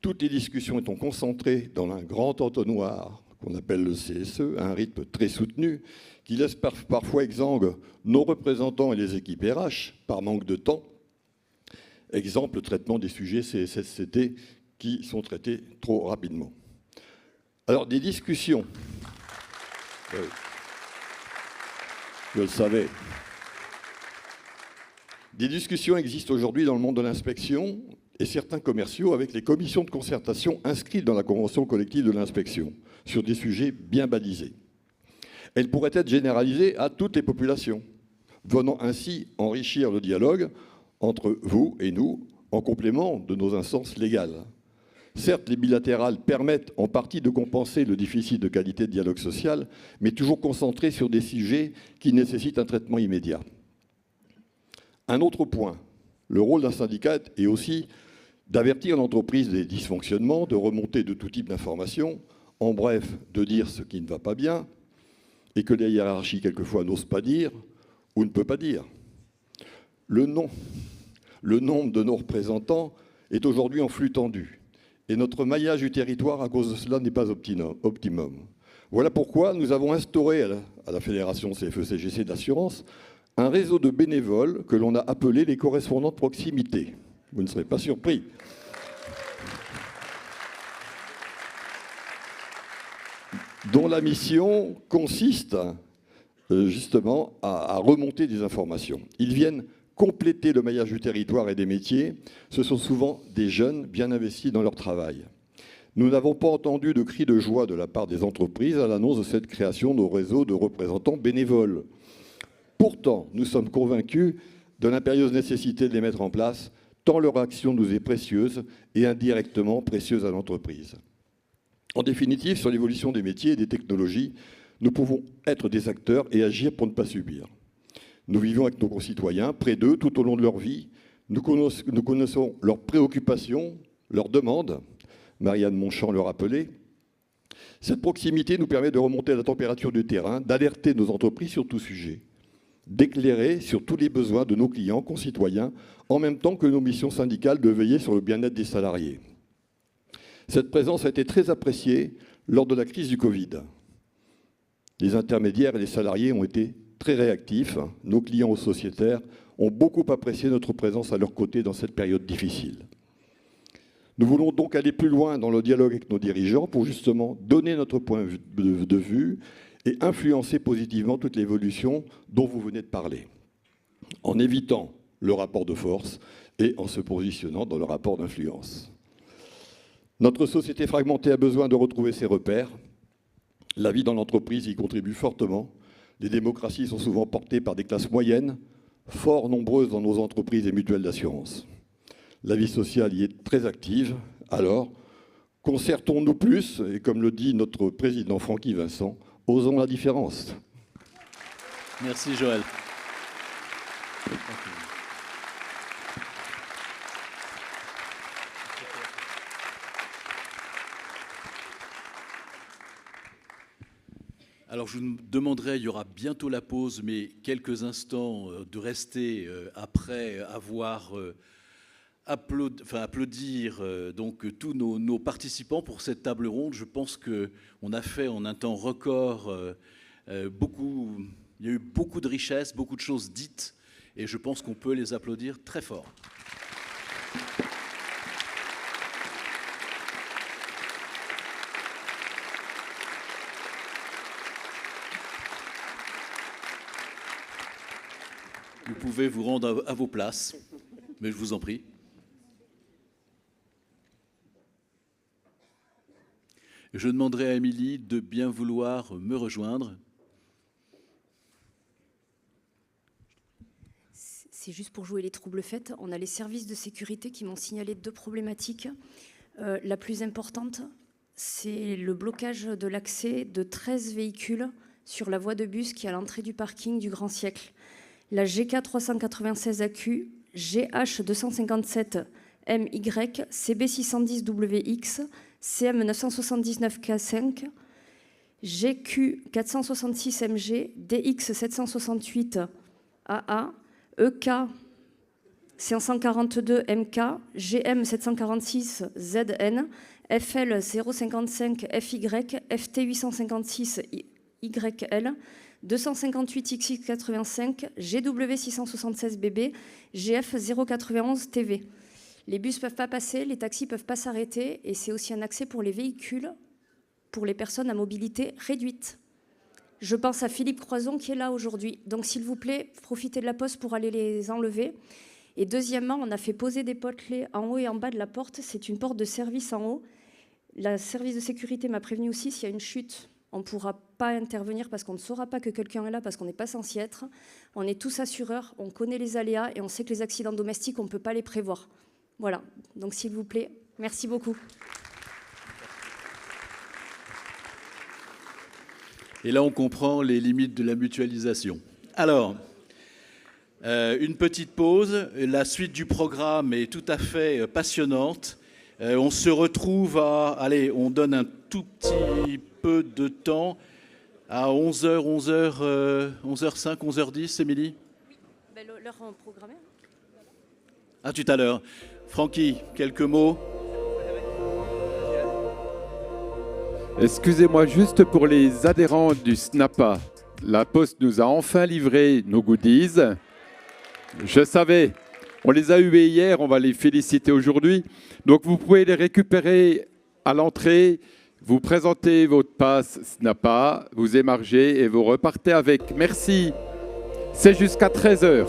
Toutes les discussions étant concentrées dans un grand entonnoir qu'on appelle le CSE, à un rythme très soutenu, qui laisse parfois exsangues nos représentants et les équipes RH par manque de temps. Exemple, le traitement des sujets CSSCT qui sont traités trop rapidement. Alors, des discussions... Oui. Je le savais. Des discussions existent aujourd'hui dans le monde de l'inspection et certains commerciaux avec les commissions de concertation inscrites dans la convention collective de l'inspection sur des sujets bien balisés. Elles pourraient être généralisées à toutes les populations, venant ainsi enrichir le dialogue entre vous et nous en complément de nos instances légales. Certes, les bilatérales permettent en partie de compenser le déficit de qualité de dialogue social, mais toujours concentré sur des sujets qui nécessitent un traitement immédiat. Un autre point, le rôle d'un syndicat est aussi d'avertir l'entreprise des dysfonctionnements, de remonter de tout type d'informations, en bref, de dire ce qui ne va pas bien, et que la hiérarchie, quelquefois, n'ose pas dire ou ne peut pas dire. Le nombre de nos représentants est aujourd'hui en flux tendu. Et notre maillage du territoire, à cause de cela, n'est pas optimum. Voilà pourquoi nous avons instauré à la Fédération CFE-CGC d'assurance un réseau de bénévoles que l'on a appelé les correspondants de proximité. Vous ne serez pas surpris. Dont la mission consiste justement à remonter des informations. Ils viennent compléter le maillage du territoire et des métiers. Ce sont souvent des jeunes bien investis dans leur travail. Nous n'avons pas entendu de cris de joie de la part des entreprises à l'annonce de cette création de réseaux de représentants bénévoles. Pourtant, nous sommes convaincus de l'impérieuse nécessité de les mettre en place, tant leur action nous est précieuse et indirectement précieuse à l'entreprise. En définitive, sur l'évolution des métiers et des technologies, nous pouvons être des acteurs et agir pour ne pas subir. Nous vivons avec nos concitoyens, près d'eux, tout au long de leur vie. Nous connaissons leurs préoccupations, leurs demandes. Marianne Monchamp le rappelait. Cette proximité nous permet de remonter à la température du terrain, d'alerter nos entreprises sur tout sujet, d'éclairer sur tous les besoins de nos clients, concitoyens, en même temps que nos missions syndicales de veiller sur le bien-être des salariés. Cette présence a été très appréciée lors de la crise du Covid. Les intermédiaires et les salariés ont été très réactifs. Nos clients ou sociétaires ont beaucoup apprécié notre présence à leur côté dans cette période difficile. Nous voulons donc aller plus loin dans le dialogue avec nos dirigeants pour justement donner notre point de vue et influencer positivement toute l'évolution dont vous venez de parler, en évitant le rapport de force et en se positionnant dans le rapport d'influence. Notre société fragmentée a besoin de retrouver ses repères. La vie dans l'entreprise y contribue fortement. Les démocraties sont souvent portées par des classes moyennes, fort nombreuses dans nos entreprises et mutuelles d'assurance. La vie sociale y est très active. Alors, concertons-nous plus, et comme le dit notre président Francky Vincent, osons la différence. Merci Joël. Alors je vous demanderai, il y aura bientôt la pause, mais quelques instants de rester après avoir applaudir donc tous nos participants pour cette table ronde. Je pense qu'on a fait en un temps record beaucoup, il y a eu beaucoup de richesses, beaucoup de choses dites, et je pense qu'on peut les applaudir très fort. Vous pouvez vous rendre à vos places, mais je vous en prie. Je demanderai à Émilie de bien vouloir me rejoindre. C'est juste pour jouer les troubles faits. On a les services de sécurité qui m'ont signalé 2 problématiques. La plus importante, c'est le blocage de l'accès de 13 véhicules sur la voie de bus qui est à l'entrée du parking du Grand Siècle. La GK 396 AQ, GH 257 MY, CB 610 WX, CM 979 K5, GQ 466 MG, DX 768 AA, EK 542 MK, GM 746 ZN, FL 055 FY, FT 856 YL, 258 XX85, GW 676 BB, GF 091 TV. Les bus ne peuvent pas passer, les taxis ne peuvent pas s'arrêter, et c'est aussi un accès pour les véhicules, pour les personnes à mobilité réduite. Je pense à Philippe Croison qui est là aujourd'hui. Donc s'il vous plaît, profitez de la pause pour aller les enlever. Et deuxièmement, on a fait poser des potelets en haut et en bas de la porte. C'est une porte de service en haut. Le service de sécurité m'a prévenu aussi, s'il y a une chute, on ne pourra pas intervenir parce qu'on ne saura pas que quelqu'un est là, parce qu'on n'est pas censé être. On est tous assureurs, on connaît les aléas et on sait que les accidents domestiques, on ne peut pas les prévoir. Voilà, donc s'il vous plaît, merci beaucoup. Et là, on comprend les limites de la mutualisation. Alors, une petite pause. La suite du programme est tout à fait passionnante. On se retrouve à... Allez, on donne un tout petit peu de temps à 11h, 11h05, 11h10, Émilie. Oui, ben, l'heure programmée. À tout à l'heure. Francky, quelques mots. Excusez-moi, juste pour les adhérents du SNAPA, la Poste nous a enfin livré nos goodies. Je savais, on les a eus hier, on va les féliciter aujourd'hui. Donc vous pouvez les récupérer à l'entrée, vous présentez votre passe SNAPA, vous émargez et vous repartez avec. Merci, c'est jusqu'à 13h.